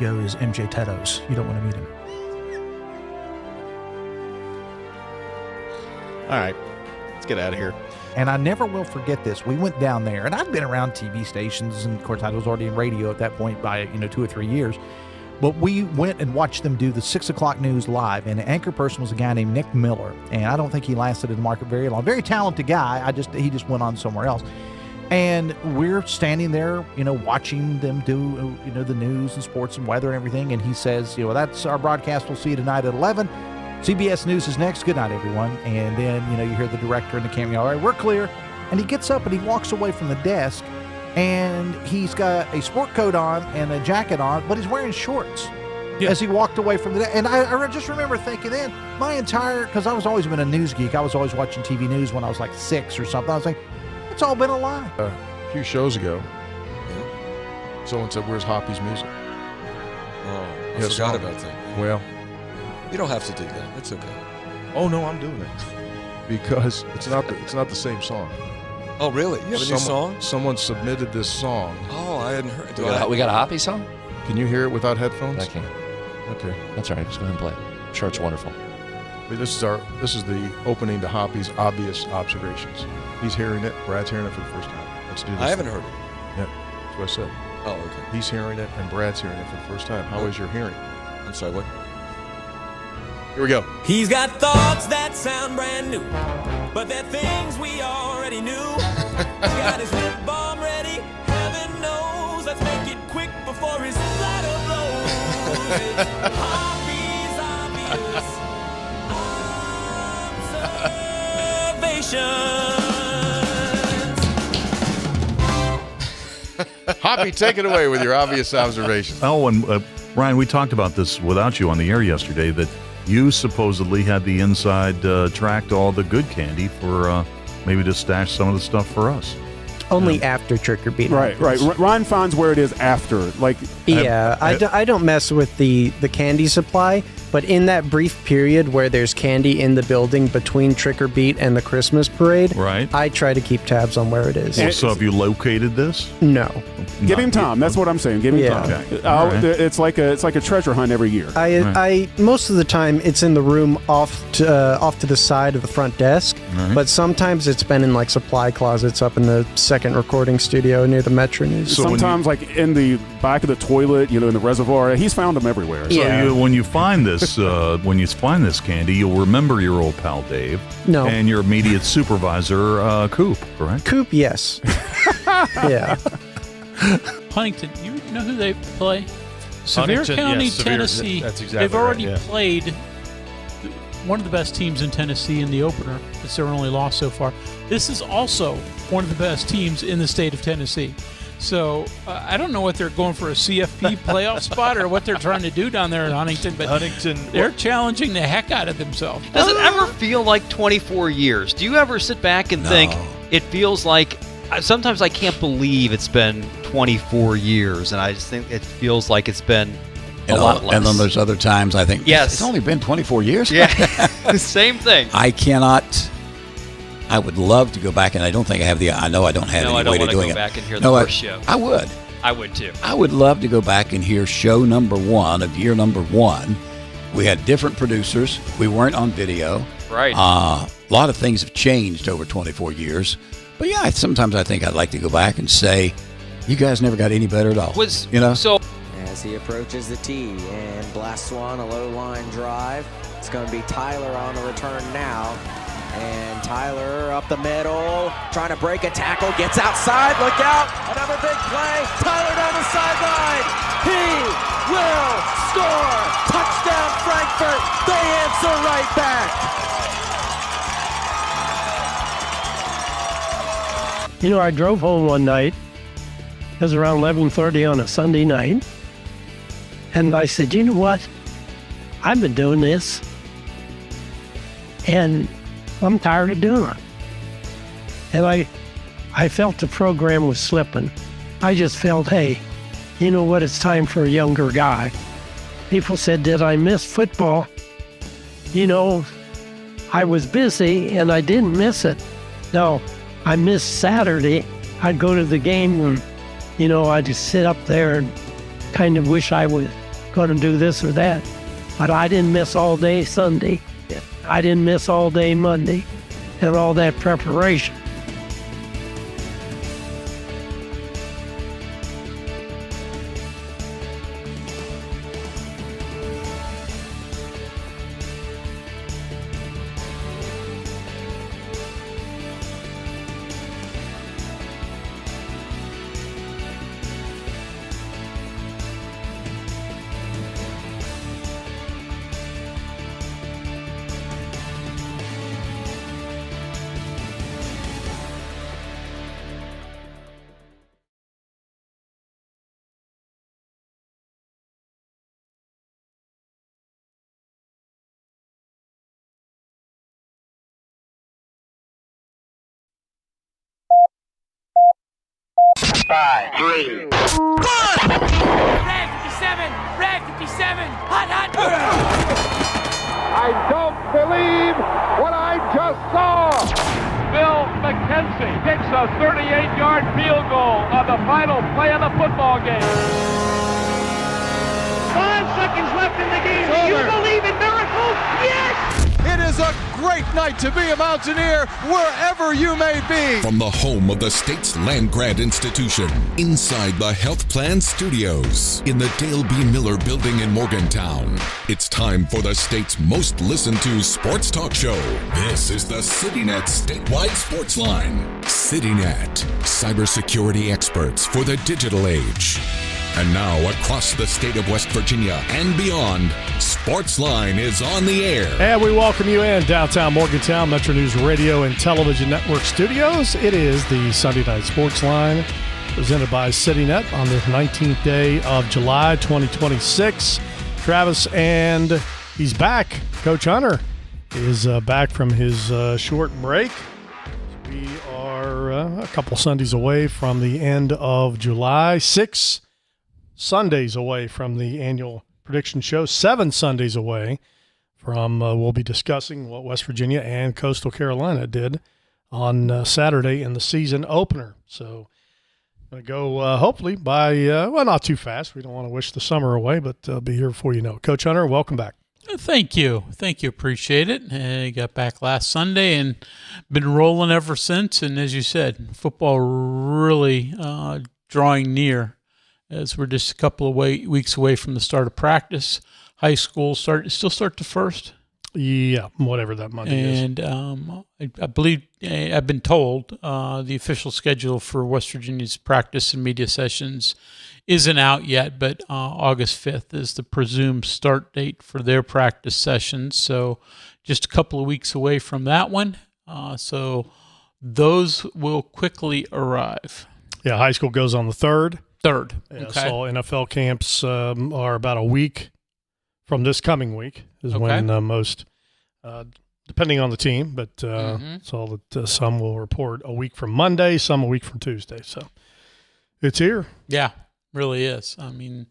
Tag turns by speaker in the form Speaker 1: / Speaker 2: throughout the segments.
Speaker 1: goes, MJ Teddos. You don't want to meet him.
Speaker 2: All right, let's get out of here.
Speaker 3: And I never will forget this. We went down there, and I'd been around TV stations, and of course I was already in radio at that point by 2 or 3 years. But we went and watched them do the 6 o'clock news live, and the anchor person was a guy named Nick Miller, and I don't think he lasted in the market very long. Very talented guy. He just went on somewhere else. And we're standing there, watching them do, the news and sports and weather and everything. And he says, that's our broadcast. We'll see you tonight at 11. CBS News is next. Good night, everyone. And then, you hear the director and the camera, all right, we're clear. And he gets up and he walks away from the desk, and he's got a sport coat on and a jacket on, but he's wearing shorts as he walked away from the desk. And I just remember thinking then, because I was always been a news geek. I was always watching TV news when I was like 6 or something. I was like, it's all been a lie.
Speaker 4: A few shows ago, someone said, where's Hoppy's music?
Speaker 5: Oh, I forgot about that.
Speaker 4: Well,
Speaker 5: you don't have to do that. It's okay.
Speaker 4: Oh no, I'm doing it because it's not the same song.
Speaker 5: Oh really? You have a new song?
Speaker 4: Someone submitted this song.
Speaker 5: Oh, I hadn't heard.
Speaker 6: We got a Hoppy song?
Speaker 4: Can you hear it without headphones?
Speaker 6: I can.
Speaker 4: Okay,
Speaker 6: that's all right. Just go ahead and play it. I'm sure it's wonderful.
Speaker 4: This is the opening to Hoppy's Obvious Observations. He's hearing it. Brad's hearing it for the first time. Let's do this.
Speaker 5: I haven't heard it.
Speaker 4: Yeah, that's what I said.
Speaker 5: Oh, okay.
Speaker 4: He's hearing it, and Brad's hearing it for the first time. How is your hearing?
Speaker 5: I'm sorry, what?
Speaker 4: Here we go.
Speaker 7: He's got thoughts that sound brand new, but they're things we already knew. He's got his lip balm ready, heaven knows. Let's make it quick before his bladder blows. It's Hoppy's obvious observations.
Speaker 4: Hoppy, take it away with your obvious observations.
Speaker 8: Oh, and Ryan, we talked about this without you on the air yesterday, that you supposedly had the inside track to all the good candy for maybe to stash some of the stuff for us.
Speaker 9: Only after Trick or Beat.
Speaker 10: Right. Ryan finds where it is after.
Speaker 9: I don't mess with the candy supply, but in that brief period where there's candy in the building between Trick or Beat and the Christmas parade,
Speaker 8: right,
Speaker 9: I try to keep tabs on where it is.
Speaker 8: Well, so have you located this?
Speaker 9: No.
Speaker 10: Give him time. That's what I'm saying. Give him time.
Speaker 8: Okay.
Speaker 10: Right. It's like a treasure hunt every year.
Speaker 9: I most of the time it's in the room off to the side of the front desk, but sometimes it's been in like supply closets up in the second recording studio near the MetroNews.
Speaker 10: So sometimes like in the back of the toilet, in the reservoir. He's found them everywhere.
Speaker 8: So when you find this candy, you'll remember your old pal Dave.
Speaker 9: No.
Speaker 8: And your immediate supervisor, Coop, correct?
Speaker 9: Coop, yes. Yeah.
Speaker 11: Huntington, you know who they play? Sevier County,
Speaker 2: yes,
Speaker 11: Tennessee.
Speaker 2: That's exactly
Speaker 11: They've already
Speaker 2: right, yeah.
Speaker 11: played one of the best teams in Tennessee in the opener. It's their only loss so far. This is also one of the best teams in the state of Tennessee. So I don't know what they're going for, a CFP playoff spot or what they're trying to do down there in Huntington, but they're challenging the heck out of themselves.
Speaker 12: Does it ever feel like 24 years? Do you ever sit back and think it feels like, sometimes I can't believe it's been 24 years, and I just think it feels like it's been a lot less.
Speaker 13: And then there's other times I think,
Speaker 12: yes,
Speaker 13: it's only been 24 years?
Speaker 12: Yeah, same thing.
Speaker 13: I would love to go back, and I don't think I have I know I don't have any way to doing it.
Speaker 12: No, I don't want to go back and hear the first show.
Speaker 13: I would.
Speaker 12: I would too.
Speaker 13: I would love to go back and hear show number 1 of year number 1. We had different producers. We weren't on video.
Speaker 12: Right.
Speaker 13: A lot of things have changed over 24 years. But yeah, sometimes I think I'd like to go back and say, you guys never got any better at all.
Speaker 12: So
Speaker 14: as he approaches the tee and blasts one, a low line drive. It's going to be Tyler on the return now. And Tyler up the middle, trying to break a tackle, gets outside, look out, another big play, Tyler down the sideline, he will score, touchdown Frankfurt, they answer right back.
Speaker 15: I drove home one night, it was around 11:30 on a Sunday night, and I said, you know what, I've been doing this, and I'm tired of doing it. And I felt the program was slipping. I just felt, hey, you know what, it's time for a younger guy. People said, did I miss football? I was busy and I didn't miss it. No, I missed Saturday. I'd go to the game and, I'd just sit up there and kind of wish I going to do this or that. But I didn't miss all day Sunday. I didn't miss all day Monday and all that preparation.
Speaker 7: Five, three, one. Red 57, Red 57, hot.
Speaker 16: I don't believe what I just saw. Bill McKenzie kicks a 38-yard field goal on the final play of the football game.
Speaker 7: 5 seconds left in the game. Do you believe in miracles? Yes!
Speaker 16: It is a great night to be a Mountaineer wherever you may be.
Speaker 17: From the home of the state's land-grant institution, inside the Health Plan Studios, in the Dale B. Miller Building in Morgantown, it's time for the state's most listened-to sports talk show. This is the CityNet Statewide Sportsline. CityNet, cybersecurity experts for the digital age. And now, across the state of West Virginia and beyond, Sportsline is on the air.
Speaker 1: And we welcome you in downtown Morgantown, MetroNews Radio and Television Network studios. It is the Sunday Night Sportsline, presented by CityNet on the 19th day of July, 2026. Travis, and he's back. Coach Hunter is back from his short break. We are a couple Sundays away from the end of July, 6 Sundays away from the annual prediction show, 7 Sundays away from we'll be discussing what West Virginia and Coastal Carolina did on Saturday in the season opener. So I'm going to go hopefully by, not too fast. We don't want to wish the summer away, but I'll be here before you know it. Coach Hunter, welcome back.
Speaker 11: Thank you. Appreciate it. I got back last Sunday and been rolling ever since. And as you said, football really drawing near, as we're just a couple of weeks away from the start of practice. High school start the first.
Speaker 1: Yeah, whatever that Monday is.
Speaker 11: And I believe I've been told the official schedule for West Virginia's practice and media sessions isn't out yet, but August 5th is the presumed start date for their practice sessions. So just a couple of weeks away from that one. So those will quickly arrive.
Speaker 1: Yeah, high school goes on the 3rd. Yeah,
Speaker 11: Okay.
Speaker 1: so NFL camps are about a week from this coming week is when most, depending on the team, but so that some will report a week from Monday, some a week from Tuesday. So it's here.
Speaker 11: Yeah, really is. I mean,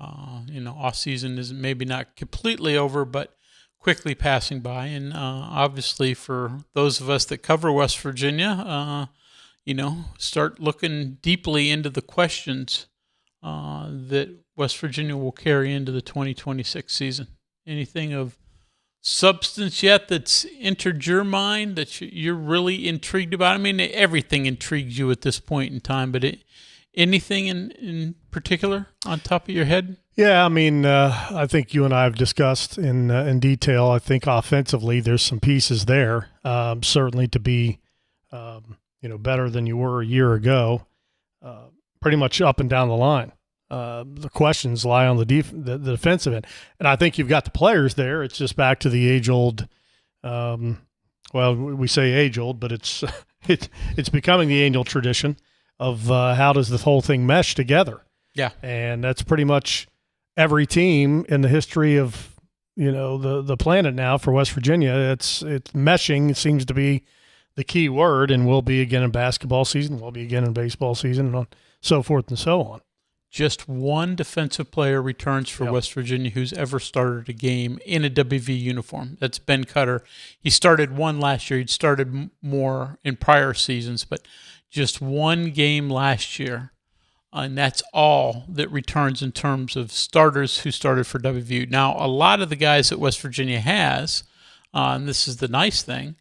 Speaker 11: off season is maybe not completely over, but quickly passing by. And obviously for those of us that cover West Virginia, start looking deeply into the questions that West Virginia will carry into the 2026 season. Anything of substance yet that's entered your mind that you're really intrigued about? I mean, everything intrigues you at this point in time, but anything in particular on top of your head?
Speaker 1: Yeah, I mean, I think you and I have discussed in detail. I think offensively there's some pieces there, certainly to be better than you were a year ago, pretty much up and down the line. The questions lie on the defensive end. And I think you've got the players there. It's just back to the age-old, we say age-old, but it's becoming the annual tradition of how does the whole thing mesh together.
Speaker 11: Yeah.
Speaker 1: And that's pretty much every team in the history of, the planet now for West Virginia. It's meshing seems to be the key word, and will be again in basketball season, will be again in baseball season, and so forth and so on.
Speaker 11: Just one defensive player returns for West Virginia who's ever started a game in a WV uniform. That's Ben Cutter. He started one last year. He'd started more in prior seasons, but just one game last year And that's all that returns in terms of starters who started for WVU. Now, a lot of the guys that West Virginia has, and this is the nice thing,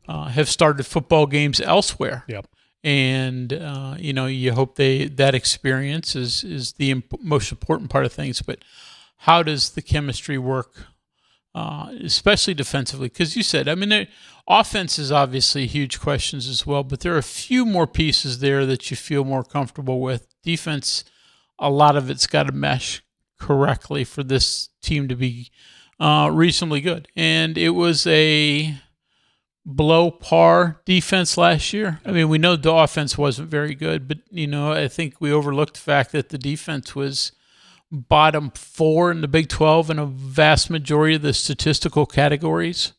Speaker 11: have started football games elsewhere.
Speaker 1: Yep.
Speaker 11: And, you hope that experience is the most important part of things. But how does the chemistry work, especially defensively? Because you said, offense is obviously huge questions as well, but there are a few more pieces there that you feel more comfortable with. Defense, a lot of it's got to mesh correctly for this team to be reasonably good. And it was a below par defense last year. We know the offense wasn't very good, but, I think we overlooked the fact that the defense was bottom 4 in the Big 12 in a vast majority of the statistical categories.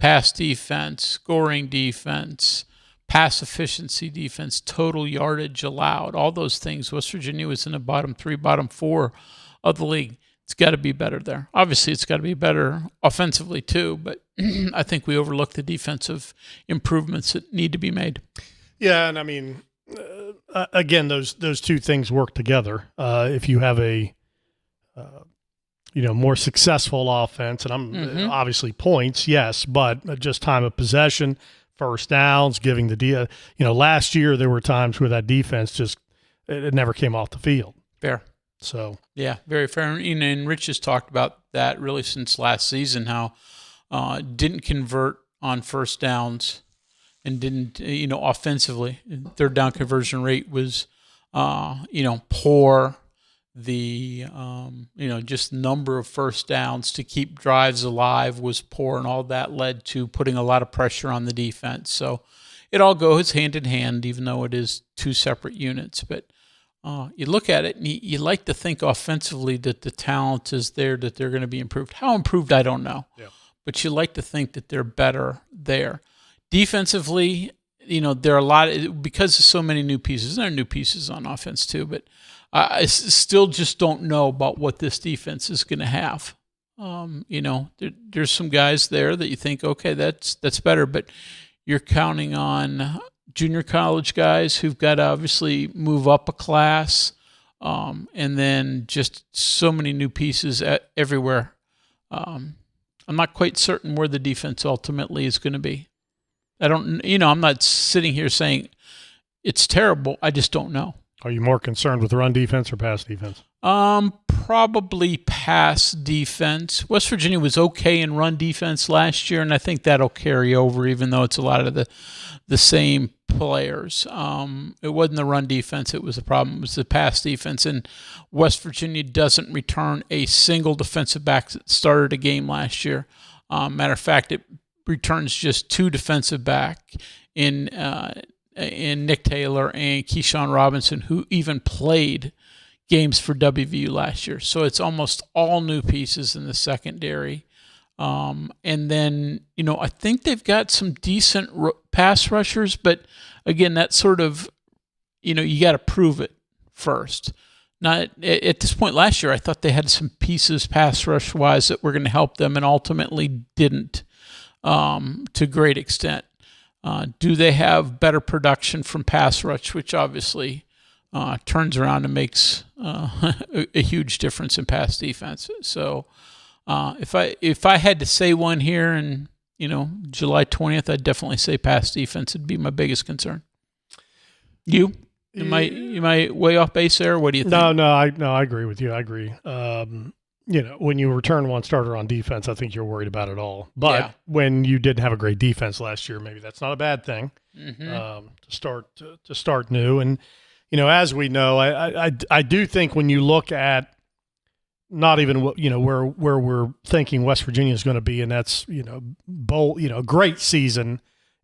Speaker 11: Pass defense, scoring defense, pass efficiency defense, total yardage allowed, all those things. West Virginia was in the bottom 3, bottom 4 of the league. It's got to be better there. Obviously, it's got to be better offensively too, but I think we overlooked the defensive improvements that need to be made.
Speaker 1: Yeah, and again, those two things work together. If you have a more successful offense, and I'm obviously points, yes, but just time of possession, first downs, giving the last year there were times where that defense just it never came off the field.
Speaker 11: Fair.
Speaker 1: So
Speaker 11: yeah, very fair. And Rich has talked about that really since last season, how didn't convert on first downs and didn't offensively. Third down conversion rate was poor. The just number of first downs to keep drives alive was poor, and all that led to putting a lot of pressure on the defense. So it all goes hand in hand, even though it is two separate units. But you look at it, and you like to think offensively that the talent is there, that they're going to be improved. How improved, I don't know.
Speaker 1: Yeah.
Speaker 11: But you like to think that they're better there. Defensively, there are a lot because of so many new pieces. There are new pieces on offense too, but I still just don't know about what this defense is going to have. There's some guys there that you think, okay, that's better, but you're counting on junior college guys who've got to obviously move up a class, and then just so many new pieces everywhere. I'm not quite certain where the defense ultimately is going to be. I'm not sitting here saying it's terrible. I just don't know.
Speaker 1: Are you more concerned with run defense or pass defense?
Speaker 11: Probably pass defense. West Virginia was okay in run defense last year, and I think that'll carry over, even though it's a lot of the same players. It wasn't the run defense. It was the problem. It was the pass defense, and West Virginia doesn't return a single defensive back that started a game last year. Matter of fact, it returns just 2 defensive back in Nick Taylor and Keyshawn Robinson, who even played games for WVU last year. So it's almost all new pieces in the secondary. And then, I think they've got some decent pass rushers, but again, that sort of, you got to prove it first. Not at this point last year, I thought they had some pieces pass rush wise that were going to help them, and ultimately didn't to great extent. Do they have better production from pass rush, which obviously turns around and makes a huge difference in pass defense? So if I had to say one here, and July 20th, I'd definitely say pass defense would be my biggest concern. You? Am I way off base there? What do you think?
Speaker 1: No, I agree with you. I agree. When you return one starter on defense, I think you're worried about it all. But when you didn't have a great defense last year, maybe that's not a bad thing to start new. And as we know, I do think when you look at not even where we're thinking West Virginia is going to be, and that's bowl. Great season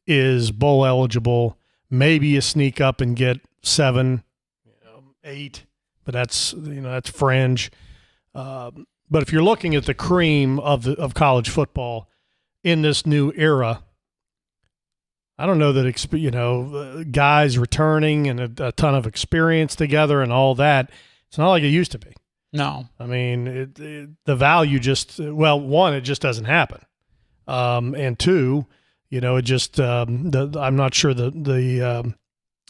Speaker 1: is bowl eligible. Maybe you sneak up and get 7, 8, but that's fringe. But if you're looking at the cream of college football in this new era, I don't know that guys returning and a ton of experience together and all that. It's not like it used to be.
Speaker 11: No,
Speaker 1: I mean the value one, it just doesn't happen, and 2, it just I'm not sure the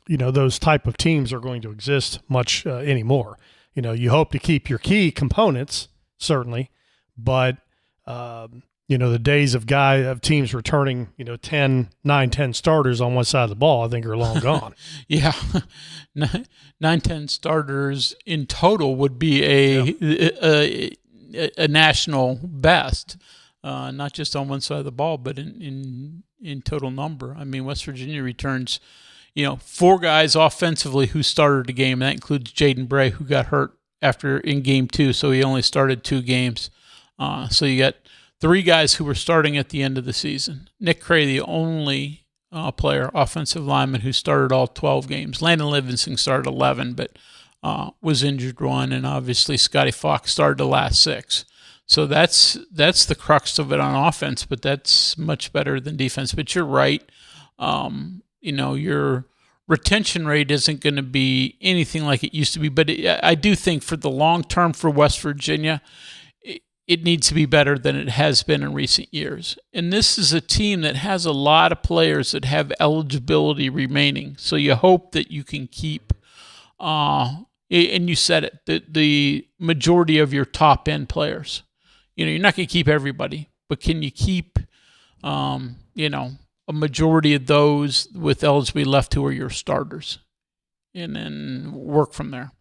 Speaker 1: those type of teams are going to exist much anymore. You hope to keep your key components, certainly, but the days of teams returning 9-10 starters on one side of the ball, I think, are long gone.
Speaker 11: Yeah, 9-10 starters in total would be a national best, not just on one side of the ball, but in total number. I mean, West Virginia returns 4 guys offensively who started the game. That includes Jaden Bray, who got hurt in game 2, so he only started 2 games. So you got 3 guys who were starting at the end of the season. Nick Cray, the only offensive lineman who started all 12 games. Landon Livingston started 11, but was injured 1, and obviously Scotty Fox started the last 6. So that's the crux of it on offense, but that's much better than defense. But you're right. Your retention rate isn't going to be anything like it used to be, but I do think for the long term for West Virginia, it needs to be better than it has been in recent years. And this is a team that has a lot of players that have eligibility remaining. So you hope that you can keep, and you said it, the majority of your top end players. You're not going to keep everybody, but can you keep, a majority of those with eligibility left who are your starters, and then work from there?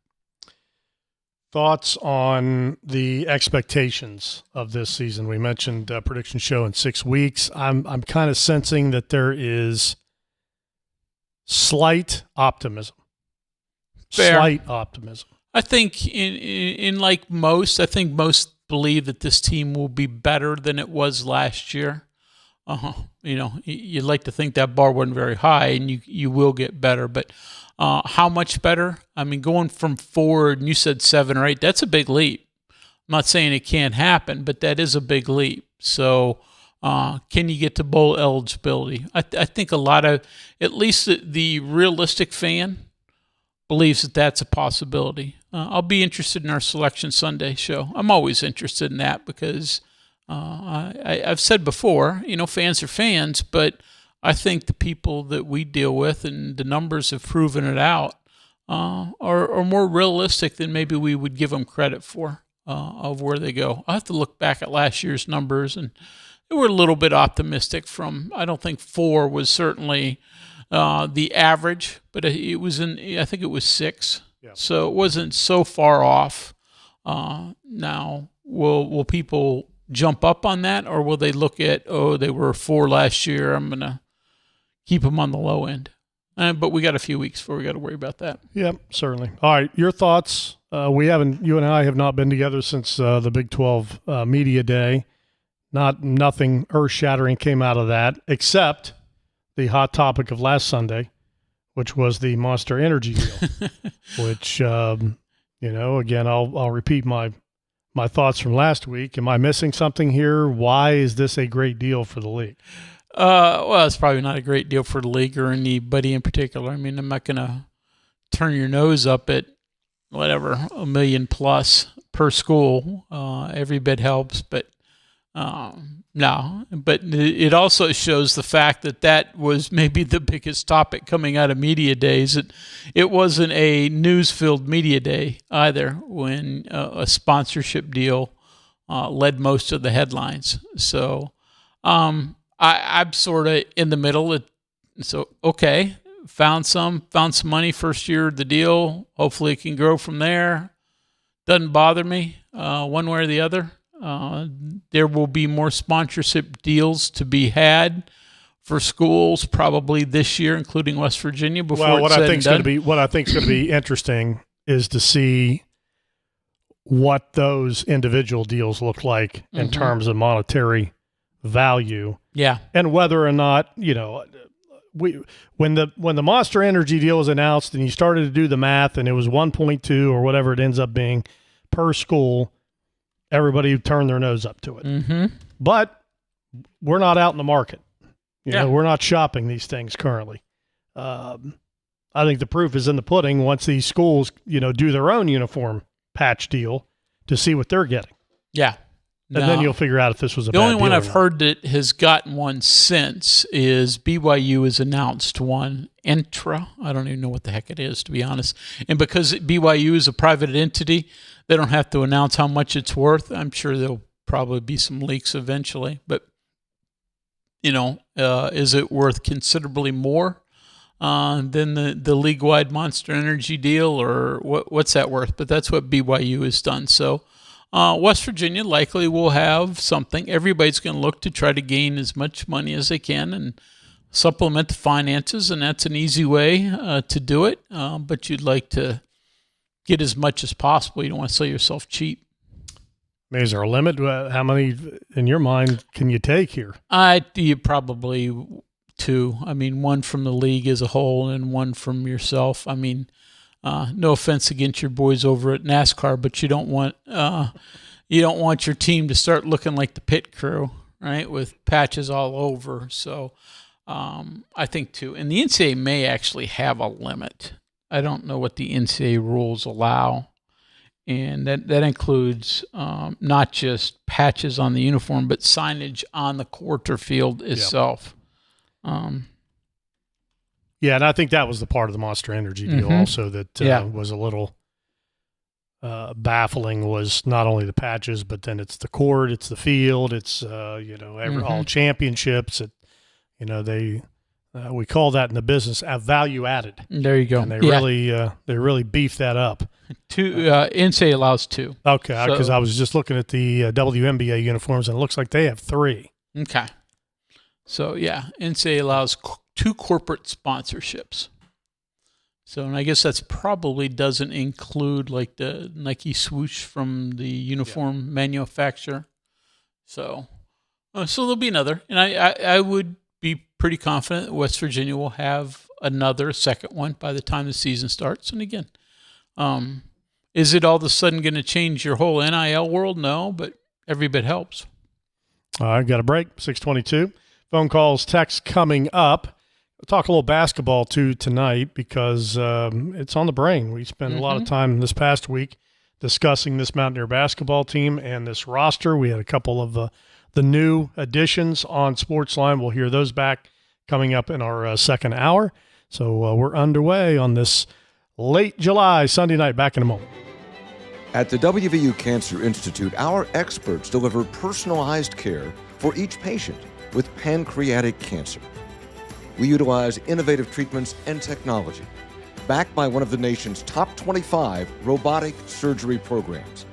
Speaker 1: Thoughts on the expectations of this season? We mentioned prediction show in 6 weeks. I'm kind of sensing that there is slight optimism.
Speaker 11: Fair.
Speaker 1: Slight optimism.
Speaker 11: I think in like most, I think most believe that this team will be better than it was last year. You'd like to think that bar wasn't very high, and you will get better, but how much better? I mean, going from 4, and you said 7 or 8, that's a big leap. I'm not saying it can't happen, but that is a big leap. So can you get to bowl eligibility? I think a lot of, at least the realistic fan, believes that that's a possibility. I'll be interested in our Selection Sunday show. I'm always interested in that because I've said before, fans are fans, but I think the people that we deal with, and the numbers have proven it out, are more realistic than maybe we would give them credit for of where they go. I have to look back at last year's numbers, and they were a little bit optimistic I don't think 4 was certainly the average, but I think it was 6. Yeah. So it wasn't so far off. Now, will people jump up on that, or will they look at, they were 4 last year, I'm going to keep them on the low end? But we got a few weeks before we got to worry about that.
Speaker 1: Yep, certainly. All right, your thoughts. You and I have not been together since the Big 12 Media Day. Nothing earth-shattering came out of that, except the hot topic of last Sunday, which was the Monster Energy deal, which, again, I'll repeat my thoughts from last week. Am I missing something here? Why is this a great deal for the league?
Speaker 11: Well, it's probably not a great deal for the league or anybody in particular. I mean, I'm not going to turn your nose up at whatever, $1 million plus per school. Every bit helps, but no. But it also shows the fact that was maybe the biggest topic coming out of media days. It wasn't a news-filled media day either when a sponsorship deal led most of the headlines. So I'm sort of in the middle. So, okay, found some money first year of the deal. Hopefully it can grow from there. Doesn't bother me one way or the other. There will be more sponsorship deals to be had for schools probably this year, including West Virginia.
Speaker 1: What I think is going to be interesting is to see what those individual deals look like in terms of monetary value.
Speaker 11: Yeah,
Speaker 1: and whether or not when the Monster Energy deal was announced and you started to do the math and it was 1.2 or whatever it ends up being per school, everybody turned their nose up to it.
Speaker 11: Mm-hmm.
Speaker 1: But we're not out in the market. We're not shopping these things currently. I think the proof is in the pudding once these schools, do their own uniform patch deal to see what they're getting.
Speaker 11: Yeah.
Speaker 1: And then you'll figure out if this was a
Speaker 11: the
Speaker 1: bad
Speaker 11: only one
Speaker 1: deal or
Speaker 11: I've
Speaker 1: not.
Speaker 11: heard that has gotten one since is BYU has announced one. Entra. I don't even know what the heck it is, to be honest. And because BYU is a private entity, they don't have to announce how much it's worth. I'm sure there'll probably be some leaks eventually. But, is it worth considerably more than the league-wide Monster Energy deal, or what's that worth? But that's what BYU has done. So West Virginia likely will have something. Everybody's going to look to try to gain as much money as they can and supplement the finances, and that's an easy way to do it. But you'd like to get as much as possible. You don't want to sell yourself cheap.
Speaker 1: I mean, is there a limit? How many, in your mind, can you take here?
Speaker 11: You probably 2. I mean, one from the league as a whole and one from yourself. I mean, no offense against your boys over at NASCAR, but you don't want your team to start looking like the pit crew, right, with patches all over. So I think 2. And the NCAA may actually have a limit. I don't know what the NCAA rules allow. And that includes not just patches on the uniform, but signage on the court or field itself.
Speaker 1: Yeah, and I think that was the part of the Monster Energy deal also that was a little baffling, was not only the patches, but then it's the court, it's the field, it's all championships. We call that in the business a value added.
Speaker 11: There you go.
Speaker 1: And they really beefed that up.
Speaker 11: NCAA allows 2.
Speaker 1: Okay, because I was just looking at the WNBA uniforms, and it looks like they have 3.
Speaker 11: Okay. So, NCAA allows 2 corporate sponsorships. So, and I guess that's probably doesn't include like the Nike swoosh from the uniform manufacturer. So there'll be another. And I would be pretty confident that West Virginia will have another second one by the time the season starts. And again, is it all of a sudden going to change your whole NIL world? No, but every bit helps.
Speaker 1: All right, got a break, 6:22. Phone calls, texts coming up. We'll talk a little basketball, too, tonight because it's on the brain. We spent a lot of time this past week discussing this Mountaineer basketball team and this roster. We had a couple of the new additions on Sportsline. We'll hear those back coming up in our second hour. So we're underway on this late July Sunday night. Back in a moment.
Speaker 18: At the WVU Cancer Institute, our experts deliver personalized care for each patient with pancreatic cancer. We utilize innovative treatments and technology, backed by one of the nation's top 25 robotic surgery programs.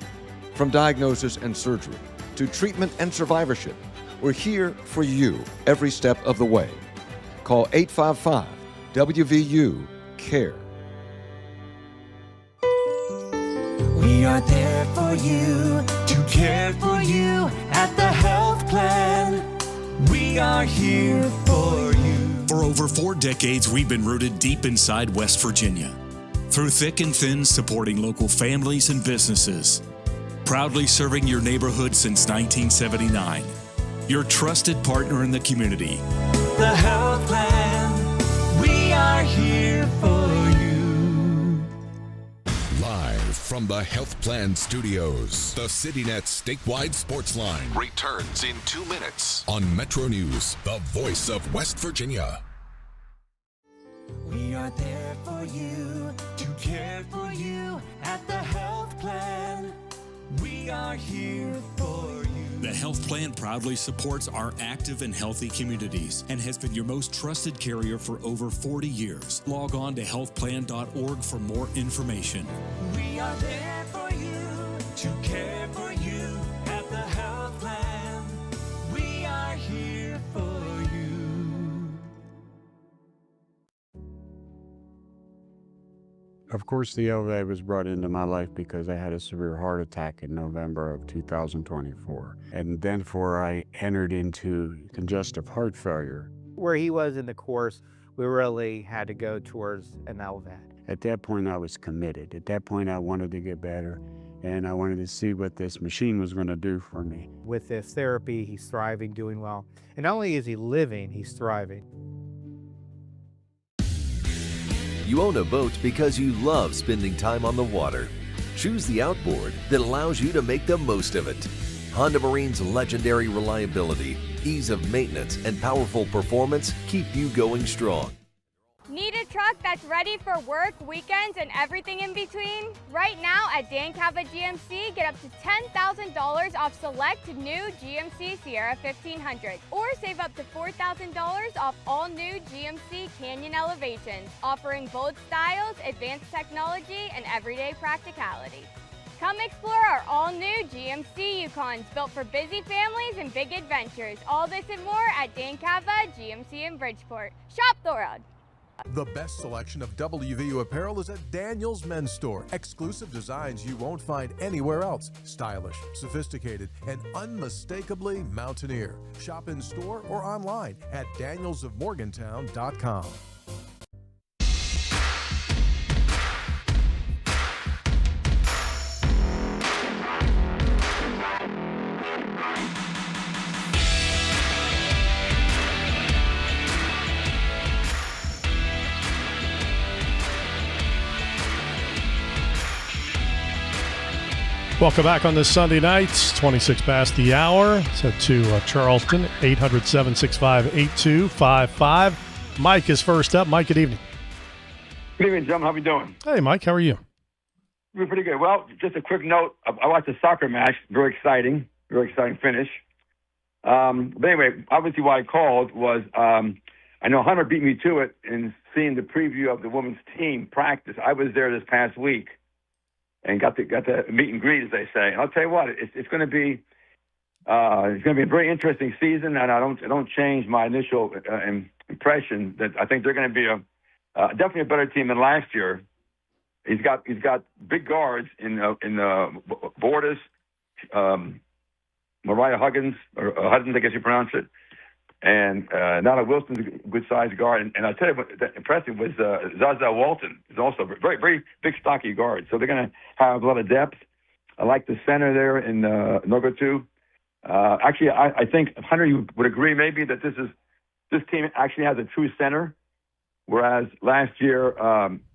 Speaker 18: From diagnosis and surgery to treatment and survivorship, we're here for you every step of the way. Call 855-WVU-CARE.
Speaker 7: We are there for you, to care for you at the health plan. We are here for you.
Speaker 19: For over 4 decades, we've been rooted deep inside West Virginia. Through thick and thin, supporting local families and businesses. Proudly serving your neighborhood since 1979. Your trusted partner in the community.
Speaker 7: The health plan. We are here for you.
Speaker 17: Live from the Health Plan Studios, the CityNet statewide sports line returns in 2 minutes on MetroNews, the voice of West Virginia.
Speaker 7: We are there for you, to care for you at the health plan. We are here for you.
Speaker 19: The Health Plan proudly supports our active and healthy communities and has been your most trusted carrier for over 40 years. Log on to healthplan.org for more information.
Speaker 7: We are there for you, to care for you at the health plan. We are here for you.
Speaker 20: Of course, the LVA was brought into my life because I had a severe heart attack in November of 2024. And then I entered into congestive heart failure.
Speaker 21: Where he was in the course, we really had to go towards an LVAD.
Speaker 20: At that point, I was committed. At that point, I wanted to get better, and I wanted to see what this machine was going to do for me.
Speaker 21: With this therapy, he's thriving, doing well. And not only is he living, he's thriving.
Speaker 22: You own a boat because you love spending time on the water. Choose the outboard that allows you to make the most of it. Honda Marine's legendary reliability, ease of maintenance, and powerful performance keep you going strong.
Speaker 3: Need a truck that's ready for work, weekends, and everything in between? Right now at Dan Cava GMC, get up to $10,000 off select new GMC Sierra 1500, or save up to $4,000 off all new GMC Canyon Elevations, offering bold styles, advanced technology, and everyday practicality. Come explore our all-new GMC Yukons, built for busy families and big adventures. All this and more at Dan Cava GMC in Bridgeport. Shop Thorod.
Speaker 6: The best selection of WVU apparel is at Daniel's Men's Store. Exclusive designs you won't find anywhere else. Stylish, sophisticated, and unmistakably mountaineer. Shop in store or online at danielsofmorgantown.com.
Speaker 1: Welcome back on this Sunday night, 26 past the hour. Set to Charleston, 800-765-8255. Mike is first up. Mike, good evening.
Speaker 23: Good evening, gentlemen. How are we doing?
Speaker 1: Hey, Mike, how are you?
Speaker 23: We're pretty good. Well, just a quick note. I watched a soccer match. Very exciting finish. But anyway, obviously why I called was I know Hunter beat me to it in seeing the preview of the women's team practice. I was there this past week and got the meet and greet, as they say. And I'll tell you what, it's going to be a very interesting season, and I don't change my initial impression that I think they're going to be definitely a better team than last year. He's got big guards in Borders, Mariah Huggins, or Huggins, I guess you pronounce it, and Nala Wilson's a good-sized guard. And I'll tell you what impressive was Zaza Walton is also a very, very big, stocky guard. So they're going to have a lot of depth. I like the center there in Nogatu. Actually, I think, Hunter, you would agree maybe that this team actually has a true center, whereas last year,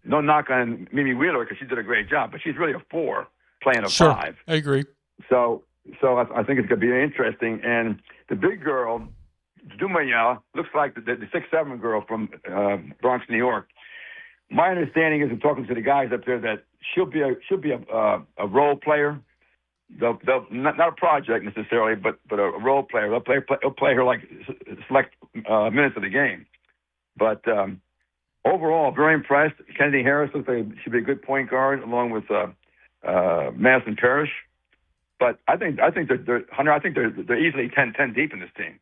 Speaker 23: no knock on Mimi Wheeler because she did a great job, but she's really a 4 playing a 5.
Speaker 11: I agree.
Speaker 23: So I think it's going to be interesting. And the big girl, Dumaya, looks like the 6'7" girl from Bronx, New York. My understanding is, in talking to the guys up there, that she'll be a role player. They'll not a project necessarily, but a role player. They'll play her like select minutes of the game. But overall, very impressed. Kennedy Harris looks like she'll be a good point guard along with Madison Parrish. But I think they're Hunter. I think they're easily 10 deep in this team.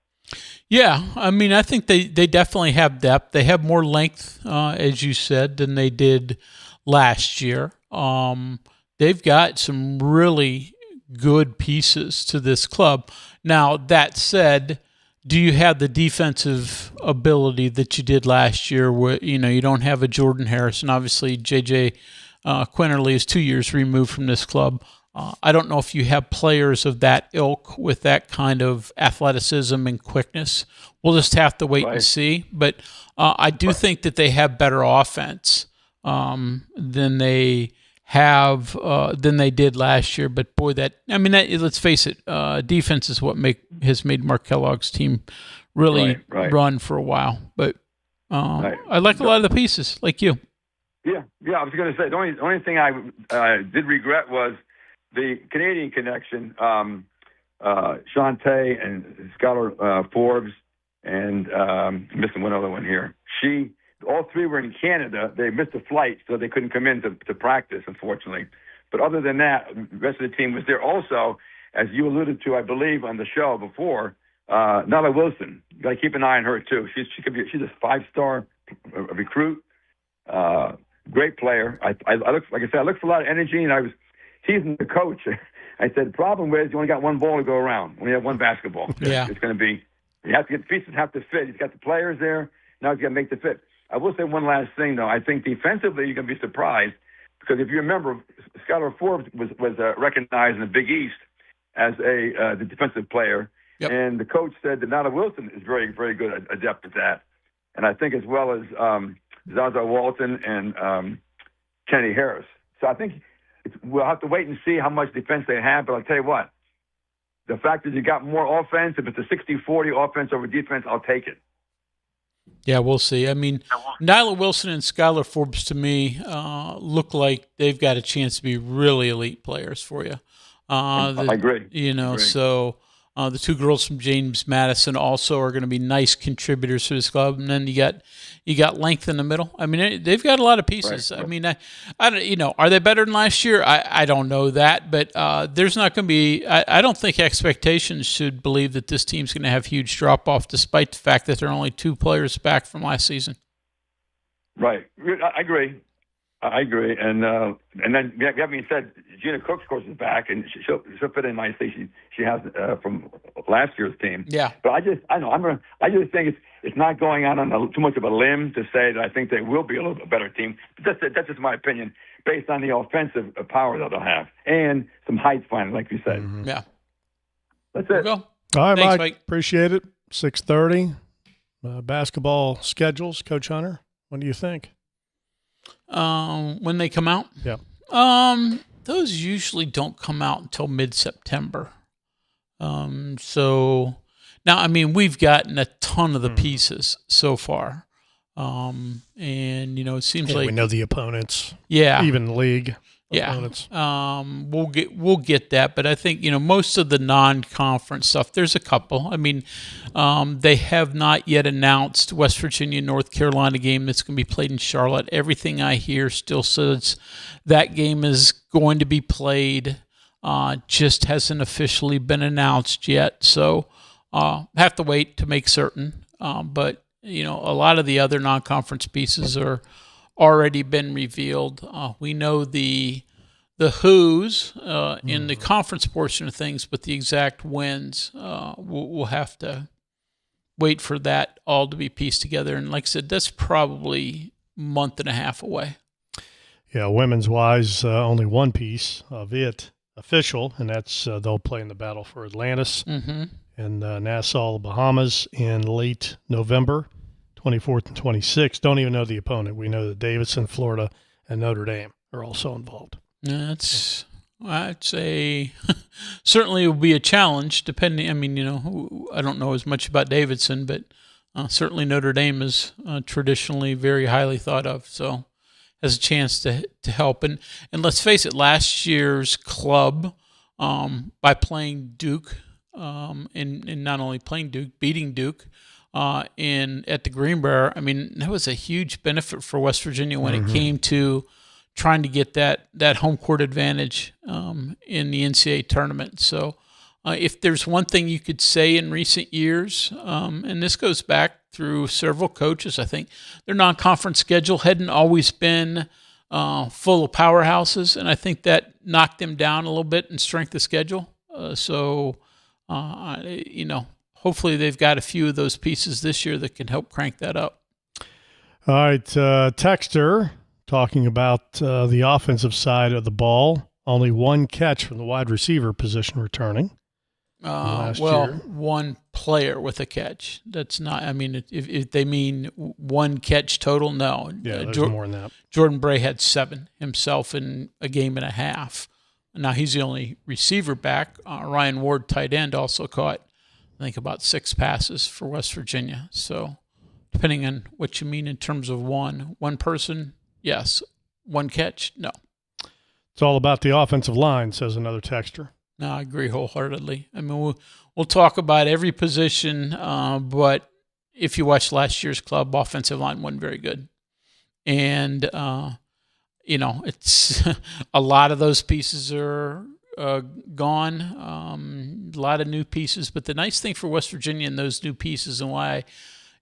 Speaker 11: Yeah, I mean, I think they definitely have depth. They have more length, as you said, than they did last year. They've got some really good pieces to this club. Now, that said, do you have the defensive ability that you did last year? Where you don't have a Jordan Harris, and obviously J.J. Quinterly is 2 years removed from this club. I don't know if you have players of that ilk with that kind of athleticism and quickness. We'll just have to wait and see. But I do think that they have better offense than they did last year. But boy, let's face it, defense is what has made Mark Kellogg's team really run for a while. But I like a lot of the pieces, like you.
Speaker 23: Yeah. I was going to say the only thing I did regret was the Canadian connection, Shantae and Skylar Forbes, and missing one other one here. All three were in Canada. They missed a flight, so they couldn't come in to practice, unfortunately. But other than that, the rest of the team was there. Also, as you alluded to, I believe, on the show before, Nala Wilson. You got to keep an eye on her too. She's a 5-star recruit, great player. I look for a lot of energy, and I was teasing the coach. I said, the problem is you only got one ball to go around. We have one basketball.
Speaker 11: Yeah.
Speaker 23: It's going to be, you have to get the pieces have to fit. He's got the players there. Now he's got to make the fit. I will say one last thing, though. I think defensively you're going to be surprised because if you remember, Skylar Forbes was recognized in the Big East as the defensive player. Yep. And the coach said that Nala Wilson is very, very good, adept at that. And I think as well as Zaza Walton and Kennedy Harris. So I think we'll have to wait and see how much defense they have, but I'll tell you what, the fact that you got more offense, if it's a 60-40 offense over defense, I'll take it.
Speaker 11: Yeah, we'll see. I mean, Nyla Wilson and Skylar Forbes, to me, look like they've got a chance to be really elite players for you.
Speaker 23: I agree.
Speaker 11: You know,
Speaker 23: I agree.
Speaker 11: so the two girls from James Madison also are going to be nice contributors to this club. And then you got length in the middle. I mean, they've got a lot of pieces. Right. I mean, I don't, you know, are they better than last year? I don't know that, but there's not going to be. I don't think expectations should believe that this team's going to have huge drop off, despite the fact that there are only 2 players back from last season.
Speaker 23: Right, I agree. And then that being said, Gina Cook, of course, is back, and she'll fit in nicely. She has from last year's team.
Speaker 11: Yeah.
Speaker 23: But I just think it's not going out on too much of a limb to say that I think they will be a little bit better team. But that's just my opinion, based on the offensive power that they'll have and some height finally, like you said.
Speaker 11: Mm-hmm. Yeah.
Speaker 23: That's it.
Speaker 11: Go.
Speaker 1: All right,
Speaker 11: Thanks,
Speaker 1: Mike. Appreciate it. 6:30. Basketball schedules, Coach Hunter. What do you think?
Speaker 11: When they come out?
Speaker 1: Yeah.
Speaker 11: Those usually don't come out until mid-September. So now, I mean, we've gotten a ton of the pieces so far. And, you know, it seems like
Speaker 1: we know the opponents.
Speaker 11: Yeah.
Speaker 1: Even league
Speaker 11: Yeah.
Speaker 1: opponents.
Speaker 11: We'll get that, but I think, you know, most of the non-conference stuff, there's a couple. I mean, they have not yet announced West Virginia, North Carolina game that's going to be played in Charlotte. Everything I hear still says that game is going to be played, just hasn't officially been announced yet. So have to wait to make certain. But, you know, a lot of the other non-conference pieces are already been revealed. We know the who's in the conference portion of things, but the exact wins, we'll have to wait for that all to be pieced together. And like I said, that's probably a month and a half away.
Speaker 1: Yeah, women's wise, only one piece of it official, and that's they'll play in the Battle for Atlantis in Nassau, Bahamas in late November. 24th and 26th. Don't even know the opponent. We know that Davidson, Florida, and Notre Dame are also involved.
Speaker 11: That's, I'd say, certainly it will be a challenge, depending. I mean, you know, I don't know as much about Davidson, but certainly Notre Dame is traditionally very highly thought of, so has a chance to help. And let's face it, last year's club, by playing Duke, and not only playing Duke, beating Duke, at the Greenbrier, I mean, that was a huge benefit for West Virginia when it came to trying to get that home court advantage in the NCAA tournament. So if there's one thing you could say in recent years, and this goes back through several coaches, I think their non-conference schedule hadn't always been full of powerhouses, and I think that knocked them down a little bit in strength of schedule. You know, hopefully they've got a few of those pieces this year that can help crank that up.
Speaker 1: All right, Texter talking about the offensive side of the ball. Only one catch from the wide receiver position returning. Last year.
Speaker 11: One player with a catch. That's not, I mean, if they mean one catch total, no.
Speaker 1: Yeah, there's more than that.
Speaker 11: Jordan Bray had 7 himself in a game and a half. Now he's the only receiver back. Ryan Ward, tight end, also caught, I think, about 6 passes for West Virginia. So depending on what you mean in terms of one person, yes. One catch, no.
Speaker 1: It's all about the offensive line, says another texter.
Speaker 11: No, I agree wholeheartedly. I mean, we'll talk about every position, but if you watch last year's club, offensive line wasn't very good. And, you know, it's a lot of those pieces are gone, a lot of new pieces. But the nice thing for West Virginia and those new pieces, and why I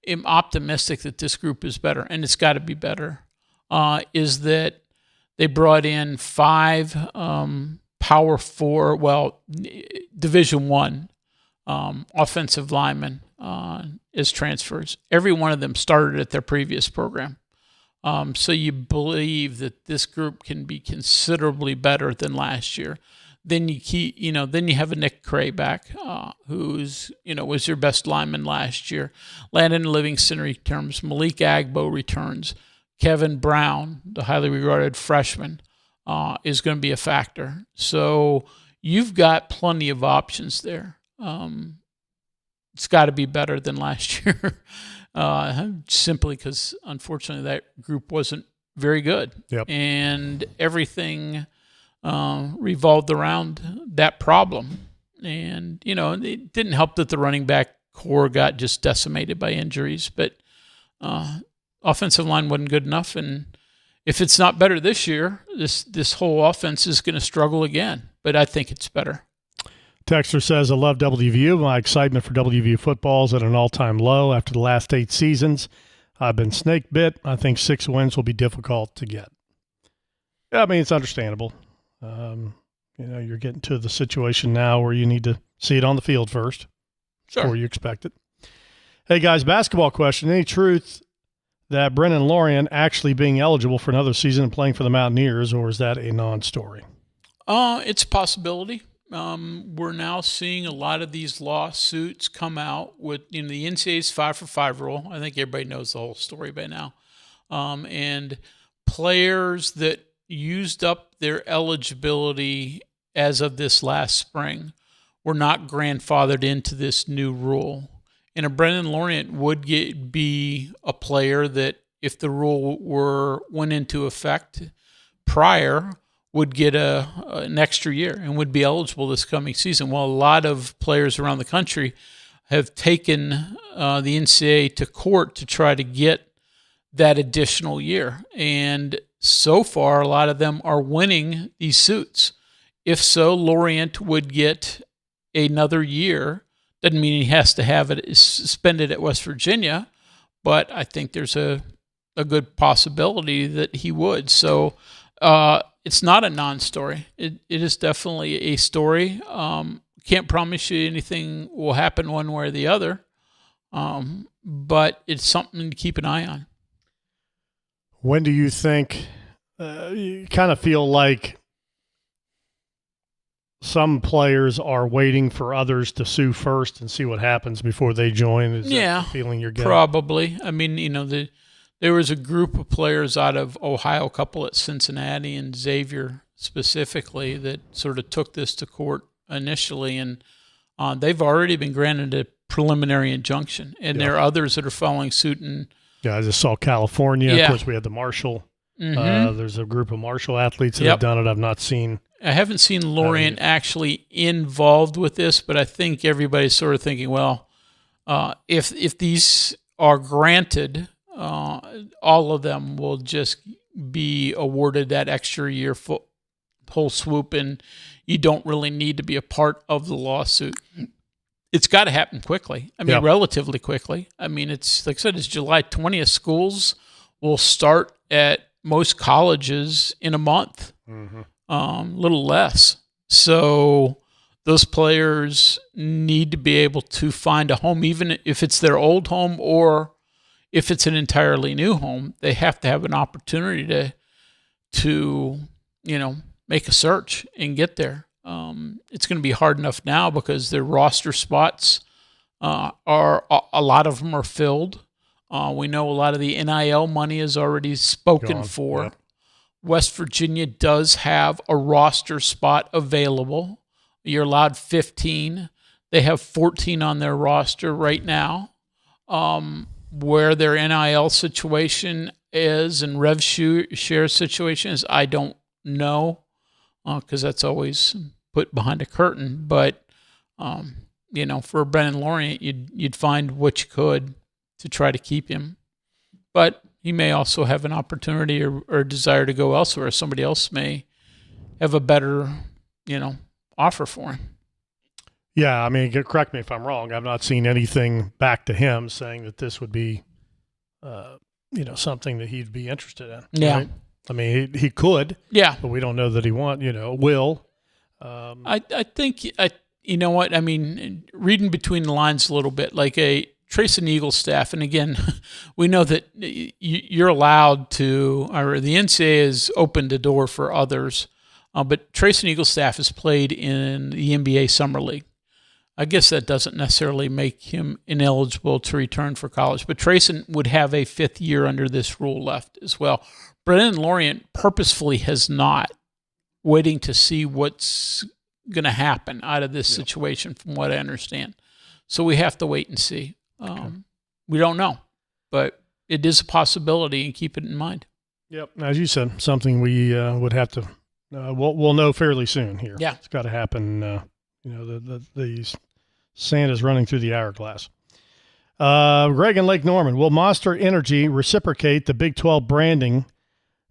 Speaker 11: am optimistic that this group is better, and it's got to be better, is that they brought in 5 Power 4, Division I offensive linemen as transfers. Every one of them started at their previous program. So you believe that this group can be considerably better than last year. Then you have a Nick Cray back, who's, was your best lineman last year. Landon Livingston returns. Malik Agbo returns. Kevin Brown, the highly regarded freshman, is going to be a factor. So you've got plenty of options there. It's got to be better than last year, simply because, unfortunately, that group wasn't very good.
Speaker 1: Yep.
Speaker 11: And everything revolved around that problem. And, it didn't help that the running back core got just decimated by injuries, but offensive line wasn't good enough. And if it's not better this year, this whole offense is going to struggle again. But I think it's better.
Speaker 1: Texter says, I love WVU. My excitement for WVU football is at an all-time low. After the last 8 seasons, I've been snake bit. I think 6 wins will be difficult to get. Yeah, I mean, it's understandable. You're getting to the situation now where you need to see it on the field first before you expect it. Hey, guys, basketball question. Any truth that Brennan Lorian actually being eligible for another season and playing for the Mountaineers, or is that a non-story?
Speaker 11: It's a possibility. We're now seeing a lot of these lawsuits come out with the NCAA's 5-for-5 rule. I think everybody knows the whole story by now. And players that used up their eligibility as of this last spring were not grandfathered into this new rule. And a Brennan Lorian would be a player that, if the rule went into effect prior, would get an extra year and would be eligible this coming season. Well, a lot of players around the country have taken the NCAA to court to try to get that additional year. And so far, a lot of them are winning these suits. If so, Lorient would get another year. Doesn't mean he has to have it suspended at West Virginia, but I think there's a good possibility that he would. So it's not a non-story. It is definitely a story. Can't promise you anything will happen one way or the other, but it's something to keep an eye on.
Speaker 1: When do you think you kind of feel like some players are waiting for others to sue first and see what happens before they join? Is that the feeling you're getting?
Speaker 11: Probably. I mean, there was a group of players out of Ohio, a couple at Cincinnati and Xavier specifically, that sort of took this to court initially, and they've already been granted a preliminary injunction. And there are others that are following suit. And
Speaker 1: I just saw California. Of course, we had the Marshall. There's a group of Marshall athletes that have done it. I haven't seen Lorient actually involved with this, but I think everybody's sort of thinking, well, if these are granted, all of them will just be awarded that extra year whole swoop, and you don't really need to be a part of the lawsuit. It's got to happen quickly. I mean, relatively quickly. I mean, it's like I said, it's July 20th. Schools will start at most colleges in a month, little less. So those players need to be able to find a home, even if it's their old home or if it's an entirely new home. They have to have an opportunity to make a search and get there. It's going to be hard enough now because their roster spots a lot of them are filled. We know a lot of the NIL money is already spoken for. Yep. West Virginia does have a roster spot available. You're allowed 15. They have 14 on their roster right now. Where their NIL situation is and rev share situation is, I don't know, because that's always put behind a curtain. But for Brennan Lorient, you'd find what you could to try to keep him. But he may also have an opportunity or desire to go elsewhere. Somebody else may have a better, offer for him. Yeah, I mean, correct me if I'm wrong. I've not seen anything back to him saying that this would be, something that he'd be interested in.
Speaker 11: Yeah.
Speaker 1: Right? I mean, he could.
Speaker 11: Yeah.
Speaker 1: But we don't know that he will.
Speaker 11: I think, you know what? I mean, reading between the lines a little bit, like a Trace and Eagle staff, and again, we know that you're allowed to, or the NCAA has opened the door for others, but Trace and Eagle staff has played in the NBA Summer League. I guess that doesn't necessarily make him ineligible to return for college, but Trayson would have a 5th year under this rule left as well. Brennan Lorient purposefully has not, waiting to see what's going to happen out of this situation, from what I understand. So we have to wait and see. We don't know, but it is a possibility, and keep it in mind.
Speaker 1: Yep, as you said, something we would have to. We'll know fairly soon here.
Speaker 11: Yeah,
Speaker 1: it's got to happen. The sand is running through the hourglass. Greg in Lake Norman, will Monster Energy reciprocate the Big 12 branding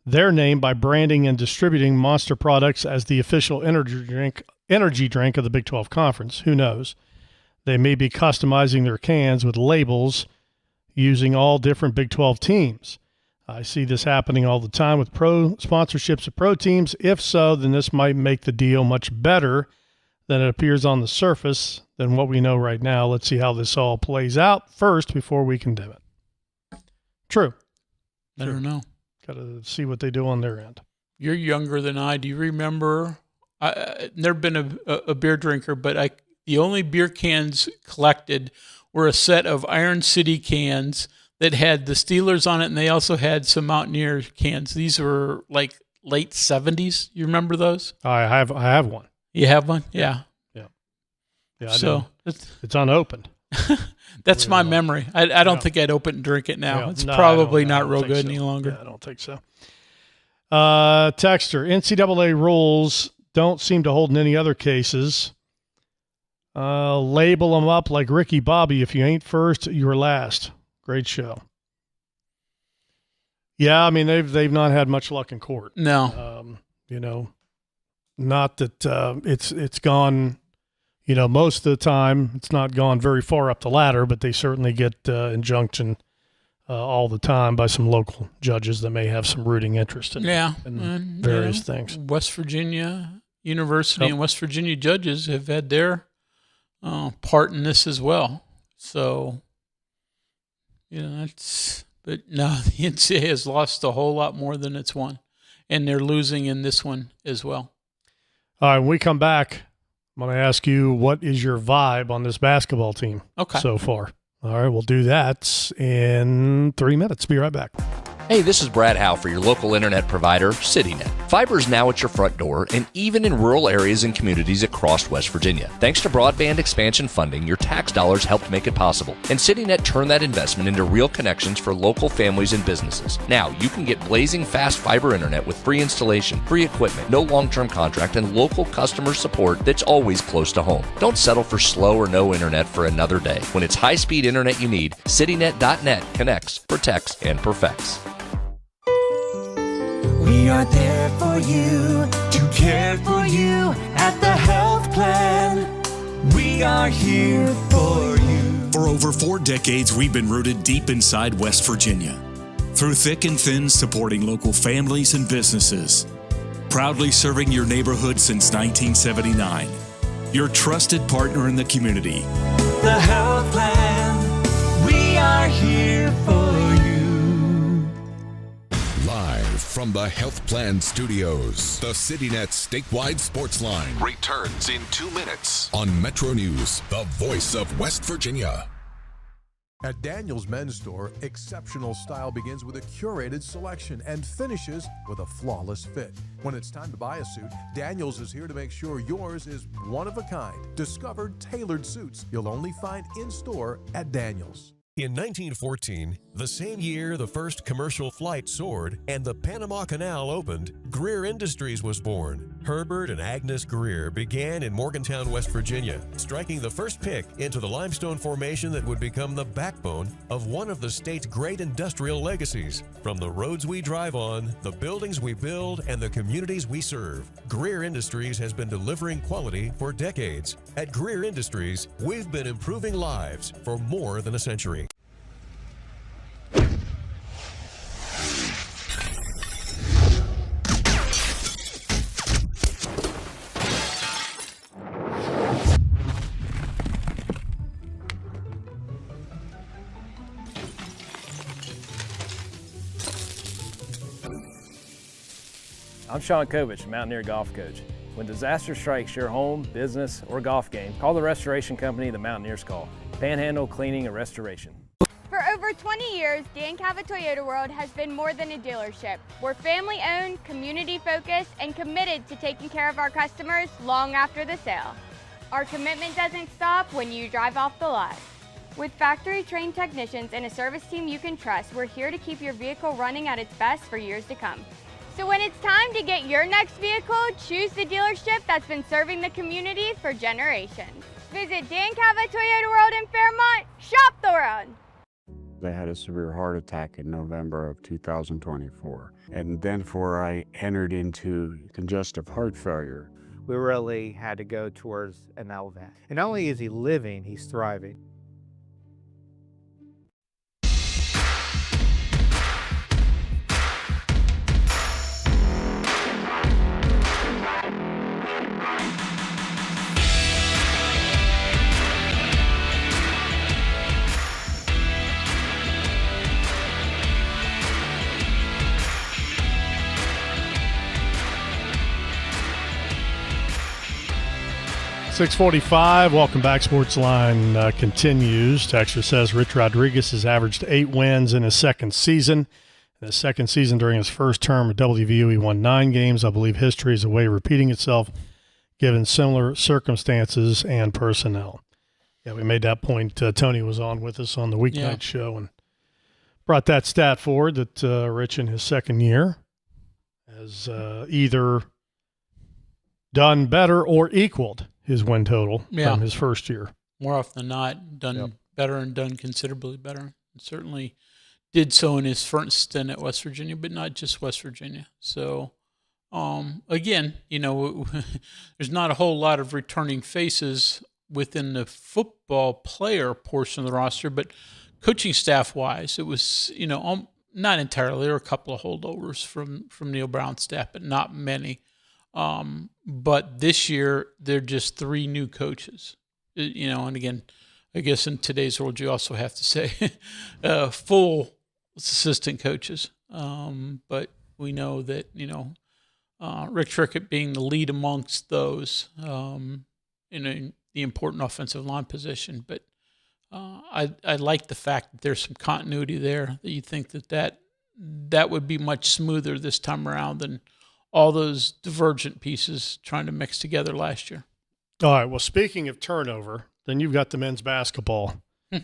Speaker 1: their name by branding and distributing Monster products as the official energy drink of the Big 12 Conference? Who knows? They may be customizing their cans with labels using all different Big 12 teams. I see this happening all the time with pro sponsorships of pro teams. If so, then this might make the deal much better than it appears on the surface than what we know right now. Let's see how this all plays out first before we condemn it. True.
Speaker 11: I don't know.
Speaker 1: Got to see what they do on their end.
Speaker 11: You're younger than I. Do you remember? I've never been a beer drinker, but the only beer cans collected were a set of Iron City cans that had the Steelers on it, and they also had some Mountaineer cans. These were like late 70s. You remember those?
Speaker 1: I have one.
Speaker 11: You have one? Yeah.
Speaker 1: Yeah.
Speaker 11: So
Speaker 1: it's unopened.
Speaker 11: That's my memory. I don't think I'd open and drink it now. It's probably not real good any longer.
Speaker 1: Yeah, I don't think so. Texter, NCAA rules don't seem to hold in any other cases. Label them up like Ricky Bobby. If you ain't first, you're last. Great show. Yeah, I mean they've not had much luck in court.
Speaker 11: No.
Speaker 1: Not that it's gone. Most of the time it's not gone very far up the ladder, but they certainly get injunction all the time by some local judges that may have some rooting interest in various things.
Speaker 11: West Virginia University and West Virginia judges have had their part in this as well. So, but no, the NCAA has lost a whole lot more than it's won, and they're losing in this one as well.
Speaker 1: All right, when we come back, I'm going to ask you, what is your vibe on this basketball team so far? All right, we'll do that in 3 minutes. Be right back.
Speaker 4: Hey, this is Brad Howe for your local internet provider, CityNet. Fiber is now at your front door and even in rural areas and communities across West Virginia. Thanks to broadband expansion funding, your tax dollars helped make it possible. And CityNet turned that investment into real connections for local families and businesses. Now, you can get blazing fast fiber internet with free installation, free equipment, no long-term contract, and local customer support that's always close to home. Don't settle for slow or no internet for another day. When it's high-speed internet you need, CityNet.net connects, protects, and perfects.
Speaker 7: We are there for you, to care for you at the health plan. We are here for you.
Speaker 19: For over 4 decades, we've been rooted deep inside West Virginia. Through thick and thin, supporting local families and businesses. Proudly serving your neighborhood since 1979. Your trusted partner in the community.
Speaker 7: The health plan, we are here for you.
Speaker 17: Live from the Health Plan Studios, the CityNet statewide sports line returns in 2 minutes on MetroNews, the voice of West Virginia.
Speaker 6: At Daniel's Men's Store, exceptional style begins with a curated selection and finishes with a flawless fit. When it's time to buy a suit, Daniel's is here to make sure yours is one of a kind. Discover tailored suits you'll only find in-store at Daniel's.
Speaker 5: In 1914, the same year the first commercial flight soared and the Panama Canal opened, Greer Industries was born. Herbert and Agnes Greer began in Morgantown, West Virginia, striking the first pick into the limestone formation that would become the backbone of one of the state's great industrial legacies. From the roads we drive on, the buildings we build, and the communities we serve, Greer Industries has been delivering quality for decades. At Greer Industries, we've been improving lives for more than a century.
Speaker 10: I'm Sean Kovich, Mountaineer Golf Coach. When disaster strikes your home, business, or golf game, call the restoration company the Mountaineers call. Panhandle Cleaning and Restoration.
Speaker 3: For For over 20 years, Dan Cava Toyota World has been more than a dealership. We're family-owned, community-focused, and committed to taking care of our customers long after the sale. Our commitment doesn't stop when you drive off the lot. With factory-trained technicians and a service team you can trust, we're here to keep your vehicle running at its best for years to come. So when it's time to get your next vehicle, choose the dealership that's been serving the community for generations. Visit Dan Cava Toyota World in Fairmont. Shop the world.
Speaker 20: I had a severe heart attack in November of 2024. And then I entered into congestive heart failure.
Speaker 21: We really had to go towards an LVAD. And not only is he living, he's thriving.
Speaker 1: .645, welcome back. Sportsline continues. Texture says Rich Rodriguez has averaged 8 wins in his second season. In his second season during his first term at WVU, he won 9 games. I believe history is a way of repeating itself given similar circumstances and personnel. Yeah, we made that point. Tony was on with us on the weeknight show and brought that stat forward that Rich in his second year has either done better or equaled his win total from his first year.
Speaker 11: More often than not, done better and done considerably better. And certainly did so in his first stint at West Virginia, but not just West Virginia. So, again, there's not a whole lot of returning faces within the football player portion of the roster, but coaching staff-wise, it was, not entirely. There were a couple of holdovers from Neil Brown's staff, but not many. But this year, they're just 3 new coaches, and again, I guess in today's world, you also have to say full assistant coaches. But we know that, Rick Trickett being the lead amongst those in the important offensive line position. But I like the fact that there's some continuity there, that you think that would be much smoother this time around than all those divergent pieces trying to mix together last year.
Speaker 1: All right. Well, speaking of turnover, then you've got the men's basketball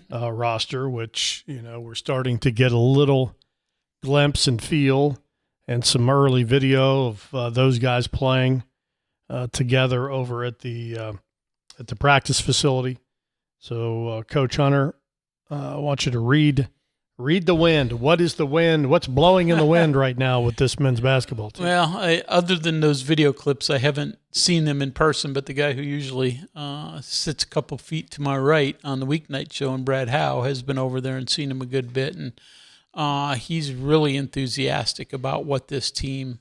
Speaker 1: roster, which, we're starting to get a little glimpse and feel and some early video of those guys playing together over at the practice facility. So, Coach Hunter, I want you to read the wind. What is the wind? What's blowing in the wind right now with this men's basketball team?
Speaker 11: Well, other than those video clips, I haven't seen them in person, but the guy who usually sits a couple feet to my right on the weeknight show, and Brad Howe, has been over there and seen him a good bit, and he's really enthusiastic about what this team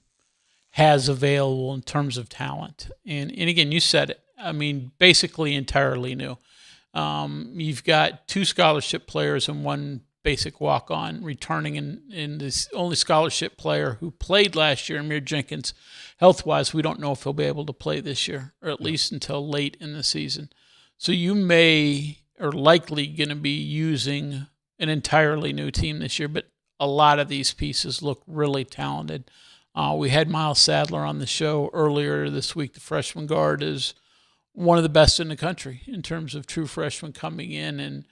Speaker 11: has available in terms of talent. And again, you said it. I mean, basically entirely new. You've got 2 scholarship players and 1 basic walk-on returning, in this only scholarship player who played last year, Amir Jenkins. Health-wise, we don't know if he'll be able to play this year, or at least until late in the season. So you are likely going to be using an entirely new team this year, but a lot of these pieces look really talented. We had Miles Sadler on the show earlier this week. The freshman guard is one of the best in the country in terms of true freshmen coming in, and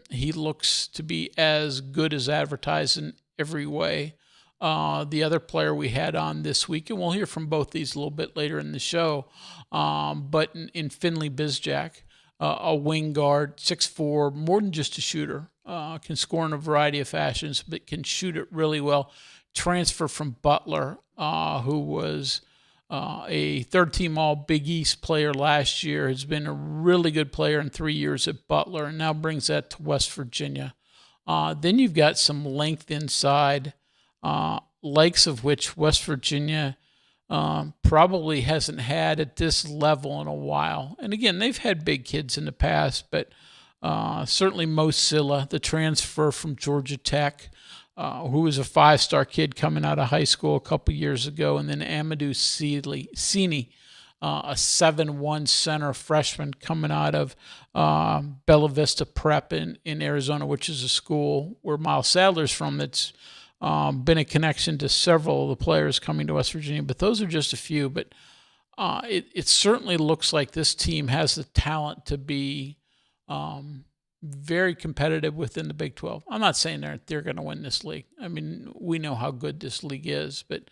Speaker 11: he looks to be as good as advertised in every way. The other player we had on this week, and we'll hear from both these a little bit later in the show, but in Finley Bizjack, a wing guard, 6'4", more than just a shooter, can score in a variety of fashions, but can shoot it really well. Transfer from Butler, who was a third-team All-Big East player last year, has been a really good player in 3 years at Butler, and now brings that to West Virginia. Then you've got some length inside, likes of which West Virginia probably hasn't had at this level in a while. And again, they've had big kids in the past, but certainly Mo Silla, the transfer from Georgia Tech, who was a 5-star kid coming out of high school a couple years ago, and then Amadou Sini, a 7'1" center freshman coming out of Bella Vista Prep in Arizona, which is a school where Miles Sadler's from. That's been a connection to several of the players coming to West Virginia, but those are just a few. But it certainly looks like this team has the talent to be very competitive within the Big 12. I'm not saying they're going to win this league. I mean, we know how good this league is, but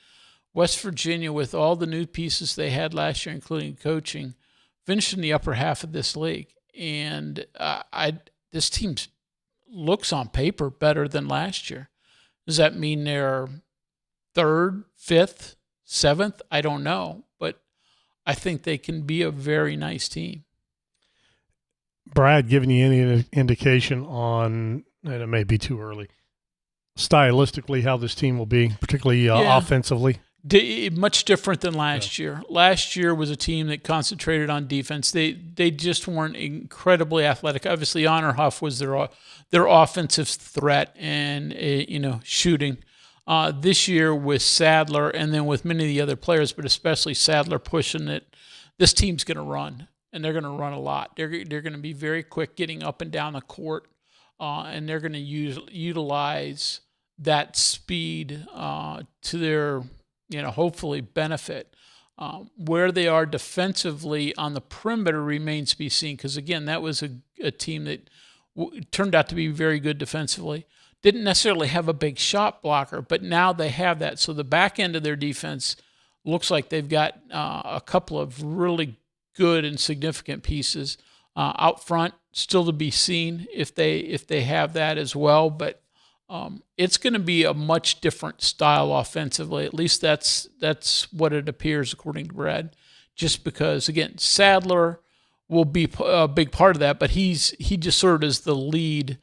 Speaker 11: West Virginia, with all the new pieces they had last year, including coaching, finished in the upper half of this league. And this team looks on paper better than last year. Does that mean they're 3rd, 5th, 7th? I don't know, but I think they can be a very nice team.
Speaker 1: Brad, giving you any indication on, and it may be too early, stylistically how this team will be, particularly offensively?
Speaker 11: Much different than last year. Last year was a team that concentrated on defense. They just weren't incredibly athletic. Obviously, Honor Huff was their offensive threat and shooting. This year with Sadler and then with many of the other players, but especially Sadler pushing it, this team's going to run, and they're going to run a lot. They're going to be very quick getting up and down the court, and they're going to utilize that speed to their hopefully benefit. Where they are defensively on the perimeter remains to be seen, because, again, that was a team that turned out to be very good defensively. Didn't necessarily have a big shot blocker, but now they have that. So the back end of their defense looks like they've got a couple of really good and significant pieces. Out front, still to be seen if they have that as well, but it's going to be a much different style offensively. At least that's what it appears, according to Brad. Just because, again, Sadler will be a big part of that, but he just sort of is the lead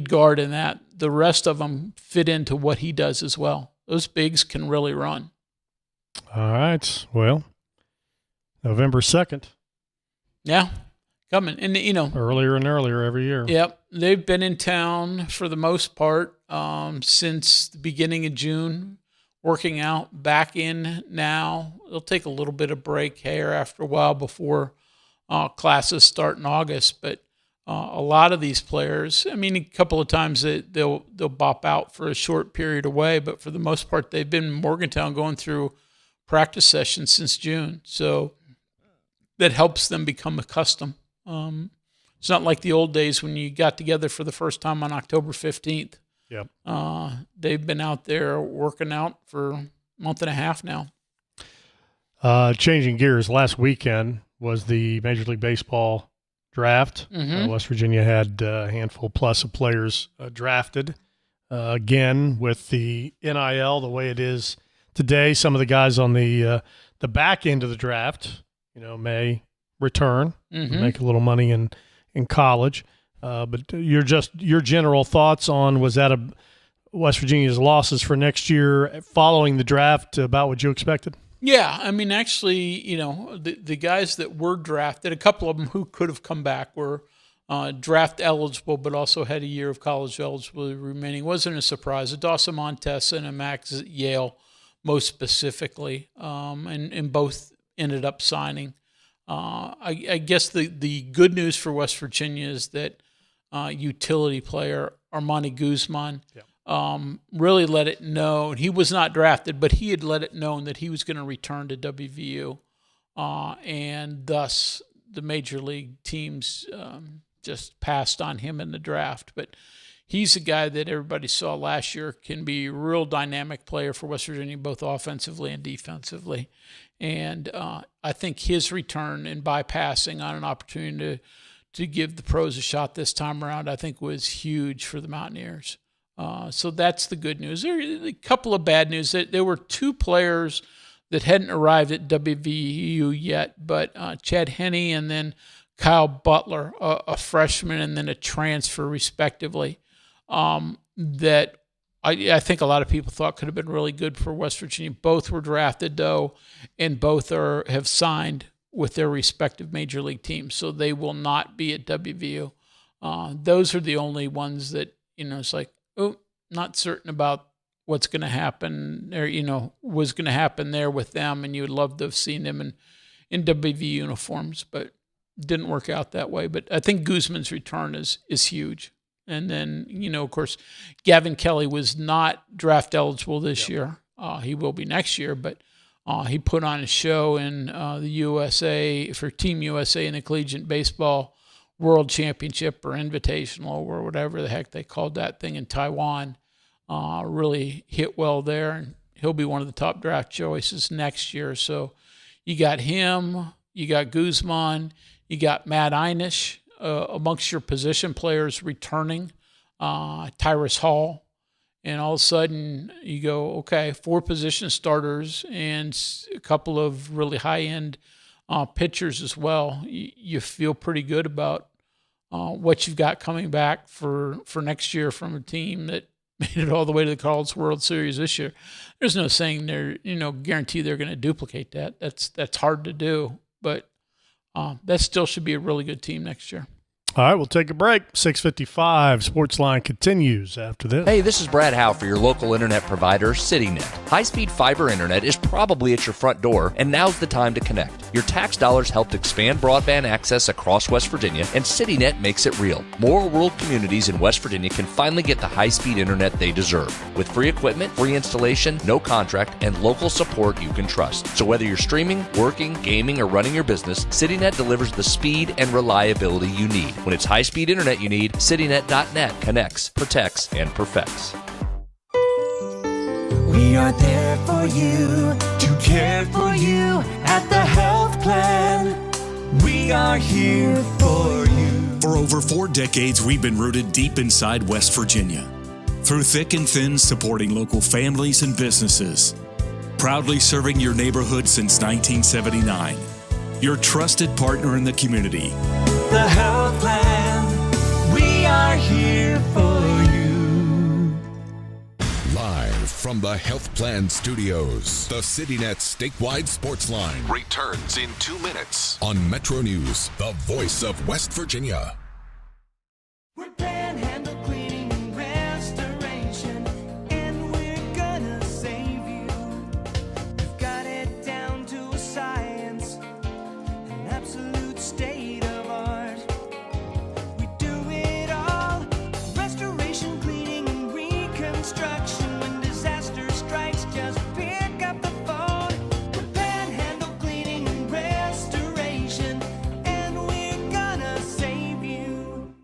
Speaker 11: guard in that. The rest of them fit into what he does as well. Those bigs can really run.
Speaker 1: All right. Well, November 2nd.
Speaker 11: Yeah. Coming. And,
Speaker 1: earlier and earlier every year.
Speaker 11: Yep. They've been in town for the most part since the beginning of June, working out, back in now. They'll take a little bit of break here after a while before classes start in August. But a lot of these players, a couple of times they'll bop out for a short period away, but for the most part, they've been in Morgantown going through practice sessions since June. So that helps them become accustomed. It's not like the old days when you got together for the first time on October 15th.
Speaker 1: Yep.
Speaker 11: They've been out there working out for a month and a half now.
Speaker 1: Changing gears, last weekend was the Major League Baseball draft.
Speaker 11: Mm-hmm.
Speaker 1: West Virginia had a handful plus of players drafted. Again, with the NIL the way it is today, some of the guys on the back end of the draft, may return, make a little money in college. But your general thoughts on, was that West Virginia's losses for next year following the draft about what you expected?
Speaker 11: Yeah, actually, the guys that were drafted, a couple of them who could have come back were draft eligible, but also had a year of college eligibility remaining. Wasn't a surprise. A Dawson Montes and a Max at Yale, most specifically, and both ended up signing. I guess the good news for West Virginia is that utility player Armani Guzman really let it know. He was not drafted, but he had let it known that he was going to return to WVU, and thus the major league teams just passed on him in the draft. But he's a guy that everybody saw last year can be a real dynamic player for West Virginia, both offensively and defensively. And I think his return and bypassing on an opportunity to give the pros a shot this time around, I think was huge for the Mountaineers. So that's the good news. There are a couple of bad news. There were two players that hadn't arrived at WVU yet, but Chad Henne and then Kyle Butler, a freshman and then a transfer respectively, that I think a lot of people thought could have been really good for West Virginia. Both were drafted, though, and both have signed with their respective major league teams, so they will not be at WVU. Those are the only ones that, it's like, not certain about what's going to happen, or, was going to happen there with them, and you would love to have seen them in WV uniforms, but didn't work out that way. But I think Guzman's return is huge. And then, of course, Gavin Kelly was not draft eligible this year. He will be next year, but he put on a show in the USA for Team USA in the Collegiate Baseball World Championship or Invitational or whatever the heck they called that thing in Taiwan. Really hit well there, and he'll be one of the top draft choices next year. So you got him, you got Guzman, you got Matt Einish amongst your position players returning, Tyrus Hall. And all of a sudden you go, okay, 4 position starters and a couple of really high-end pitchers as well. You feel pretty good about what you've got coming back for next year from a team that made it all the way to the College World Series this year. There's no saying they're, guarantee they're going to duplicate that. That's hard to do, but that still should be a really good team next year.
Speaker 1: All right, we'll take a break. 6:55, Sportsline continues after this.
Speaker 4: Hey, this is Brad Howe for your local internet provider, CityNet. High-speed fiber internet is probably at your front door, and now's the time to connect. Your tax dollars helped expand broadband access across West Virginia, and CityNet makes it real. More rural communities in West Virginia can finally get the high-speed internet they deserve. With free equipment, free installation, no contract, and local support you can trust. So whether you're streaming, working, gaming, or running your business, CityNet delivers the speed and reliability you need. When it's high-speed internet you need, citynet.net connects, protects, and perfects.
Speaker 7: We are there for you, to care for you at the health plan. We are here for you.
Speaker 19: For over 4 decades, we've been rooted deep inside West Virginia. Through thick and thin, supporting local families and businesses. Proudly serving your neighborhood since 1979. Your trusted partner in the community.
Speaker 7: The health plan, we are here for you.
Speaker 17: Live from the Health Plan Studios, the CityNet statewide Sportsline returns in 2 minutes on MetroNews, the voice of West Virginia.
Speaker 7: We're Panhandle Cleaning and Restoration, and we're gonna save you. We've got it down to a science, an absolute state of art. We do it all, restoration, cleaning, and reconstruction. When disaster strikes, just pick up the phone. We're Panhandle Cleaning and Restoration, and we're gonna save you.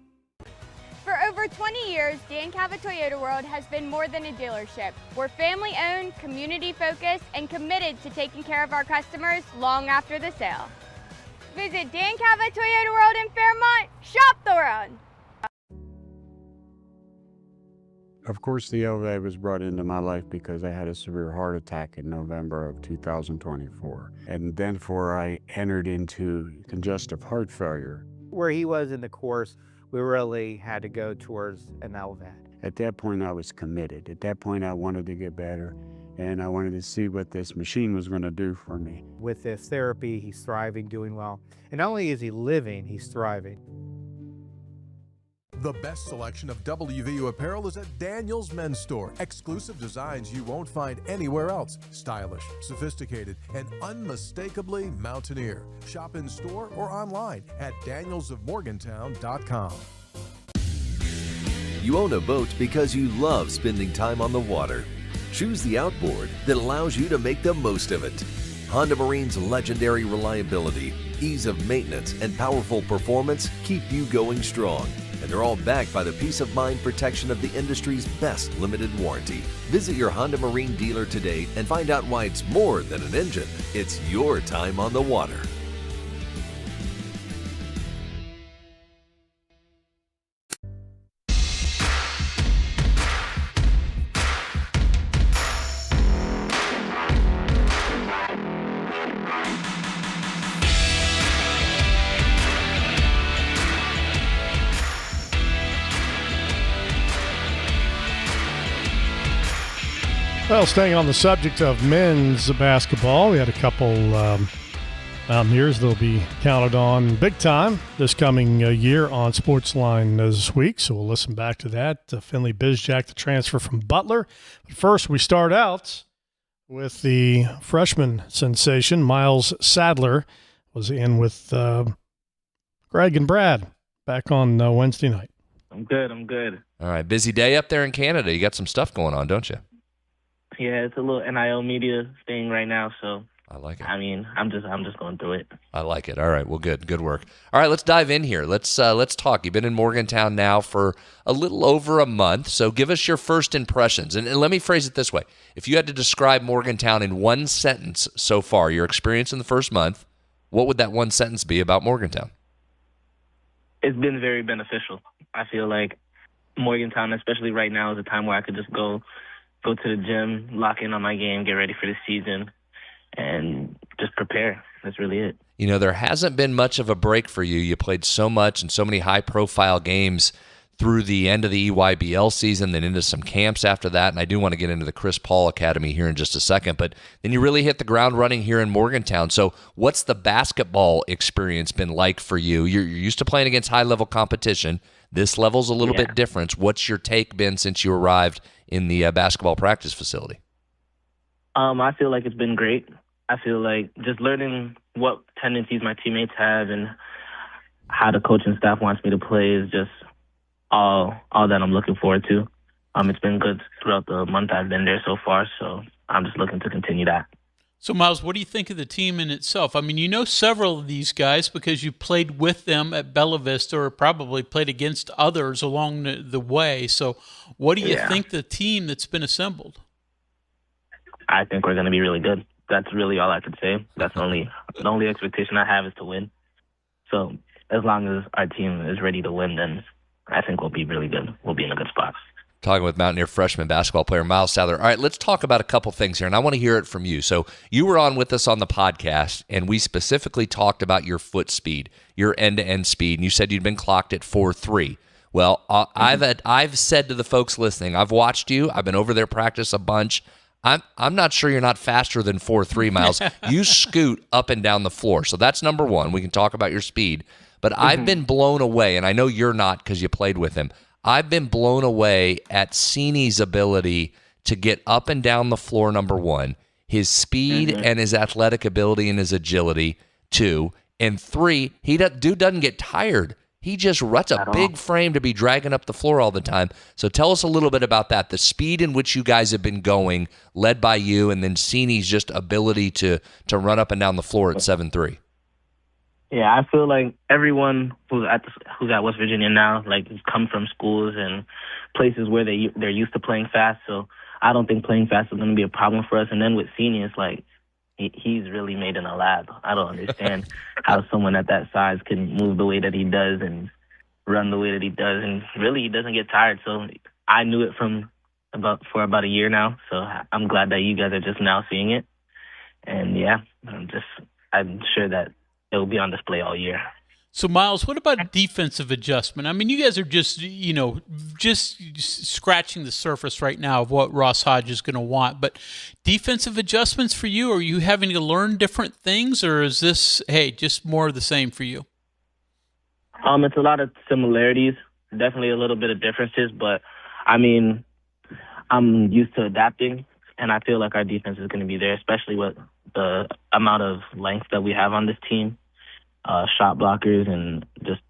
Speaker 3: For over 20 years, Dan Cava Toyota World has been more than a dealership. We're family-owned, community-focused, and committed to taking care of our customers long after the sale. Visit Dan Cava Toyota World in Fairmont. Shop the world.
Speaker 20: Of course, the LVA was brought into my life because I had a severe heart attack in November of 2024. And then I entered into congestive heart failure.
Speaker 21: Where he was in the course, we really had to go towards an LVAD.
Speaker 20: At that point, I was committed. At that point, I wanted to get better, and I wanted to see what this machine was going to do for me.
Speaker 21: With this therapy, he's thriving, doing well. And not only is he living, he's thriving.
Speaker 6: The best selection of WVU apparel is at Daniel's Men's Store. Exclusive designs you won't find anywhere else. Stylish, sophisticated, and unmistakably mountaineer. Shop in store or online at danielsofmorgantown.com.
Speaker 22: You own a boat because you love spending time on the water. Choose the outboard that allows you to make the most of it. Honda Marine's legendary reliability, ease of maintenance, and powerful performance keep you going strong. And they're all backed by the peace of mind protection of the industry's best limited warranty. Visit your Honda Marine dealer today and find out why it's more than an engine. It's your time on the water.
Speaker 1: Well, staying on the subject of men's basketball, we had a couple Mountaineers that will be counted on big time this coming year on Sportsline this week, so we'll listen back to that. Finley Bizjack, the transfer from Butler. But first, we start out with the freshman sensation, Miles Sadler, was in with Greg and Brad back on Wednesday night.
Speaker 2: I'm good.
Speaker 4: All right, busy day up there in Canada. You got some stuff going on, don't you?
Speaker 2: Yeah, it's a little NIL media thing right now, so
Speaker 4: I like it.
Speaker 2: I mean, I'm just going through it.
Speaker 4: I like it. All right, well, good work. All right, let's dive in here. Let's talk. You've been in Morgantown now for a little over a month, so give us your first impressions. And let me phrase it this way: if you had to describe Morgantown in one sentence so far, your experience in the first month, what would that one sentence be about Morgantown?
Speaker 2: It's been very beneficial. I feel like Morgantown, especially right now, is a time where I could just go to the gym, lock in on my game, get ready for the season, and just prepare. That's really it.
Speaker 4: You know, there hasn't been much of a break for you. You played so much and so many high-profile games through the end of the EYBL season, then into some camps after that, and I do want to get into the Chris Paul Academy here in just a second, but then you really hit the ground running here in Morgantown. So what's the basketball experience been like for you? You're used to playing against high-level competition. This level's a little bit different. What's your take been since you arrived in the basketball practice facility?
Speaker 2: I feel like it's been great. I feel like just learning what tendencies my teammates have and how the coaching staff wants me to play is just all that I'm looking forward to. It's been good throughout the month I've been there so far, so I'm just looking to continue that.
Speaker 11: So, Miles, what do you think of the team in itself? I mean, you know several of these guys because you played with them at Bella Vista or probably played against others along the way. So what do you think the team that's been assembled?
Speaker 2: I think we're going to be really good. That's really all I could say. That's the only expectation I have is to win. So as long as our team is ready to win, then I think we'll be really good. We'll be in a good spot.
Speaker 4: Talking with Mountaineer freshman basketball player Miles Sadler. All right, let's talk about a couple things here, and I want to hear it from you. So you were on with us on the podcast, and we specifically talked about your foot speed, your end-to-end speed, and you said you'd been clocked at 4.3. Well, I've said to the folks listening, I've watched you. I've been over there practice a bunch. I'm not sure you're not faster than 4.3, Miles. You scoot up and down the floor. So that's number one. We can talk about your speed. But I've been blown away, and I know you're not because you played with him. I've been blown away at Seeney's ability to get up and down the floor, number one, his speed and his athletic ability and his agility, 2, and 3, dude doesn't get tired. He just runs a big frame to be dragging up the floor all the time. So tell us a little bit about that, the speed in which you guys have been going, led by you, and then Seeney's just ability to run up and down the floor at 7'3".
Speaker 2: Yeah, I feel like everyone who's at West Virginia now, like, come from schools and places where they're used to playing fast. So I don't think playing fast is going to be a problem for us. And then with Senior, it's like he's really made in a lab. I don't understand how someone at that size can move the way that he does and run the way that he does. And really, he doesn't get tired. So I knew it for about a year now. So I'm glad that you guys are just now seeing it. And yeah, I'm sure that it will be on display all year.
Speaker 11: So, Miles, what about defensive adjustment? I mean, you guys are just scratching the surface right now of what Ross Hodge is going to want. But defensive adjustments for you, are you having to learn different things, or is this, just more of the same for you?
Speaker 2: It's a lot of similarities, definitely a little bit of differences. But, I mean, I'm used to adapting, and I feel like our defense is going to be there, especially with the amount of length that we have on this team. Shot blockers and just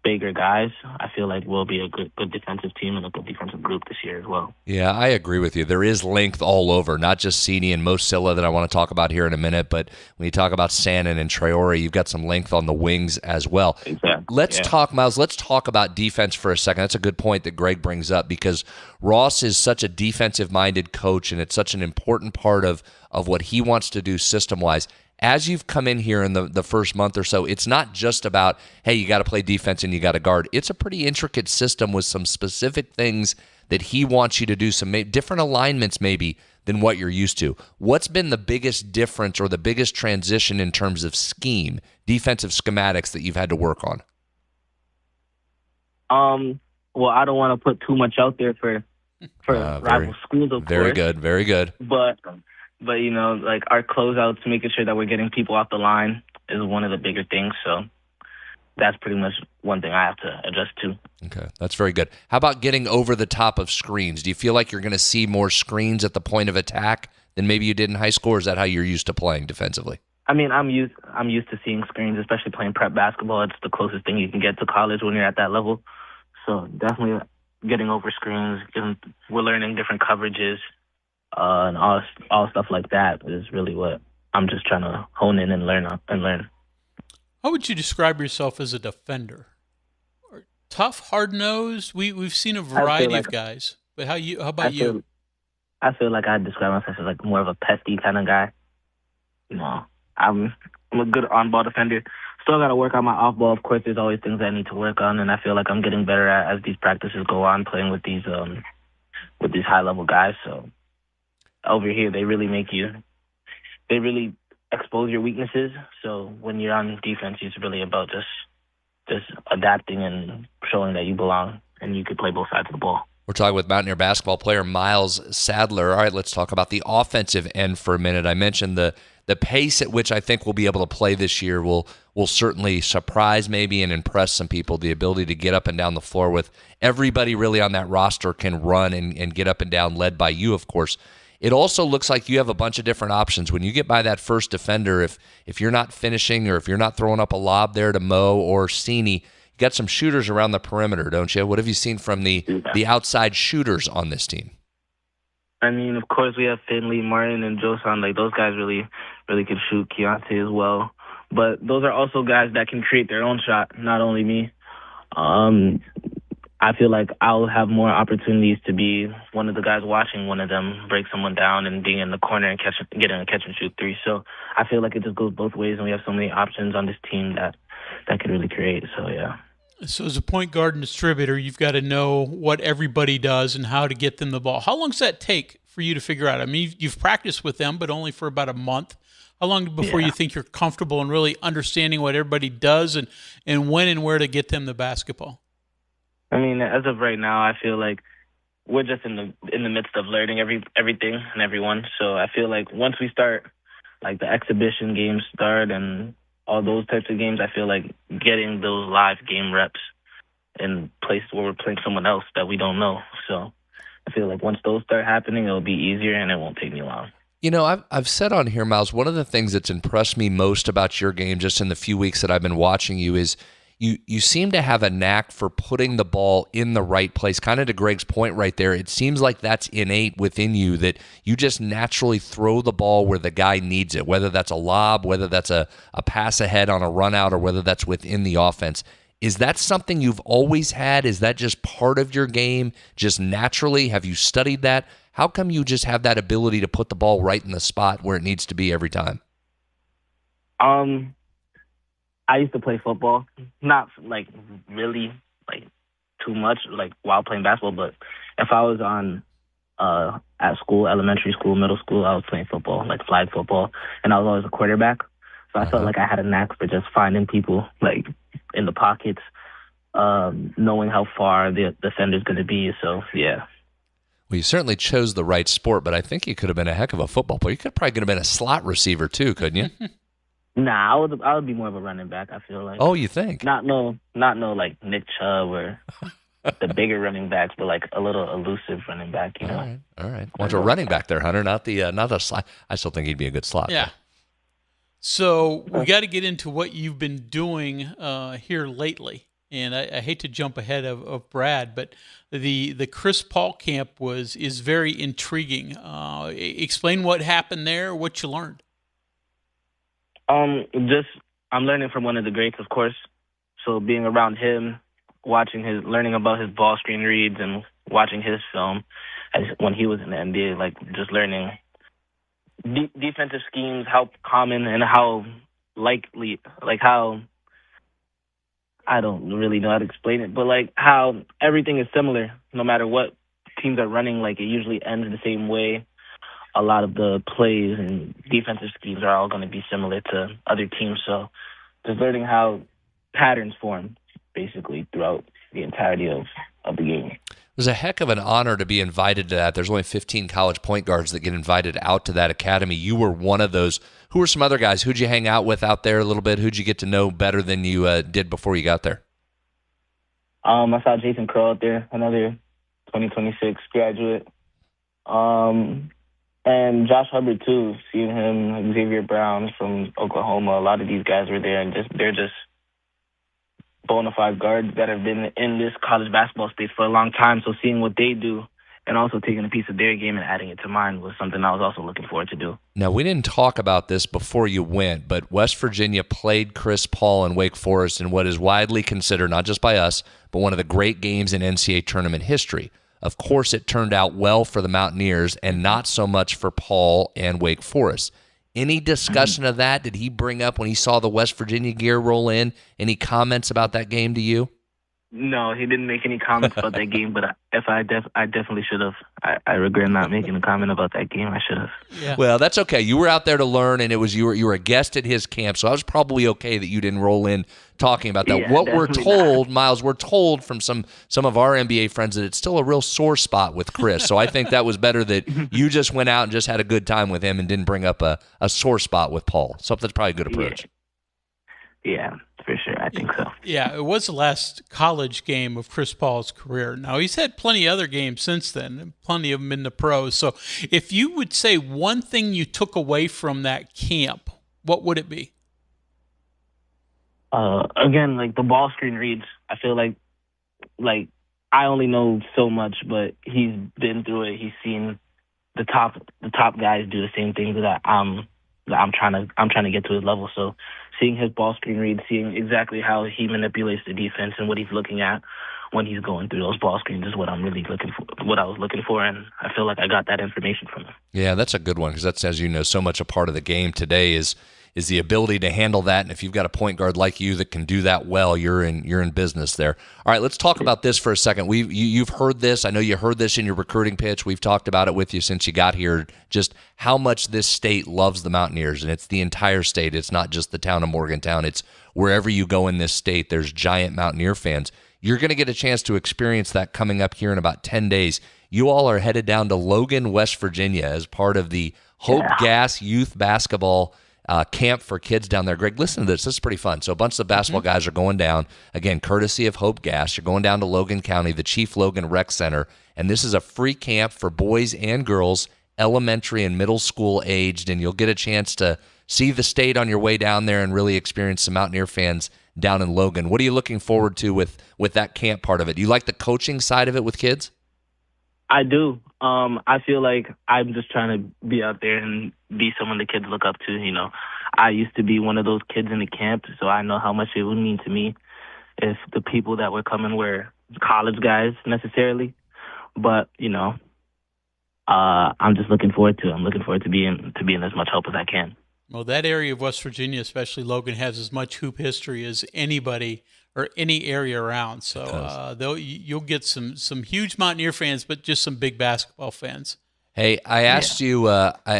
Speaker 2: bigger guys. I feel like we'll be a good defensive team and a good defensive group this year as well.
Speaker 4: Yeah, I agree with you. There is length all over, not just Sini and Mosilla that I want to talk about here in a minute, but when you talk about Sannon and Traore, you've got some length on the wings as well.
Speaker 2: Exactly.
Speaker 4: Let's talk, Miles, let's talk about defense for a second. That's a good point that Greg brings up because Ross is such a defensive-minded coach, and it's such an important part of what he wants to do system-wise. As you've come in here in the first month or so, it's not just about, hey, you got to play defense and you got to guard. It's a pretty intricate system with some specific things that he wants you to do, some different alignments maybe than what you're used to. What's been the biggest difference or the biggest transition in terms of scheme, defensive schematics that you've had to work on?
Speaker 2: Well, I don't want to put too much out there for rival schools, of
Speaker 4: very
Speaker 2: course.
Speaker 4: Very good.
Speaker 2: But, you know, like our closeouts, making sure that we're getting people off the line is one of the bigger things. So that's pretty much one thing I have to adjust to.
Speaker 4: Okay, that's very good. How about getting over the top of screens? Do you feel like you're going to see more screens at the point of attack than maybe you did in high school, or is that how you're used to playing defensively?
Speaker 2: I mean, I'm used to seeing screens, especially playing prep basketball. It's the closest thing you can get to college when you're at that level. So definitely getting over screens. We're learning different coverages, and all stuff like that is really what I'm just trying to hone in and learn.
Speaker 11: How would you describe yourself as a defender? Tough, hard-nosed? We've seen a variety of guys, but how about you?
Speaker 2: I feel like I describe myself as like more of a pesky kind of guy. You know, I'm a good on-ball defender. Still got to work on my off-ball. Of course, there's always things I need to work on, and I feel like I'm getting better at as these practices go on, playing with these high-level guys. So over here, they really expose your weaknesses. So when you're on defense, it's really about just adapting and showing that you belong and you could play both sides of the ball.
Speaker 4: We're talking with Mountaineer basketball player Miles Sadler. All right, let's talk about the offensive end for a minute. I mentioned the pace at which I think we'll be able to play this year will certainly surprise maybe and impress some people. The ability to get up and down the floor with everybody really on that roster can run and get up and down, led by you, of course. It also looks like you have a bunch of different options. When you get by that first defender, if you're not finishing or if you're not throwing up a lob there to Mo or Sini, you got some shooters around the perimeter, don't you? What have you seen from the outside shooters on this team?
Speaker 2: I mean, of course, we have Finley, Martin, and Josan. Like, those guys really can shoot. Keontae as well. But those are also guys that can create their own shot, not only me. I feel like I'll have more opportunities to be one of the guys watching one of them break someone down and being in the corner and getting a catch and shoot three. So I feel like it just goes both ways, and we have so many options on this team that could really create. So, yeah.
Speaker 11: So as a point guard and distributor, you've got to know what everybody does and how to get them the ball. How long does that take for you to figure out? I mean, you've practiced with them, but only for about a month. How long before you think you're comfortable in really understanding what everybody does and when and where to get them the basketball?
Speaker 2: I mean, as of right now, I feel like we're just in the midst of learning everything and everyone. So I feel like once we start, like the exhibition games start and all those types of games, I feel like getting those live game reps in places where we're playing someone else that we don't know. So I feel like once those start happening, it'll be easier and it won't take me long.
Speaker 4: You know, I've said on here, Miles, one of the things that's impressed me most about your game just in the few weeks that I've been watching you is you seem to have a knack for putting the ball in the right place. Kind of to Greg's point right there, it seems like that's innate within you, that you just naturally throw the ball where the guy needs it, whether that's a lob, whether that's a pass ahead on a run out, or whether that's within the offense. Is that something you've always had? Is that just part of your game, just naturally? Have you studied that? How come you just have that ability to put the ball right in the spot where it needs to be every time?
Speaker 2: I used to play football, not like really like too much like while playing basketball, but if I was on at school, elementary school, middle school, I was playing football, like flag football, and I was always a quarterback. So I felt like I had a knack for just finding people like in the pockets, knowing how far the defender's going to be. So, yeah.
Speaker 4: Well, you certainly chose the right sport, but I think you could have been a heck of a football player. You could probably have been a slot receiver too, couldn't you?
Speaker 2: Nah, I would be more of a running back, I feel like.
Speaker 4: Oh, you think?
Speaker 2: Not no like Nick Chubb or the bigger running backs, but like a little elusive running back, you know.
Speaker 4: All right. Want a running back there, Hunter, not a slot. I still think he'd be a good slot.
Speaker 11: Yeah. So we got to get into what you've been doing here lately. And I hate to jump ahead of Brad, but the Chris Paul camp is very intriguing. Explain what happened there, what you learned.
Speaker 2: I'm learning from one of the greats, of course. So being around him, learning about his ball screen reads and watching his film when he was in the NBA, like just learning defensive schemes, how common and how likely, like how, I don't really know how to explain it, but like how everything is similar no matter what teams are running. Like it usually ends the same way. A lot of the plays and defensive schemes are all going to be similar to other teams. So just learning how patterns form basically throughout the entirety of the game.
Speaker 4: It was a heck of an honor to be invited to that. There's only 15 college point guards that get invited out to that academy. You were one of those. Who were some other guys? Who'd you hang out with out there a little bit? Who'd you get to know better than you did before you got there?
Speaker 2: I saw Jason Crow out there, another 2026 graduate. And Josh Hubbard, too, seeing him, Xavier Brown from Oklahoma, a lot of these guys were there, and they're just bona fide guards that have been in this college basketball space for a long time. So seeing what they do and also taking a piece of their game and adding it to mine was something I was also looking forward to do.
Speaker 4: Now, we didn't talk about this before you went, but West Virginia played Chris Paul and Wake Forest in what is widely considered, not just by us, but one of the great games in NCAA tournament history. Of course, it turned out well for the Mountaineers and not so much for Paul and Wake Forest. Any discussion of that? Did he bring up when he saw the West Virginia gear roll in? Any comments about that game to you?
Speaker 2: No, he didn't make any comments about that game, but I definitely should have. I regret not making a comment about that game. I should have.
Speaker 11: Yeah.
Speaker 4: Well, that's okay. You were out there to learn, and it was you were a guest at his camp, so I was probably okay that you didn't roll in talking about that.
Speaker 2: Yeah,
Speaker 4: what we're told,
Speaker 2: not.
Speaker 4: Miles, we're told from some of our NBA friends that it's still a real sore spot with Chris. So I think that was better that you just went out and just had a good time with him and didn't bring up a sore spot with Paul. So that's probably a good approach.
Speaker 2: Yeah, for sure. I think so.
Speaker 11: Yeah, it was the last college game of Chris Paul's career. Now, he's had plenty of other games since then, plenty of them in the pros. So if you would say one thing you took away from that camp, what would it be?
Speaker 2: Again, like the ball screen reads, I feel like I only know so much, but he's been through it. He's seen the top guys do the same things that I'm trying to get to his level. So seeing his ball screen read, seeing exactly how he manipulates the defense and what he's looking at when he's going through those ball screens is what I'm really looking for, what I was looking for, and I feel like I got that information from him.
Speaker 4: Yeah, that's a good one because that's, as you know, so much a part of the game today is the ability to handle that. And if you've got a point guard like you that can do that well, you're in business there. All right, let's talk about this for a second. You've heard this. I know you heard this in your recruiting pitch. We've talked about it with you since you got here, just how much this state loves the Mountaineers. And it's the entire state. It's not just the town of Morgantown. It's wherever you go in this state, there's giant Mountaineer fans. You're going to get a chance to experience that coming up here in about 10 days. You all are headed down to Logan, West Virginia as part of the Hope Gas Youth Basketball camp for kids down there. Greg, listen to this. This is pretty fun. So a bunch of basketball guys are going down, again, courtesy of Hope Gas. You're going down to Logan County, the Chief Logan Rec Center, and this is a free camp for boys and girls, elementary and middle school aged, and you'll get a chance to see the state on your way down there and really experience some Mountaineer fans down in Logan. What are you looking forward to with that camp part of it? Do you like the coaching side of it with kids?
Speaker 2: I do. I feel like I'm just trying to be out there and be someone the kids look up to. You know, I used to be one of those kids in the camp, so I know how much it would mean to me if the people that were coming were college guys necessarily. But you know, I'm just looking forward to it. I'm looking forward to being as much help as I can.
Speaker 11: Well, that area of West Virginia, especially Logan, has as much hoop history as anybody or any area around. So you'll get some huge Mountaineer fans, but just some big basketball fans.
Speaker 4: Hey, I asked you,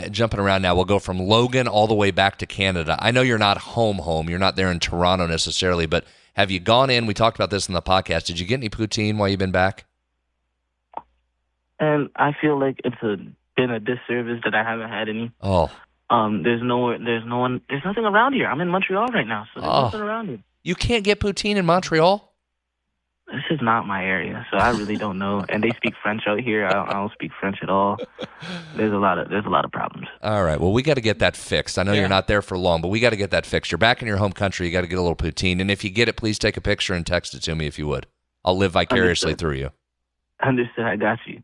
Speaker 4: jumping around now, we'll go from Logan all the way back to Canada. I know you're not home. You're not there in Toronto necessarily, but have you gone in? We talked about this in the podcast. Did you get any poutine while you've been back?
Speaker 2: And I feel like it's been a disservice that I haven't had any.
Speaker 4: Oh.
Speaker 2: There's nothing around here. I'm in Montreal right now, so there's nothing around here.
Speaker 4: You can't get poutine in Montreal?
Speaker 2: This is not my area, so I really don't know. And they speak French out here. I don't speak French at all. There's a lot of problems.
Speaker 4: All right. Well, we got to get that fixed. I know you're not there for long, but we got to get that fixed. You're back in your home country. You got to get a little poutine. And if you get it, please take a picture and text it to me if you would. I'll live vicariously through you.
Speaker 2: Understood. I got you.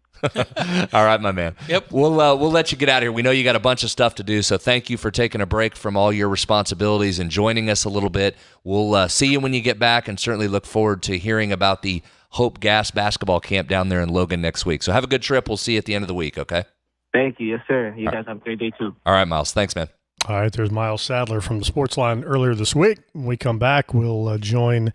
Speaker 4: All right, my man.
Speaker 11: Yep.
Speaker 4: We'll let you get out of here. We know you got a bunch of stuff to do, so thank you for taking a break from all your responsibilities and joining us a little bit. We'll see you when you get back, and certainly look forward to hearing about the Hope Gas basketball camp down there in Logan next week. So have a good trip. We'll see you at the end of the week, okay?
Speaker 2: Thank you. Yes, sir. You guys have a great day, too.
Speaker 4: All right, Miles. Thanks, man.
Speaker 1: All right, there's Miles Sadler from the Sportsline earlier this week. When we come back, we'll join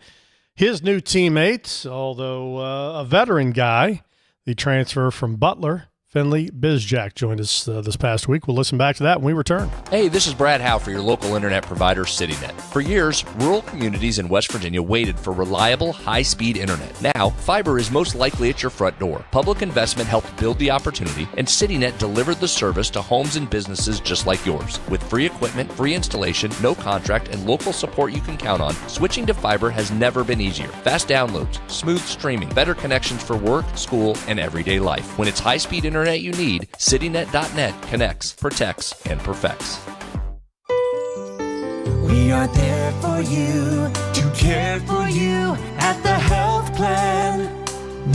Speaker 1: his new teammates, although a veteran guy. The transfer from Butler, Finley Bizjack, joined us this past week. We'll listen back to that when we return.
Speaker 4: Hey, this is Brad Howe for your local internet provider, CityNet. For years, rural communities in West Virginia waited for reliable, high-speed internet. Now, fiber is most likely at your front door. Public investment helped build the opportunity, and CityNet delivered the service to homes and businesses just like yours. With free equipment, free installation, no contract, and local support you can count on, switching to fiber has never been easier. Fast downloads, smooth streaming, better connections for work, school, and everyday life. When it's high-speed internet internet you need, CityNet.net connects, protects, and perfects.
Speaker 7: We are there for you, to care for you at the health plan.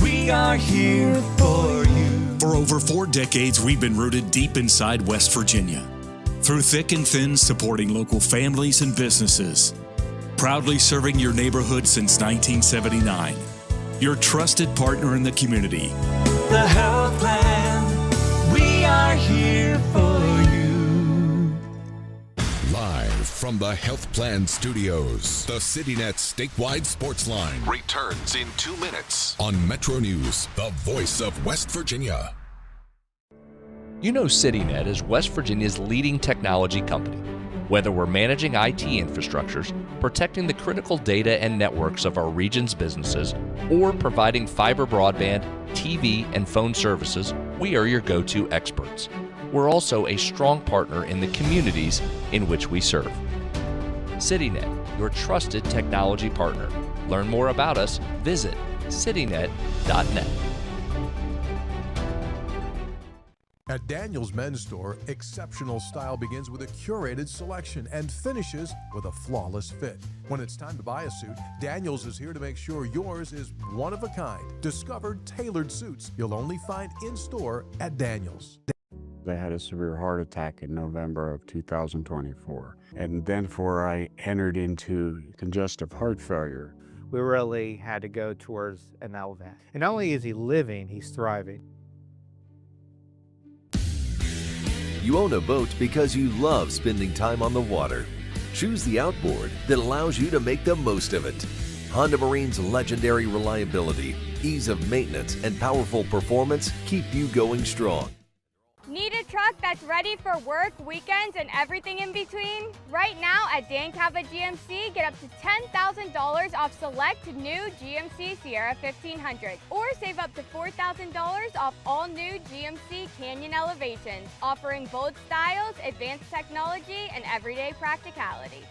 Speaker 7: We are here for you.
Speaker 19: For over 4 decades, we've been rooted deep inside West Virginia. Through thick and thin, supporting local families and businesses. Proudly serving your neighborhood since 1979. Your trusted partner in the community.
Speaker 7: The health plan. We are here for you.
Speaker 17: Live from the Health Plan Studios, the CityNet statewide Sportsline returns in 2 minutes on MetroNews, the voice of West Virginia.
Speaker 4: You know CityNet is West Virginia's leading technology company. Whether we're managing IT infrastructures, protecting the critical data and networks of our region's businesses, or providing fiber broadband, TV, and phone services, we are your go-to experts. We're also a strong partner in the communities in which we serve. CityNet, your trusted technology partner. Learn more about us, visit citynet.net.
Speaker 6: At Daniel's Men's Store, exceptional style begins with a curated selection and finishes with a flawless fit. When it's time to buy a suit, Daniel's is here to make sure yours is one of a kind. Discover tailored suits you'll only find in store at Daniel's.
Speaker 20: I had a severe heart attack in November of 2024. And then I entered into congestive heart failure.
Speaker 21: We really had to go towards an LVAD. And not only is he living, he's thriving.
Speaker 22: You own a boat because you love spending time on the water. Choose the outboard that allows you to make the most of it. Honda Marine's legendary reliability, ease of maintenance, and powerful performance keep you going strong.
Speaker 3: Need a truck that's ready for work, weekends, and everything in between? Right now at Dan Cava GMC, get up to $10,000 off select new GMC Sierra 1500, or save up to $4,000 off all new GMC Canyon Elevations, offering bold styles, advanced technology, and everyday practicality.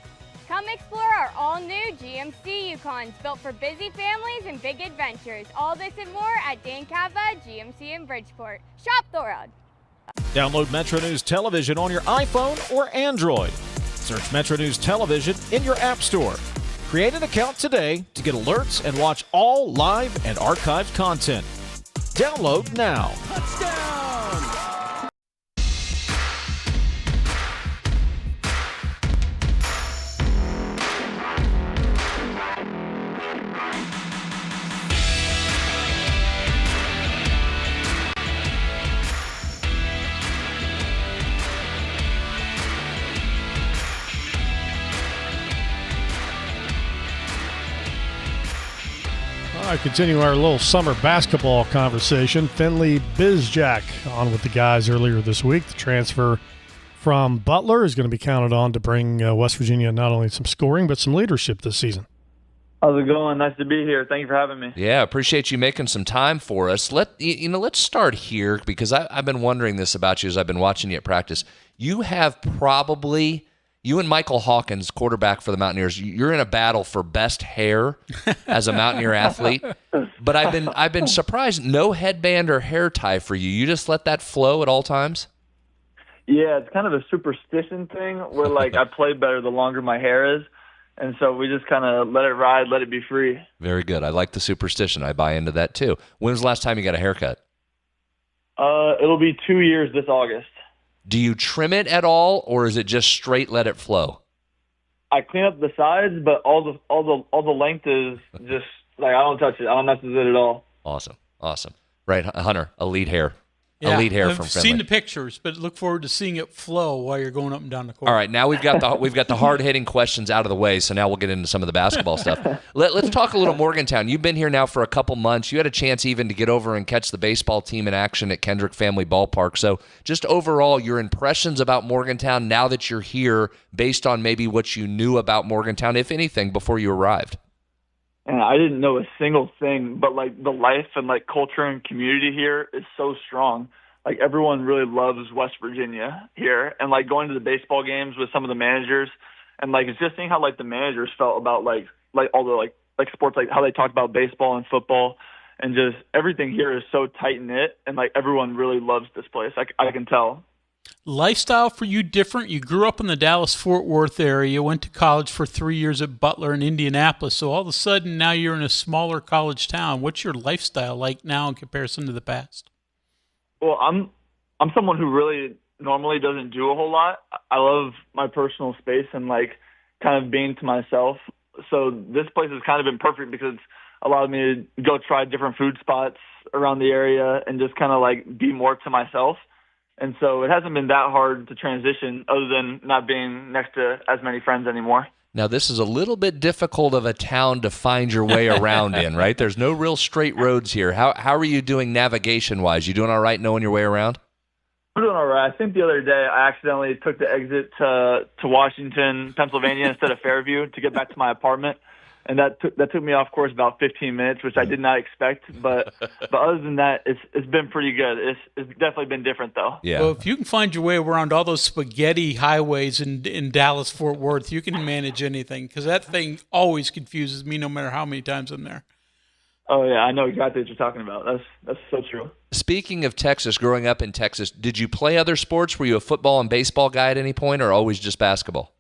Speaker 3: Come explore our all-new GMC Yukons, built for busy families and big adventures. All this and more at Dan Cava GMC in Bridgeport. Shop the world.
Speaker 8: Download MetroNews Television on your iPhone or Android. Search MetroNews Television in your app store. Create an account today to get alerts and watch all live and archived content. Download now.
Speaker 1: All right, continue our little summer basketball conversation. Finley Bizjack on with the guys earlier this week. The transfer from Butler is going to be counted on to bring West Virginia not only some scoring but some leadership this season.
Speaker 9: How's it going? Nice to be here. Thank you for having me.
Speaker 4: Yeah, appreciate you making some time for us. Let's start here because I've been wondering this about you as I've been watching you at practice. You have probably... You and Michael Hawkins, quarterback for the Mountaineers, you're in a battle for best hair as a Mountaineer athlete. But I've been surprised, no headband or hair tie for you. You just let that flow at all times?
Speaker 9: Yeah, it's kind of a superstition thing where, like, I play better the longer my hair is. And so we just kind of let it ride, let it be free.
Speaker 4: Very good. I like the superstition. I buy into that, too. When was the last time you got a haircut?
Speaker 9: It'll be 2 years this August.
Speaker 4: Do you trim it at all, or is it just straight let it flow?
Speaker 9: I clean up the sides, but all the length is just like I don't touch it. I don't mess with it at all.
Speaker 4: Awesome. Right, Hunter, elite hair.
Speaker 11: Yeah,
Speaker 4: elite hair
Speaker 11: I've
Speaker 4: from Finley.
Speaker 11: seen the pictures, but look forward to seeing it flow while you're going up and down the court.
Speaker 4: All right, now we've got the hard hitting questions out of the way, so now we'll get into some of the basketball stuff. Let's talk a little Morgantown. You've been here now for a couple months. You had a chance even to get over and catch the baseball team in action at Kendrick Family Ballpark. So just overall, your impressions about Morgantown now that you're here, based on maybe what you knew about Morgantown, if anything, before you arrived.
Speaker 9: And I didn't know a single thing, but like the life and like culture and community here is so strong. Like everyone really loves West Virginia here, and like going to the baseball games with some of the managers, and like it's just seeing how like the managers felt about like all the like sports, like how they talked about baseball and football, and just everything here is so tight-knit, and like everyone really loves this place. I can tell.
Speaker 11: Lifestyle for you different? You grew up in the Dallas-Fort Worth area, went to college for 3 years at Butler in Indianapolis, so all of a sudden now you're in a smaller college town. What's your lifestyle like now in comparison to the past?
Speaker 9: Well, I'm someone who really normally doesn't do a whole lot. I love my personal space and like kind of being to myself. So this place has kind of been perfect because it's allowed me to go try different food spots around the area and just kind of like be more to myself. And so it hasn't been that hard to transition other than not being next to as many friends anymore.
Speaker 4: Now, this is a little bit difficult of a town to find your way around in, right? There's no real straight roads here. How are you doing navigation-wise? You doing all right knowing your way around?
Speaker 9: I'm doing all right. I think the other day I accidentally took the exit to Washington, Pennsylvania instead of Fairview to get back to my apartment. And that took me off course about 15 minutes, which I did not expect. But other than that, it's been pretty good. It's definitely been different, though.
Speaker 4: Yeah.
Speaker 11: Well, if you can find your way around all those spaghetti highways in Dallas-Fort Worth, you can manage anything, because that thing always confuses me no matter how many times I'm there.
Speaker 9: Oh, yeah, I know exactly what you're talking about. That's so true.
Speaker 4: Speaking of Texas, growing up in Texas, did you play other sports? Were you a football and baseball guy at any point, or always just basketball?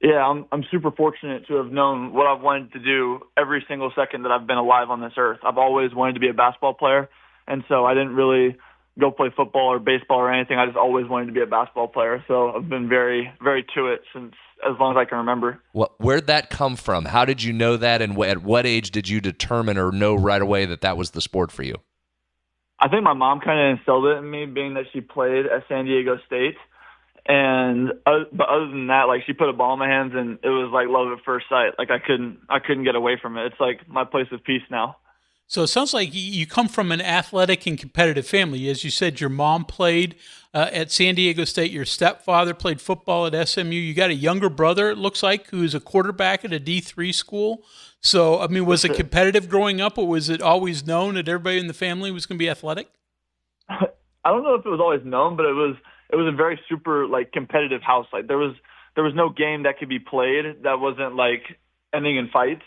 Speaker 9: Yeah, I'm super fortunate to have known what I've wanted to do every single second that I've been alive on this earth. I've always wanted to be a basketball player, and so I didn't really go play football or baseball or anything. I just always wanted to be a basketball player. So I've been very, very to it since as long as I can remember.
Speaker 4: Where'd that come from? How did you know that, and at what age did you determine or know right away that was the sport for you?
Speaker 9: I think my mom kind of instilled it in me, being that she played at San Diego State. But other than that, like, she put a ball in my hands and it was like love at first sight. Like I couldn't get away from it. It's like my place of peace now.
Speaker 11: So it sounds like you come from an athletic and competitive family. As you said, your mom played at San Diego State. Your stepfather played football at SMU. You got a younger brother, it looks like, who's a quarterback at a D3 school. So, I mean, was it competitive growing up, or was it always known that everybody in the family was going to be athletic?
Speaker 9: I don't know if it was always known, but it was a very super like competitive house. Like there was no game that could be played that wasn't like ending in fights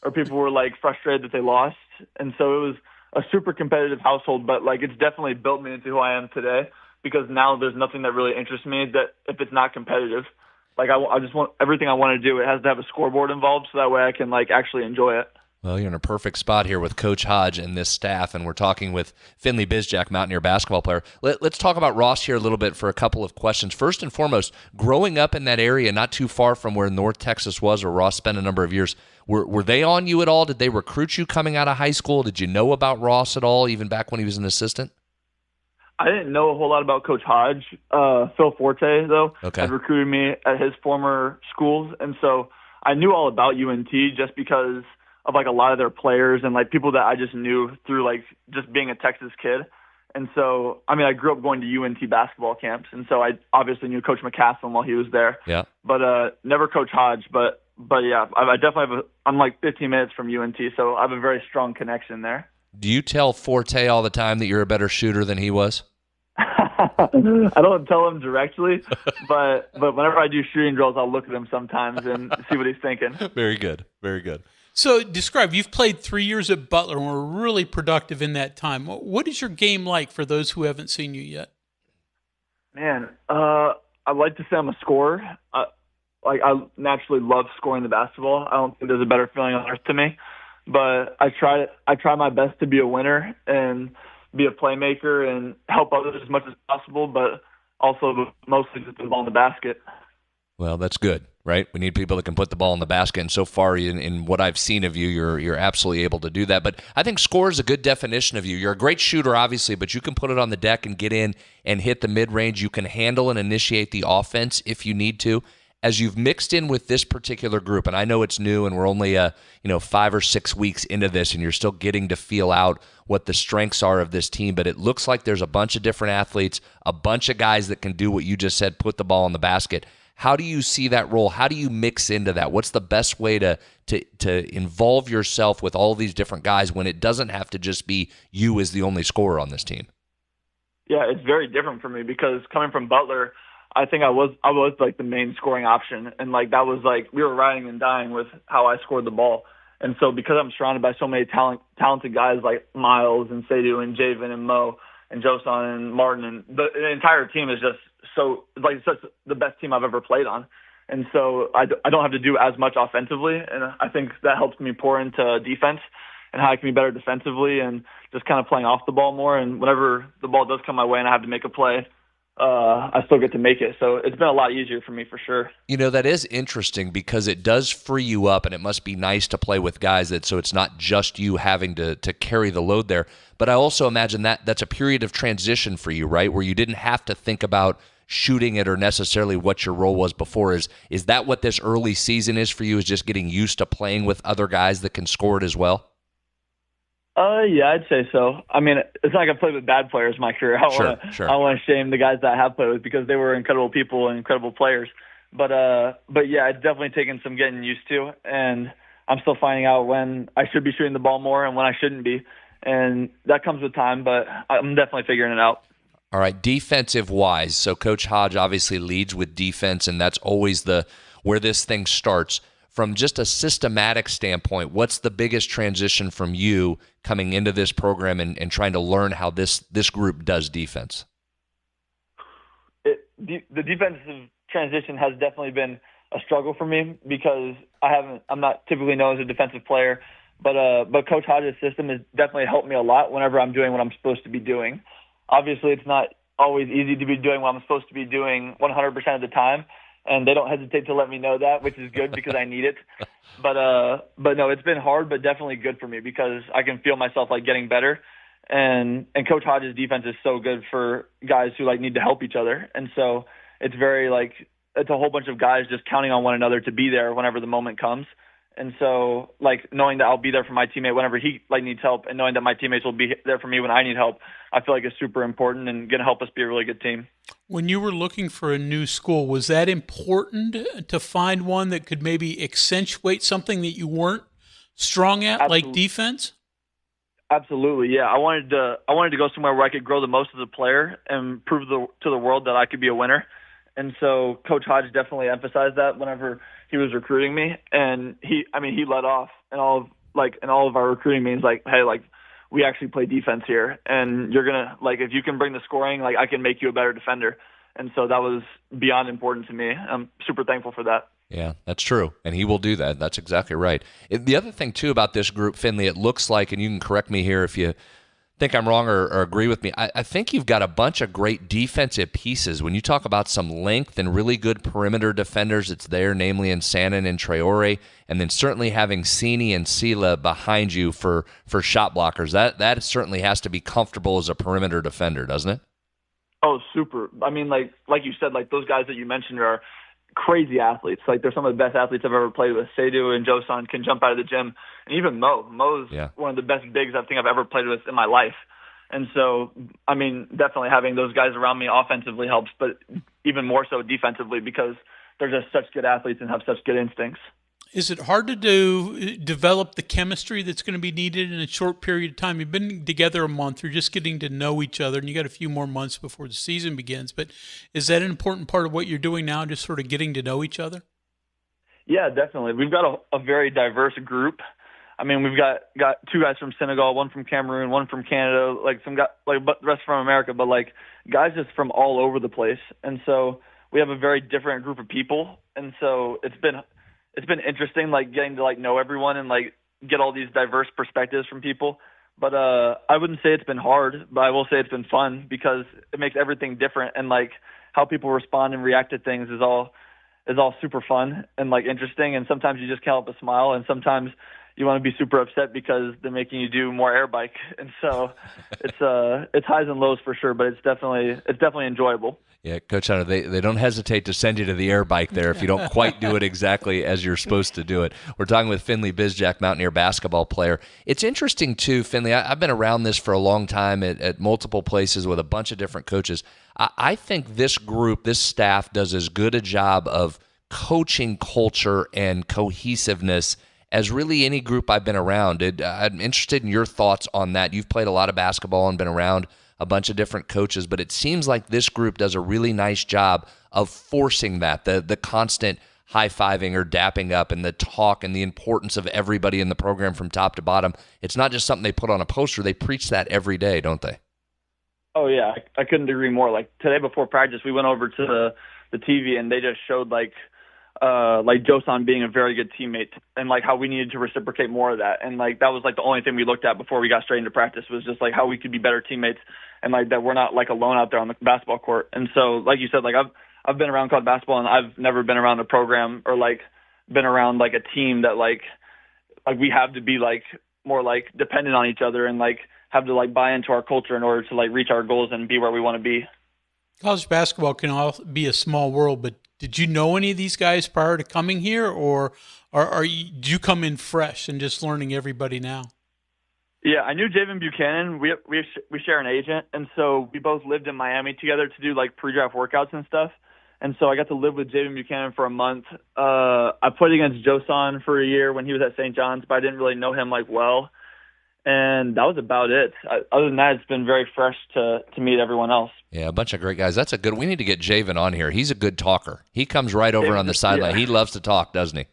Speaker 9: or people were like frustrated that they lost. And so it was a super competitive household, but like it's definitely built me into who I am today, because now there's nothing that really interests me that if it's not competitive. Like I just want everything I want to do, it has to have a scoreboard involved so that way I can like actually enjoy it.
Speaker 4: Well, you're in a perfect spot here with Coach Hodge and this staff, and we're talking with Finley Bizjack, Mountaineer basketball player. Let's talk about Ross here a little bit for a couple of questions. First and foremost, growing up in that area, not too far from where North Texas was, where Ross spent a number of years, were they on you at all? Did they recruit you coming out of high school? Did you know about Ross at all, even back when he was an assistant?
Speaker 9: I didn't know a whole lot about Coach Hodge. Phil Forte, though, had recruited me at his former schools, and so I knew all about UNT just because of like a lot of their players and like people that I just knew through like just being a Texas kid. And so, I mean, I grew up going to UNT basketball camps, and so I obviously knew Coach McCaslin while he was there.
Speaker 4: Yeah.
Speaker 9: But never Coach Hodge. But yeah, I definitely I'm like 15 minutes from UNT, so I have a very strong connection there.
Speaker 4: Do you tell Forte all the time that you're a better shooter than he was?
Speaker 9: I don't tell him directly, but whenever I do shooting drills, I'll look at him sometimes and see what he's thinking.
Speaker 4: Very good. Very good.
Speaker 11: So describe, you've played 3 years at Butler and were really productive in that time. What is your game like for those who haven't seen you yet?
Speaker 9: Man, I'd like to say I'm a scorer. I naturally love scoring the basketball. I don't think there's a better feeling on earth to me. But I try my best to be a winner and be a playmaker and help others as much as possible, but also mostly just put the ball in the basket.
Speaker 4: Well, that's good, right? We need people that can put the ball in the basket, and so far in what I've seen of you, you're absolutely able to do that. But I think score is a good definition of you. You're a great shooter, obviously, but you can put it on the deck and get in and hit the mid-range. You can handle and initiate the offense if you need to. As you've mixed in with this particular group, and I know it's new and we're only 5 or 6 weeks into this and you're still getting to feel out what the strengths are of this team, but it looks like there's a bunch of different athletes, a bunch of guys that can do what you just said, put the ball in the basket. How do you see that role? How do you mix into that? What's the best way to involve yourself with all these different guys when it doesn't have to just be you as the only scorer on this team?
Speaker 9: Yeah, it's very different for me because coming from Butler, I think I was like the main scoring option, and like that was like we were riding and dying with how I scored the ball. And so because I'm surrounded by so many talented guys like Miles and Seydou and Javen and Mo and Josan and Martin, and the entire team is just such the best team I've ever played on. And so I don't have to do as much offensively, and I think that helps me pour into defense and how I can be better defensively and just kind of playing off the ball more. And whenever the ball does come my way and I have to make a play, I still get to make it. So it's been a lot easier for me for sure.
Speaker 4: That is interesting because it does free you up, and it must be nice to play with guys so it's not just you having to carry the load there. But I also imagine that's a period of transition for you, right, where you didn't have to think about shooting it or necessarily what your role was before. Is that what this early season is for you, is just getting used to playing with other guys that can score it as well?
Speaker 9: Yeah, I'd say so. I mean, it's not like I've played with bad players in my career. I don't want to shame the guys that I have played with because they were incredible people and incredible players. But yeah, it's definitely taken some getting used to, and I'm still finding out when I should be shooting the ball more and when I shouldn't be. And that comes with time, but I'm definitely figuring it out.
Speaker 4: All right, defensive-wise, so Coach Hodge obviously leads with defense, and that's always where this thing starts. From just a systematic standpoint, what's the biggest transition from you coming into this program and trying to learn how this group does defense?
Speaker 9: The defensive transition has definitely been a struggle for me because I'm not typically known as a defensive player, but Coach Hodge's system has definitely helped me a lot whenever I'm doing what I'm supposed to be doing. Obviously, it's not always easy to be doing what I'm supposed to be doing 100% of the time, and they don't hesitate to let me know that, which is good because I need it. But no, it's been hard, but definitely good for me because I can feel myself getting better. And Coach Hodge's defense is so good for guys who need to help each other, and so it's very it's a whole bunch of guys just counting on one another to be there whenever the moment comes. And so, knowing that I'll be there for my teammate whenever he needs help, and knowing that my teammates will be there for me when I need help, I feel like it's super important and going to help us be a really good team.
Speaker 11: When you were looking for a new school, was that important to find one that could maybe accentuate something that you weren't strong at, like defense?
Speaker 9: Absolutely, yeah. I wanted to go somewhere where I could grow the most as a player and prove to the world that I could be a winner. And so Coach Hodge definitely emphasized that whenever he was recruiting me, and he led off in all of our recruiting meetings, hey, we actually play defense here, and you're gonna if you can bring the scoring, I can make you a better defender. And so that was beyond important to me. I'm super thankful for that.
Speaker 4: Yeah, that's true, and he will do that. That's exactly right. The other thing too about this group, Finley, it looks like, and you can correct me here if you think I'm wrong or agree with me, I think you've got a bunch of great defensive pieces. When you talk about some length and really good perimeter defenders, it's there, namely in Sannon and Traore, and then certainly having Sini and Sila behind you for shot blockers. That certainly has to be comfortable as a perimeter defender, doesn't it?
Speaker 9: Oh, super. I mean, like you said, those guys that you mentioned are crazy athletes. They're some of the best athletes I've ever played with. Seydou and Josan can jump out of the gym. And even Mo's one of the best bigs I think I've ever played with in my life. And so, I mean, definitely having those guys around me offensively helps, but even more so defensively because they're just such good athletes and have such good instincts.
Speaker 11: Is it hard to develop the chemistry that's going to be needed in a short period of time? You've been together a month. You're just getting to know each other, and you got a few more months before the season begins. But is that an important part of what you're doing now, just sort of getting to know each other?
Speaker 9: Yeah, definitely. We've got a very diverse group. I mean, we've got two guys from Senegal, one from Cameroon, one from Canada, some guys, but the rest from America, but guys just from all over the place. And so we have a very different group of people. And so it's been interesting, getting to know everyone and get all these diverse perspectives from people. But I wouldn't say it's been hard, but I will say it's been fun because it makes everything different, and how people respond and react to things is all super fun and interesting. And sometimes you just can't help but smile, and sometimes you want to be super upset because they're making you do more air bike. And so it's highs and lows for sure, but it's definitely enjoyable.
Speaker 4: Yeah, Coach Hunter, they don't hesitate to send you to the air bike there if you don't quite do it exactly as you're supposed to do it. We're talking with Finley Bizjack, Mountaineer basketball player. It's interesting, too, Finley. I've been around this for a long time at multiple places with a bunch of different coaches. I think this group, this staff, does as good a job of coaching culture and cohesiveness as really any group I've been around. I'm interested in your thoughts on that. You've played a lot of basketball and been around a bunch of different coaches, but it seems like this group does a really nice job of forcing that, the constant high-fiving or dapping up, and the talk and the importance of everybody in the program from top to bottom. It's not just something they put on a poster. They preach that every day, don't they?
Speaker 9: Oh, yeah. I couldn't agree more. Like, today before practice, we went over to the TV, and they just showed, like Josan being a very good teammate and, like, how we needed to reciprocate more of that. And, like, that was, like, the only thing we looked at before we got straight into practice was just, like, how we could be better teammates and, like, that we're not, like, alone out there on the basketball court. And so, like you said, like, I've been around college basketball, and I've never been around a program or, like, been around, like, a team that, like we have to be, like, more, like, dependent on each other and, like, have to, like, buy into our culture in order to, like, reach our goals and be where we want to be.
Speaker 11: College basketball can all be a small world, but did you know any of these guys prior to coming here, or do you come in fresh and just learning everybody now?
Speaker 9: Yeah, I knew Javen Buchanan. We share an agent, and so we both lived in Miami together to do, like, pre-draft workouts and stuff. And so I got to live with Javen Buchanan for a month. I played against Josan for a year when he was at St. John's, but I didn't really know him, like, well. And that was about it. Other than that, it's been very fresh to meet everyone else.
Speaker 4: Yeah, a bunch of great guys. That's a good. We need to get Javen on here. He's a good talker. He comes right over on the sideline. Yeah. He loves to talk, doesn't he?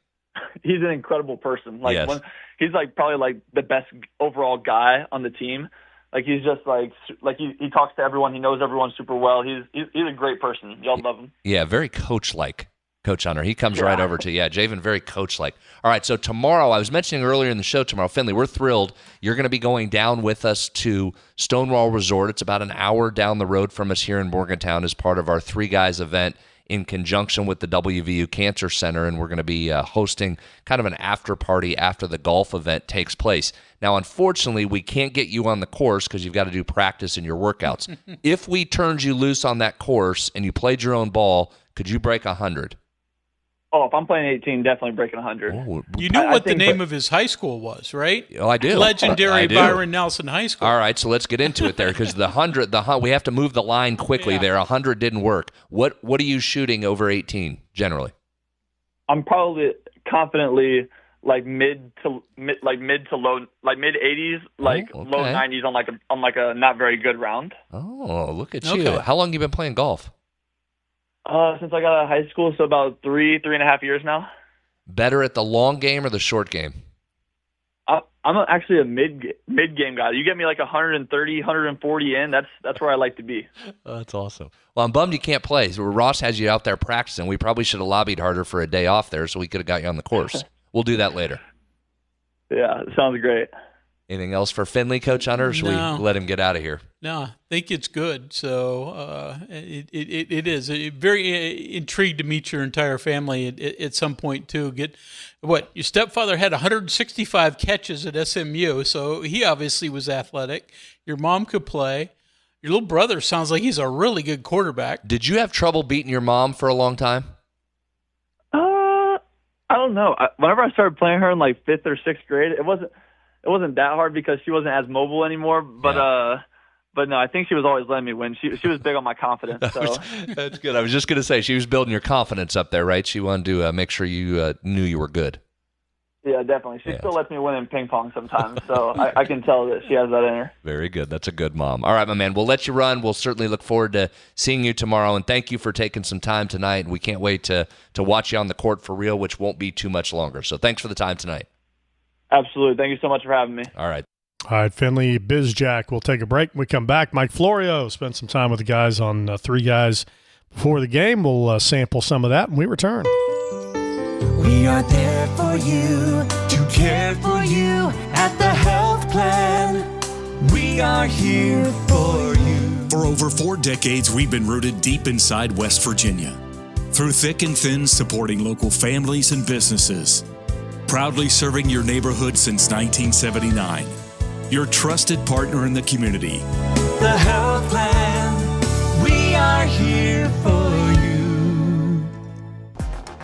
Speaker 9: He's an incredible person. Like,
Speaker 4: yes.
Speaker 9: He's like probably like the best overall guy on the team. Like, he's just like he talks to everyone. He knows everyone super well. He's a great person. Y'all love him.
Speaker 4: Yeah, very coach-like. Coach Hunter. He comes right over to, Javen, very coach-like. All right, so tomorrow, I was mentioning earlier in the show tomorrow, Finley, we're thrilled. You're going to be going down with us to Stonewall Resort. It's about an hour down the road from us here in Morgantown as part of our Three Guys event in conjunction with the WVU Cancer Center, and we're going to be hosting kind of an after party after the golf event takes place. Now, unfortunately, we can't get you on the course because you've got to do practice in your workouts. If we turned you loose on that course and you played your own ball, could you break 100?
Speaker 9: Oh, if I'm playing 18, definitely breaking 100.
Speaker 11: Oh, you know what the name of his high school was, right?
Speaker 4: Oh, I do.
Speaker 11: Legendary Byron Nelson High School.
Speaker 4: All right, so let's get into it there because the 100, we have to move the line quickly there. 100 didn't work. What are you shooting over 18 generally?
Speaker 9: I'm probably confidently like mid to low, like mid 80s, like low 90s on like a not very good round.
Speaker 4: Oh, look at you! How long you been playing golf?
Speaker 9: Since I got out of high school, so about 3.5 years now.
Speaker 4: Better at the long game or the short game?
Speaker 9: I'm actually a mid game guy. You get me like 130, 140 in. That's where I like to be.
Speaker 4: That's awesome. Well, I'm bummed you can't play. So Ross has you out there practicing. We probably should have lobbied harder for a day off there, so we could have got you on the course. We'll do that later.
Speaker 9: Yeah, sounds great.
Speaker 4: Anything else for Finley, Coach Hunter, or should we let him get out of here?
Speaker 11: No, I think it's good. So it is very intrigued to meet your entire family at some point too. Your stepfather had 165 catches at SMU, so he obviously was athletic. Your mom could play. Your little brother sounds like he's a really good quarterback.
Speaker 4: Did you have trouble beating your mom for a long time?
Speaker 9: I don't know. Whenever I started playing her in like 5th or 6th grade, it wasn't that hard because she wasn't as mobile anymore. But no, I think she was always letting me win. She was big on my confidence. So
Speaker 4: that's good. I was just going to say she was building your confidence up there, right? She wanted to make sure you knew you were good.
Speaker 9: Yeah, definitely. She still lets me win in ping pong sometimes, so I can tell that she has that in her.
Speaker 4: Very good. That's a good mom. All right, my man. We'll let you run. We'll certainly look forward to seeing you tomorrow, and thank you for taking some time tonight. We can't wait to watch you on the court for real, which won't be too much longer. So thanks for the time tonight.
Speaker 9: Absolutely. Thank you so much for having me.
Speaker 4: All right.
Speaker 1: All right, Finley, Bizjack. We'll take a break. When we come back, Mike Florio spent some time with the guys on Three Guys before the game. We'll sample some of that when we return.
Speaker 7: We are there for you, to care for you at the health plan. We are here for you.
Speaker 19: For over 4 decades, we've been rooted deep inside West Virginia. Through thick and thin, supporting local families and businesses. Proudly serving your neighborhood since 1979. Your trusted partner in the community.
Speaker 7: The health plan. We are here for you.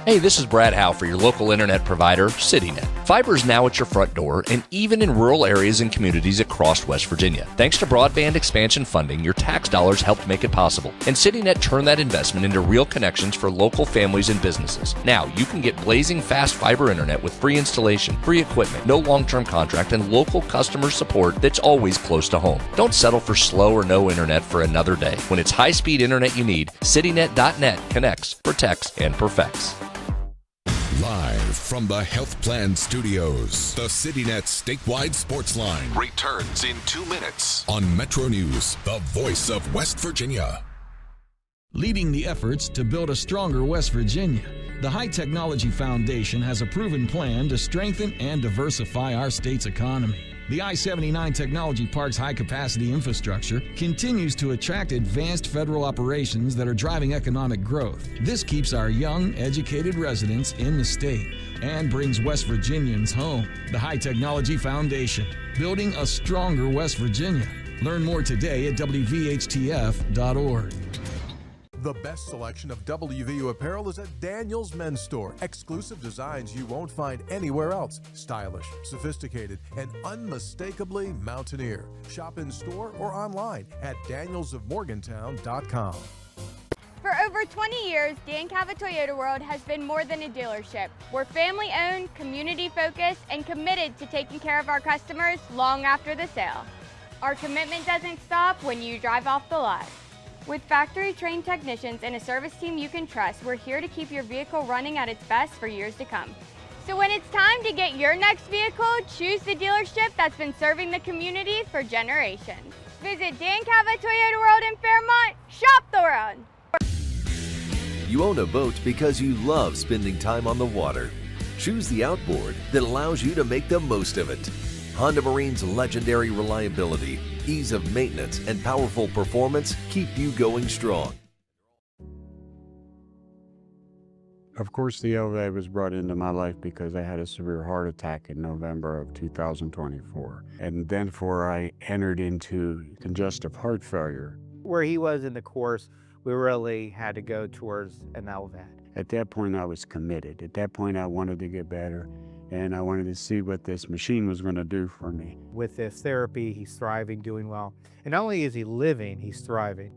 Speaker 4: Hey, this is Brad Howe for your local internet provider, CityNet. Fiber is now at your front door and even in rural areas and communities across West Virginia. Thanks to broadband expansion funding, your tax dollars helped make it possible. And CityNet turned that investment into real connections for local families and businesses. Now, you can get blazing fast fiber internet with free installation, free equipment, no long-term contract, and local customer support that's always close to home. Don't settle for slow or no internet for another day. When it's high-speed internet you need, CityNet.net connects, protects, and perfects.
Speaker 17: Live from the Health Plan Studios, the CityNet statewide sports line returns in 2 minutes on MetroNews, the voice of West Virginia.
Speaker 12: Leading the efforts to build a stronger West Virginia, the High Technology Foundation has a proven plan to strengthen and diversify our state's economy. The I-79 Technology Park's high-capacity infrastructure continues to attract advanced federal operations that are driving economic growth. This keeps our young, educated residents in the state and brings West Virginians home. The High Technology Foundation, building a stronger West Virginia. Learn more today at WVHTF.org.
Speaker 6: The best selection of WVU apparel is at Daniel's Men's Store. Exclusive designs you won't find anywhere else. Stylish, sophisticated, and unmistakably mountaineer. Shop in store or online at danielsofmorgantown.com.
Speaker 3: For over 20 years, Dan Cava Toyota World has been more than a dealership. We're family-owned, community-focused, and committed to taking care of our customers long after the sale. Our commitment doesn't stop when you drive off the lot. With factory-trained technicians and a service team you can trust, we're here to keep your vehicle running at its best for years to come. So when it's time to get your next vehicle, choose the dealership that's been serving the community for generations. Visit Dan Cava Toyota World in Fairmont. Shop the world.
Speaker 22: You own a boat because you love spending time on the water. Choose the outboard that allows you to make the most of it. Honda Marine's legendary reliability, ease of maintenance, and powerful performance keep you going strong.
Speaker 20: Of course, the LVA was brought into my life because I had a severe heart attack in November of 2024. And then I entered into congestive heart failure.
Speaker 21: Where he was in the course, we really had to go towards an LVAD.
Speaker 20: At that point, I was committed. At that point, I wanted to get better. And I wanted to see what this machine was going to do for me.
Speaker 21: With this therapy, he's thriving, doing well. And not only is he living, he's thriving.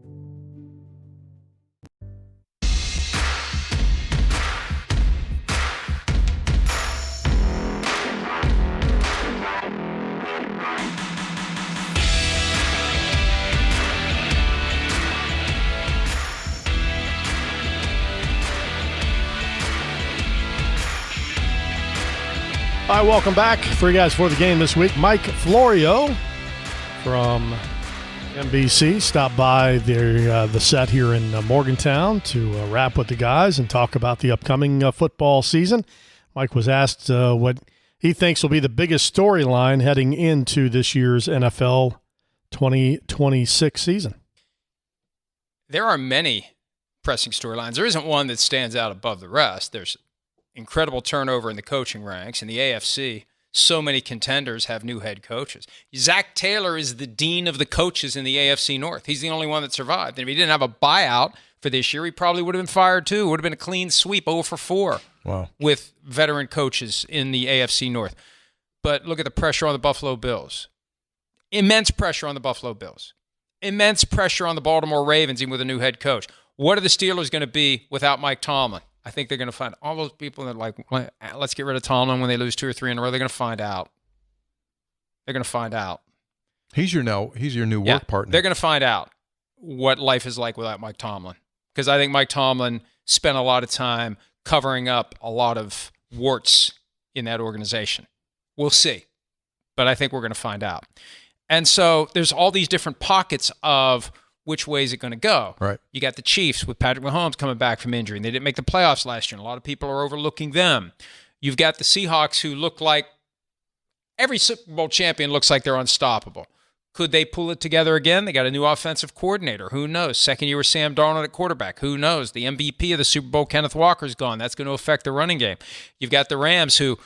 Speaker 1: All right, welcome back. For you guys for the game this week, Mike Florio from NBC stopped by the set here in Morgantown to wrap with the guys and talk about the upcoming football season. Mike was asked what he thinks will be the biggest storyline heading into this year's NFL 2026 season.
Speaker 13: There are many pressing storylines. There isn't one that stands out above the rest. There's incredible turnover in the coaching ranks. In the AFC, so many contenders have new head coaches. Zach Taylor is the dean of the coaches in the AFC North. He's the only one that survived. And if he didn't have a buyout for this year, he probably would have been fired too. It would have been a clean sweep, 0 for 4 with veteran coaches in the AFC North. But look at the pressure on the Buffalo Bills. Immense pressure on the Buffalo Bills. Immense pressure on the Baltimore Ravens, even with a new head coach. What are the Steelers going to be without Mike Tomlin? I think they're going to find all those people that like, let's get rid of Tomlin when they lose 2 or 3 in a row. They're going to find out. They're going to find out.
Speaker 14: He's your new work partner.
Speaker 13: They're going to find out what life is like without Mike Tomlin. Because I think Mike Tomlin spent a lot of time covering up a lot of warts in that organization. We'll see. But I think we're going to find out. And so there's all these different pockets of which way is it going to go?
Speaker 14: Right.
Speaker 13: You got the Chiefs with Patrick Mahomes coming back from injury, and they didn't make the playoffs last year, and a lot of people are overlooking them. You've got the Seahawks, who look like every Super Bowl champion looks like they're unstoppable. Could they pull it together again? They got a new offensive coordinator. Who knows? Second year with Sam Darnold at quarterback. Who knows? The MVP of the Super Bowl, Kenneth Walker's gone. That's going to affect the running game. You've got the Rams, who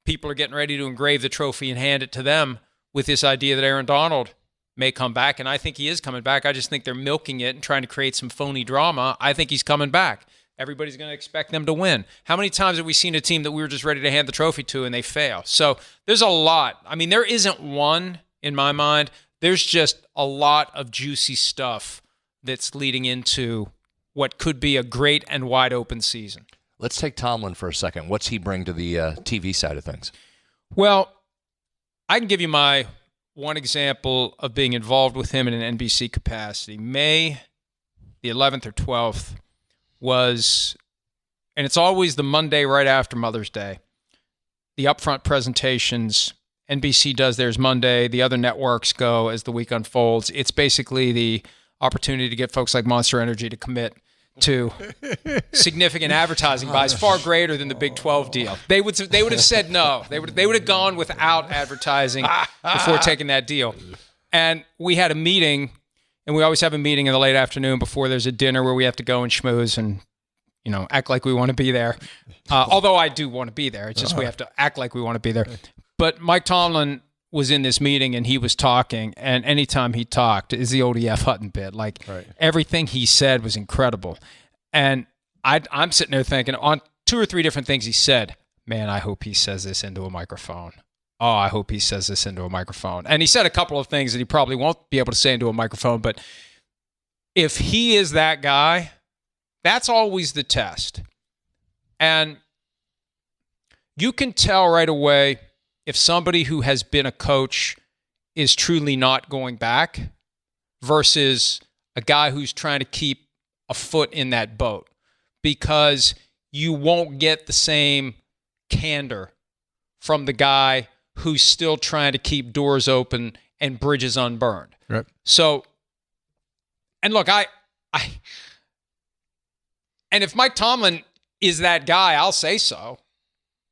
Speaker 13: people are getting ready to engrave the trophy and hand it to them with this idea that Aaron Donald may come back, and I think he is coming back. I just think they're milking it and trying to create some phony drama. I think he's coming back. Everybody's going to expect them to win. How many times have we seen a team that we were just ready to hand the trophy to and they fail? So there's a lot. I mean, there isn't one in my mind. There's just a lot of juicy stuff that's leading into what could be a great and wide open season.
Speaker 4: Let's take Tomlin for a second. What's he bring to the TV side of things?
Speaker 13: Well, I can give you my one example of being involved with him in an NBC capacity. May the 11th or 12th was and it's always the Monday right after Mother's Day. The upfront presentations, NBC does theirs Monday. The other networks go as the week unfolds. It's basically the opportunity to get folks like Monster Energy to commit to significant advertising buys far greater than the Big 12 deal. They would have said no. They would have gone without advertising before taking that deal. And we had a meeting, and we always have a meeting in the late afternoon before there's a dinner where we have to go and schmooze and act like we want to be there. Although I do want to be there. It's just we have to act like we want to be there. But Mike Tomlin was in this meeting and he was talking, and anytime he talked, is the old E.F. Hutton bit. Like everything he said was incredible. And I'm sitting there thinking on 2 or 3 different things he said, man, I hope he says this into a microphone. Oh, I hope he says this into a microphone. And he said a couple of things that he probably won't be able to say into a microphone, but if he is that guy, that's always the test. And you can tell right away if somebody who has been a coach is truly not going back versus a guy who's trying to keep a foot in that boat, because you won't get the same candor from the guy who's still trying to keep doors open and bridges unburned.
Speaker 14: Right.
Speaker 13: So, and look, and if Mike Tomlin is that guy, I'll say so,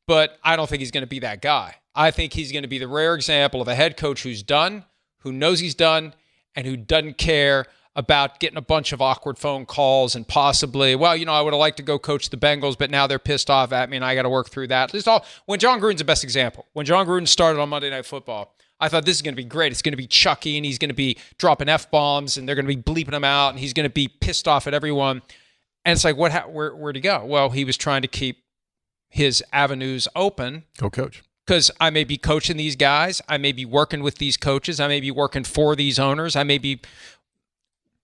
Speaker 13: but I don't think he's going to be that guy. I think he's going to be the rare example of a head coach who's done, who knows he's done, and who doesn't care about getting a bunch of awkward phone calls and possibly, I would have liked to go coach the Bengals, but now they're pissed off at me and I got to work through that. When John Gruden's the best example. When John Gruden started on Monday Night Football, I thought this is going to be great. It's going to be Chucky, and he's going to be dropping F-bombs, and they're going to be bleeping him out, and he's going to be pissed off at everyone. And it's like, where'd he go? Well, he was trying to keep his avenues open.
Speaker 14: Go coach.
Speaker 13: Because I may be coaching these guys. I may be working with these coaches. I may be working for these owners. I may be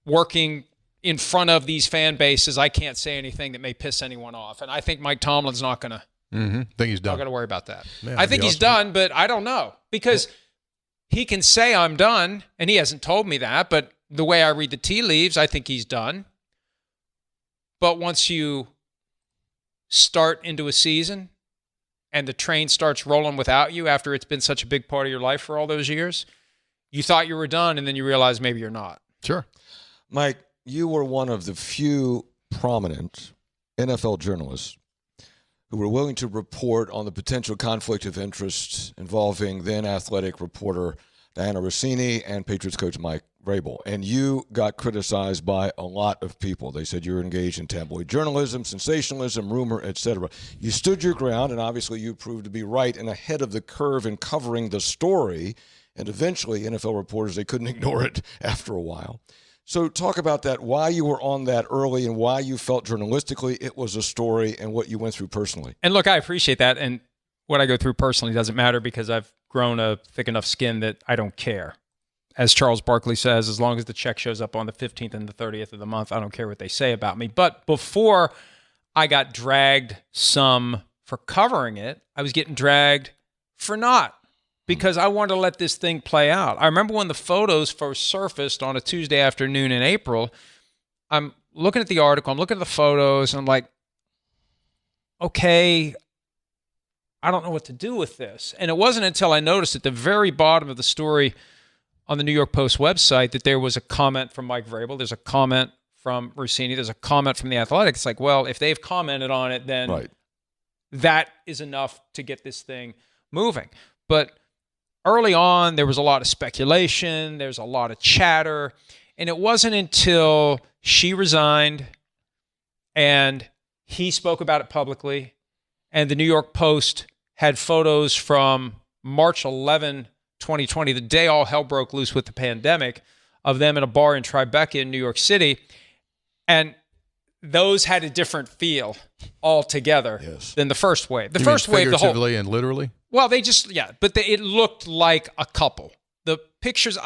Speaker 13: working in front of these fan bases. I can't say anything that may piss anyone off. And I think Mike Tomlin's not going to.
Speaker 14: Think he's done.
Speaker 13: Not going to worry about that.
Speaker 14: Man,
Speaker 13: I think he's done, but I don't know. Because he can say I'm done, and he hasn't told me that. But the way I read the tea leaves, I think he's done. But once you start into a season and the train starts rolling without you after it's been such a big part of your life for all those years, you thought you were done, and then you realize maybe you're not.
Speaker 14: Sure.
Speaker 15: Mike, you were one of the few prominent NFL journalists who were willing to report on the potential conflict of interest involving then athletic reporter Diana Rossini and Patriots coach Mike Vrabel. And you got criticized by a lot of people. They said you were engaged in tabloid journalism, sensationalism, rumor, etc. You stood your ground, and obviously you proved to be right and ahead of the curve in covering the story. And eventually, NFL reporters, they couldn't ignore it after a while. So talk about that, why you were on that early and why you felt journalistically it was a story and what you went through personally.
Speaker 13: And look, I appreciate that. And what I go through personally doesn't matter because I've grown a thick enough skin that I don't care. As Charles Barkley says, as long as the check shows up on the 15th and the 30th of the month, I don't care what they say about me. But before I got dragged some for covering it, I was getting dragged for not, because I wanted to let this thing play out. I remember when the photos first surfaced on a Tuesday afternoon in April, I'm looking at the article, I'm looking at the photos, and I'm like, okay, I don't know what to do with this. And it wasn't until I noticed at the very bottom of the story on the New York Post website that there was a comment from Mike Vrabel, there's a comment from Rossini, there's a comment from The Athletic. It's like, well, if they've commented on it, then that is enough to get this thing moving. But early on, there was a lot of speculation, there's a lot of chatter, and it wasn't until she resigned and he spoke about it publicly, and the New York Post had photos from March 11, 2020, the day all hell broke loose with the pandemic, of them in a bar in Tribeca in New York City. And those had a different feel altogether than the first wave. The first wave, the whole...
Speaker 14: figuratively and literally?
Speaker 13: Well, they just, it looked like a couple. The pictures,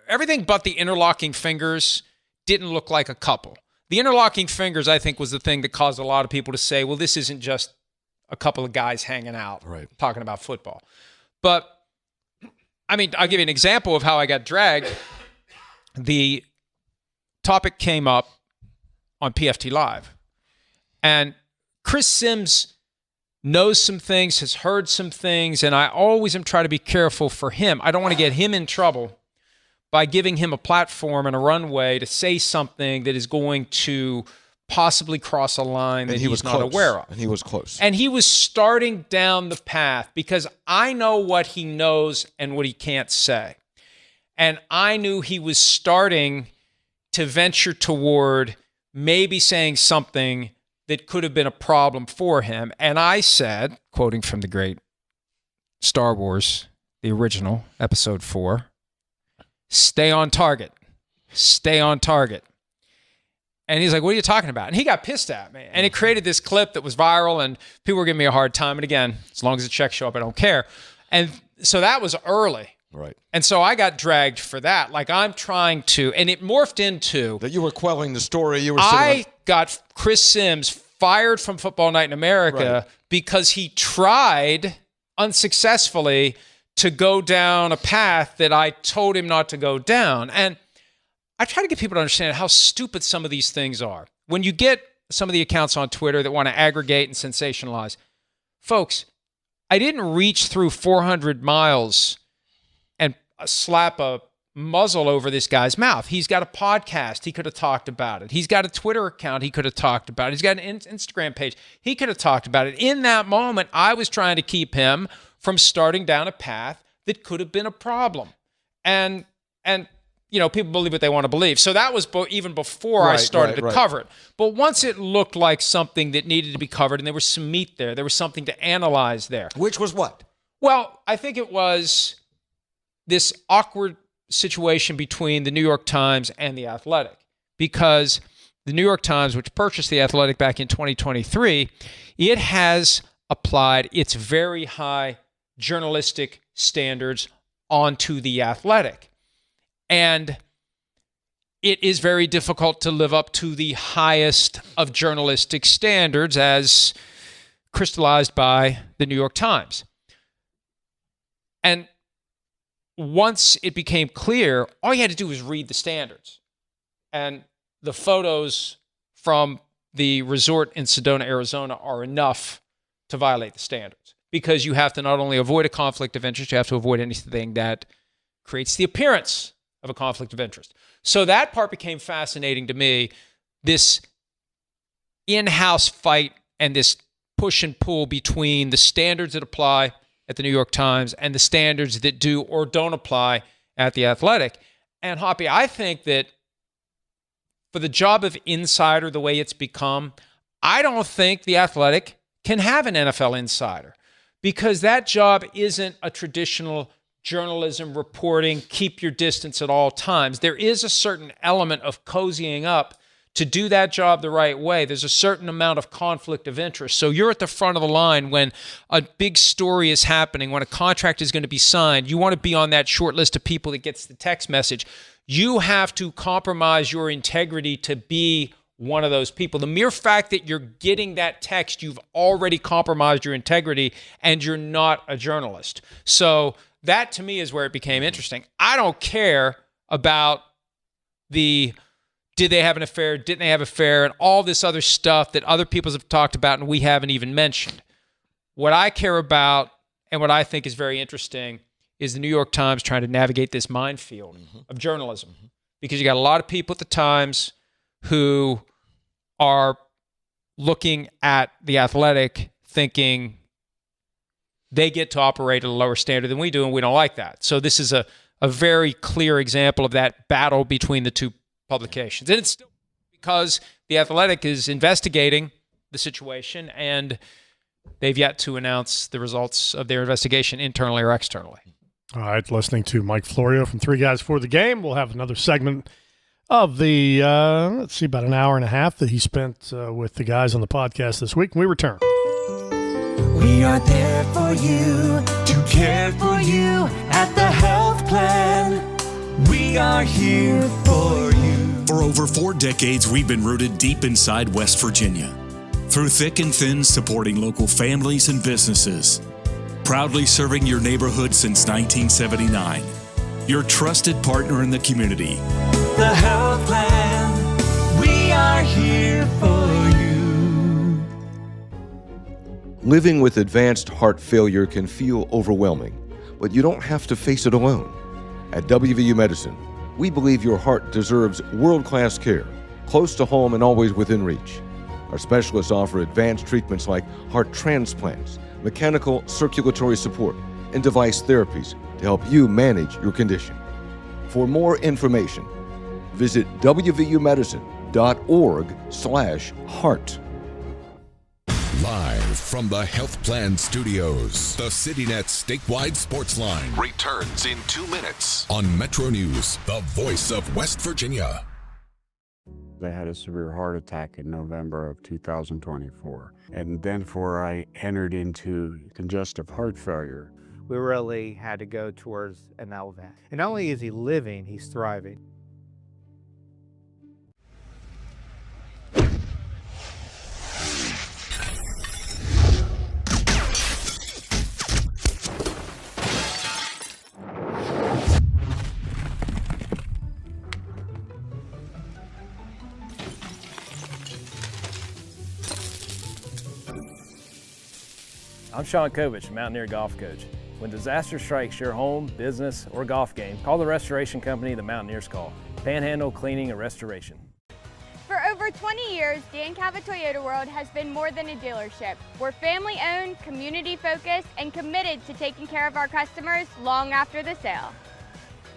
Speaker 13: everything but the interlocking fingers didn't look like a couple. The interlocking fingers, I think, was the thing that caused a lot of people to say, well, this isn't just a couple of guys hanging out talking about football. But, I'll give you an example of how I got dragged. The topic came up on PFT Live. And Chris Sims knows some things, has heard some things, and I always am trying to be careful for him. I don't want to get him in trouble by giving him a platform and a runway to say something that is going to possibly cross a line that he's not aware of.
Speaker 15: And he was close.
Speaker 13: And he was starting down the path because I know what he knows and what he can't say. And I knew he was starting to venture toward maybe saying something that could have been a problem for him. And I said, quoting from the great Star Wars, the original, Episode 4, stay on target. Stay on target. And he's like, what are you talking about? And he got pissed at me. And it created this clip that was viral, and people were giving me a hard time. And again, as long as the checks show up, I don't care. And so that was early.
Speaker 15: Right.
Speaker 13: And so I got dragged for that. Like, I'm trying to, and it morphed into
Speaker 15: that you were quelling the story.
Speaker 13: I got Chris Sims fired from Football Night in America because he tried unsuccessfully to go down a path that I told him not to go down. And I try to get people to understand how stupid some of these things are. When you get some of the accounts on Twitter that want to aggregate and sensationalize, folks, I didn't reach through 400 miles and slap a muzzle over this guy's mouth. He's got a podcast. He could have talked about it. He's got a Twitter account. He could have talked about it. He's got an Instagram page. He could have talked about it. In that moment, I was trying to keep him from starting down a path that could have been a problem. And you know, people believe what they want to believe. So that was even before I started to cover it. But once it looked like something that needed to be covered and there was some meat there was something to analyze there.
Speaker 15: Which was what?
Speaker 13: Well, I think it was this awkward situation between the New York Times and the Athletic, because the New York Times, which purchased the Athletic back in 2023, it has applied its very high journalistic standards onto the Athletic. And it is very difficult to live up to the highest of journalistic standards as crystallized by the New York Times. And once it became clear, all you had to do was read the standards. And the photos from the resort in Sedona, Arizona are enough to violate the standards, because you have to not only avoid a conflict of interest, you have to avoid anything that creates the appearance of a conflict of interest. So that part became fascinating to me, this in-house fight and this push and pull between the standards that apply at the New York Times and the standards that do or don't apply at the Athletic. And Hoppy, I think that for the job of insider, the way it's become, I don't think the Athletic can have an NFL insider, because that job isn't a traditional journalism reporting, keep your distance at all times. There is a certain element of cozying up to do that job the right way. There's a certain amount of conflict of interest. So you're at the front of the line when a big story is happening, when a contract is going to be signed. You want to be on that short list of people that gets the text message. You have to compromise your integrity to be one of those people. The mere fact that you're getting that text, you've already compromised your integrity and you're not a journalist. So that, to me, is where it became interesting. I don't care about the did they have an affair, didn't they have an affair, and all this other stuff that other people have talked about and we haven't even mentioned. What I care about and what I think is very interesting is the New York Times trying to navigate this minefield of journalism. Because you got a lot of people at the Times who are looking at the Athletic thinking they get to operate at a lower standard than we do, and we don't like that. So this is a very clear example of that battle between the two publications. And it's still because the Athletic is investigating the situation, and they've yet to announce the results of their investigation internally or externally.
Speaker 1: All right, listening to Mike Florio from Three Guys for the Game. We'll have another segment of the, about an hour and a half that he spent with the guys on the podcast this week, and we return.
Speaker 7: We are there for you, to care for you at the health plan. We are here for you.
Speaker 19: For over 4 decades, we've been rooted deep inside West Virginia. Through thick and thin, supporting local families and businesses. Proudly serving your neighborhood since 1979. Your trusted partner in the community.
Speaker 7: The health plan. We are here for you.
Speaker 16: Living with advanced heart failure can feel overwhelming, but you don't have to face it alone. At WVU Medicine, we believe your heart deserves world-class care, close to home and always within reach. Our specialists offer advanced treatments like heart transplants, mechanical circulatory support, and device therapies to help you manage your condition. For more information, visit wvumedicine.org/heart.
Speaker 17: Live from the Health Plan Studios, the CityNet statewide sports line returns in 2 minutes on MetroNews, the voice of West Virginia.
Speaker 20: I had a severe heart attack in November of 2024. And then I entered into congestive heart failure.
Speaker 21: We really had to go towards an LVAD. And not only is he living, he's thriving.
Speaker 10: I'm Sean Kovich, Mountaineer Golf Coach. When disaster strikes your home, business, or golf game, call the restoration company the Mountaineers call. Panhandle Cleaning and Restoration.
Speaker 3: For over 20 years, Dan Cava Toyota World has been more than a dealership. We're family-owned, community-focused, and committed to taking care of our customers long after the sale.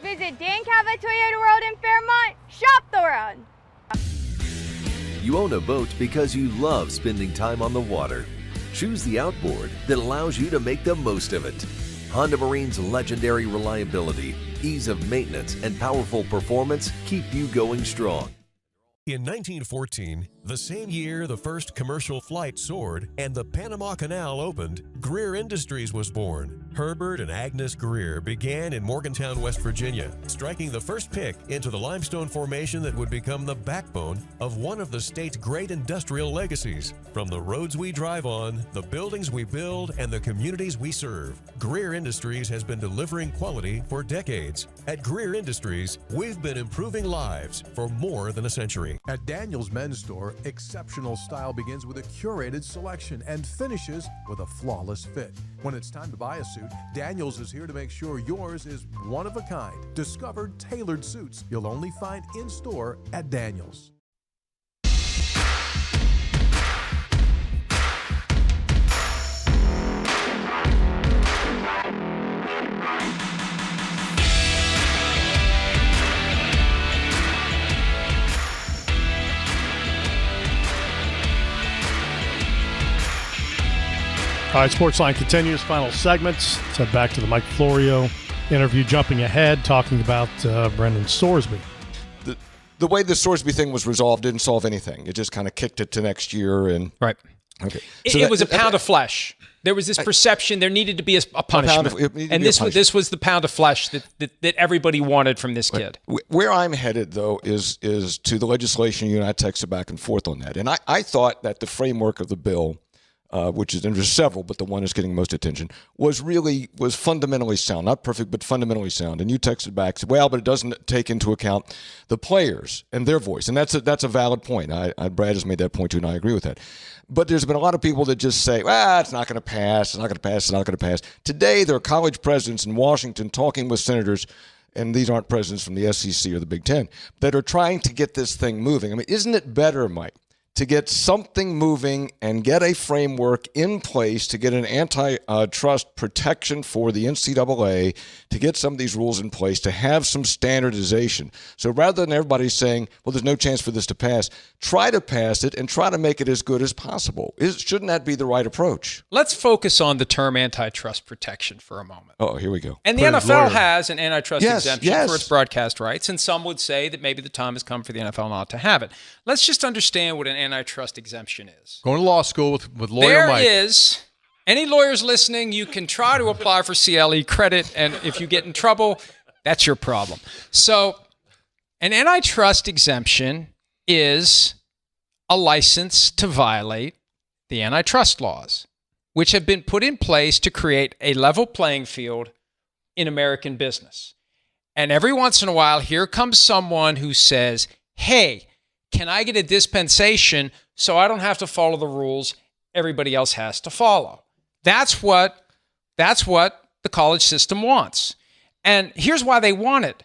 Speaker 3: Visit Dan Cava Toyota World in Fairmont. Shop the world.
Speaker 22: You own a boat because you love spending time on the water. Choose the outboard that allows you to make the most of it. Honda Marine's legendary reliability, ease of maintenance, and powerful performance keep you going strong.
Speaker 5: In 1914, the same year the first commercial flight soared and the Panama Canal opened, Greer Industries was born. Herbert and Agnes Greer began in Morgantown, West Virginia, striking the first pick into the limestone formation that would become the backbone of one of the state's great industrial legacies. From the roads we drive on, the buildings we build, and the communities we serve, Greer Industries has been delivering quality for decades. At Greer Industries, we've been improving lives for more than a century.
Speaker 6: At Daniel's Men's Store, exceptional style begins with a curated selection and finishes with a flawless fit. When it's time to buy a suit, Daniel's is here to make sure yours is one of a kind. Discover tailored suits you'll only find in-store at Daniel's.
Speaker 1: All right, Sportsline continues. Final segments. Let's head back to the Mike Florio interview. Jumping ahead, talking about Brendan Sorsby.
Speaker 15: The way the Sorsby thing was resolved didn't solve anything. It just kind of kicked it to next year. And
Speaker 13: right.
Speaker 15: Okay.
Speaker 13: It was a pound of flesh. There was this perception there needed to be a punishment. And this was the pound of flesh that everybody wanted from this kid.
Speaker 15: Where I'm headed, though, is to the legislation. You and I texted back and forth on that. And I thought that the framework of the bill, which is, and there's several, but the one that's getting most attention, was fundamentally sound. Not perfect, but fundamentally sound. And you texted back, said, well, but it doesn't take into account the players and their voice. And that's a valid point. Brad has made that point too, and I agree with that. But there's been a lot of people that just say, it's not going to pass, it's not going to pass, it's not going to pass. Today, there are college presidents in Washington talking with senators, and these aren't presidents from the SEC or the Big Ten, that are trying to get this thing moving. I mean, isn't it better, Mike, to get something moving and get a framework in place to get an antitrust protection for the NCAA, to get some of these rules in place, to have some standardization? So rather than everybody saying, well, there's no chance for this to pass, try to pass it and try to make it as good as possible. Shouldn't that be the right approach?
Speaker 13: Let's focus on the term antitrust protection for a moment.
Speaker 15: Oh, here we go.
Speaker 13: And the NFL has an antitrust exemption for its broadcast rights, and some would say that maybe the time has come for the NFL not to have it. Let's just understand what an antitrust exemption is.
Speaker 14: Going to law school with lawyer Mike.
Speaker 13: There is, any lawyers listening, you can try to apply for CLE credit, and if you get in trouble, that's your problem. So an antitrust exemption is a license to violate the antitrust laws, which have been put in place to create a level playing field in American business. And every once in a while, here comes someone who says, hey, can I get a dispensation so I don't have to follow the rules everybody else has to follow. That's what the college system wants. And here's why they want it.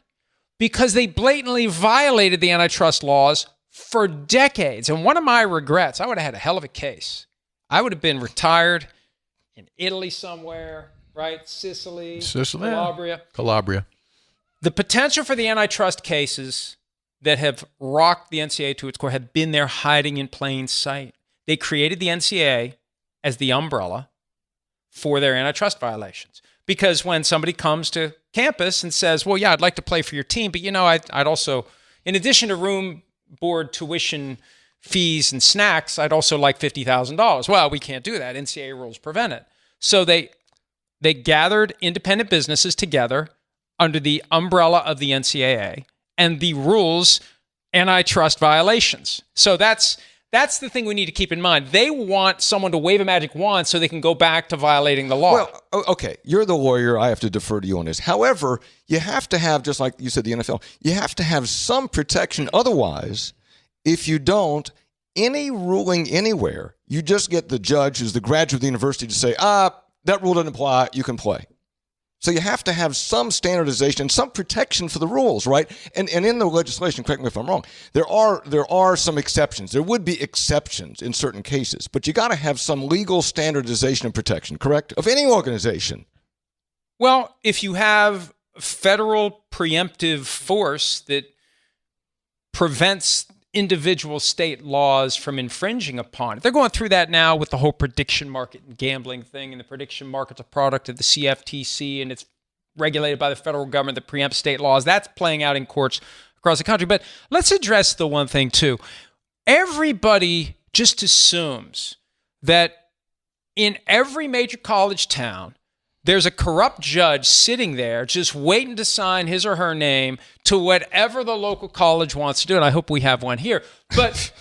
Speaker 13: Because they blatantly violated the antitrust laws for decades. And one of my regrets, I would have had a hell of a case. I would have been retired in Italy somewhere, right? Sicily,
Speaker 14: Calabria.
Speaker 13: The potential for the antitrust cases that have rocked the NCAA to its core have been there hiding in plain sight. They created the NCAA as the umbrella for their antitrust violations. Because when somebody comes to campus and says, well, yeah, I'd like to play for your team, but I'd also, in addition to room, board, tuition, fees, and snacks, I'd also like $50,000. Well, we can't do that. NCAA rules prevent it. So they gathered independent businesses together under the umbrella of the NCAA and the rules antitrust violations. So that's the thing we need to keep in mind. They want someone to wave a magic wand so they can go back to violating the law.
Speaker 15: Well, okay, you're the lawyer. I have to defer to you on this. However, you have to have, just like you said, the NFL, you have to have some protection. Otherwise, if you don't, any ruling anywhere, you just get the judge who's the graduate of the university to say, that rule doesn't apply, you can play. So you have to have some standardization, some protection for the rules, right? And in the legislation, correct me if I'm wrong, there are some exceptions. There would be exceptions in certain cases, but you got to have some legal standardization and protection, correct? Of any organization.
Speaker 13: Well, if you have federal preemptive force that prevents individual state laws from infringing upon it. They're going through that now with the whole prediction market and gambling thing, and the prediction market's a product of the CFTC, and it's regulated by the federal government that preempts state laws. That's playing out in courts across the country. But let's address the one thing, too. Everybody just assumes that in every major college town, there's a corrupt judge sitting there just waiting to sign his or her name to whatever the local college wants to do. And I hope we have one here. But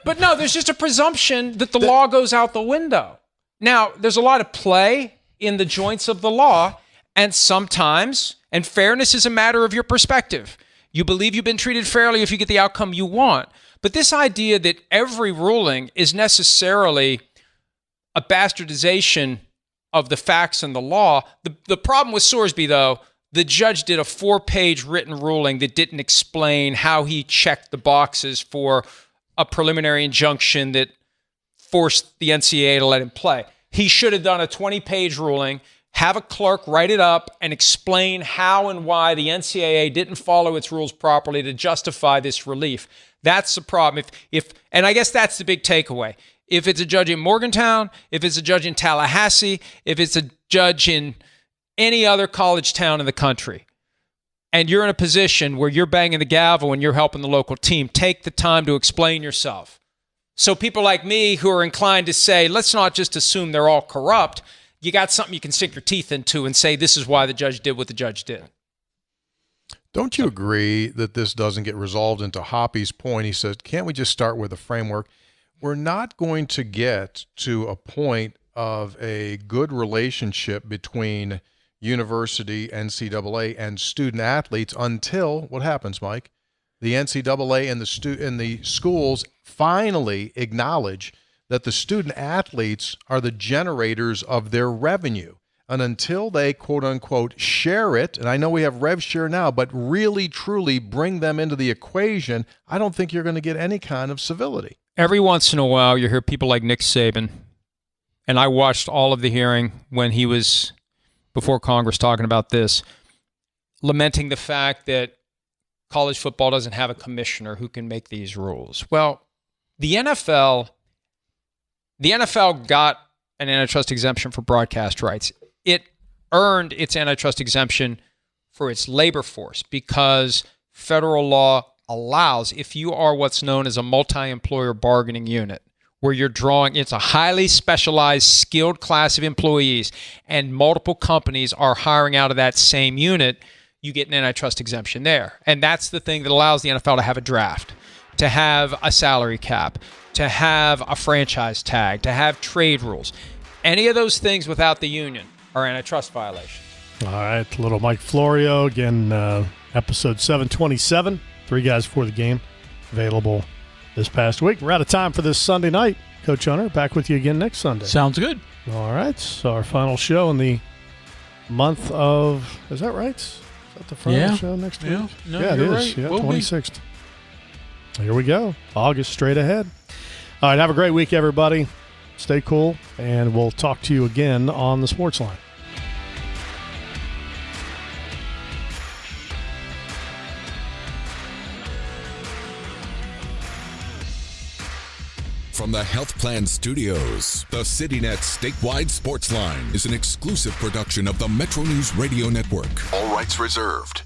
Speaker 13: but no, there's just a presumption that the law goes out the window. Now, there's a lot of play in the joints of the law, and sometimes, and fairness is a matter of your perspective. You believe you've been treated fairly if you get the outcome you want. But this idea that every ruling is necessarily a bastardization of the facts and the law. The problem with Sorsby, though, the judge did a 4-page written ruling that didn't explain how he checked the boxes for a preliminary injunction that forced the NCAA to let him play. He should have done a 20-page ruling, have a clerk write it up, and explain how and why the NCAA didn't follow its rules properly to justify this relief. That's the problem. And I guess that's the big takeaway. If it's a judge in Morgantown, if it's a judge in Tallahassee, if it's a judge in any other college town in the country, and you're in a position where you're banging the gavel and you're helping the local team, take the time to explain yourself. So people like me who are inclined to say, let's not just assume they're all corrupt, you got something you can sink your teeth into and say, this is why the judge did what the judge did.
Speaker 14: Don't you agree that this doesn't get resolved into Hoppy's point? He says, can't we just start with a framework? We're not going to get to a point of a good relationship between university, NCAA, and student athletes until what happens, Mike? The NCAA and the schools finally acknowledge that the student athletes are the generators of their revenue. And until they, quote unquote, share it, and I know we have rev share now, but really, truly bring them into the equation, I don't think you're going to get any kind of civility.
Speaker 13: Every once in a while, you hear people like Nick Saban, and I watched all of the hearing when he was before Congress talking about this, lamenting the fact that college football doesn't have a commissioner who can make these rules. Well, the NFL got an antitrust exemption for broadcast rights. It earned its antitrust exemption for its labor force because federal law allows, if you are what's known as a multi-employer bargaining unit, where you're drawing, it's a highly specialized, skilled class of employees, and multiple companies are hiring out of that same unit, you get an antitrust exemption there. And that's the thing that allows the NFL to have a draft, to have a salary cap, to have a franchise tag, to have trade rules. Any of those things without the union are antitrust violations.
Speaker 1: All right, little Mike Florio, again, episode 727, 3 Guys Before the Game, available this past week. We're out of time for this Sunday night. Coach Hunter, back with you again next Sunday.
Speaker 11: Sounds good.
Speaker 1: All right. So our final show in the month of, is that right? Is that the final show next week?
Speaker 11: No,
Speaker 1: yeah, it is.
Speaker 11: right.
Speaker 1: Yeah,
Speaker 11: Will
Speaker 1: 26th. Here we go. August straight ahead. All right. Have a great week, everybody. Stay cool, and we'll talk to you again on the Sportsline.
Speaker 17: From the Health Plan Studios, the CityNet statewide Sportsline is an exclusive production of the MetroNews Radio Network. All rights reserved.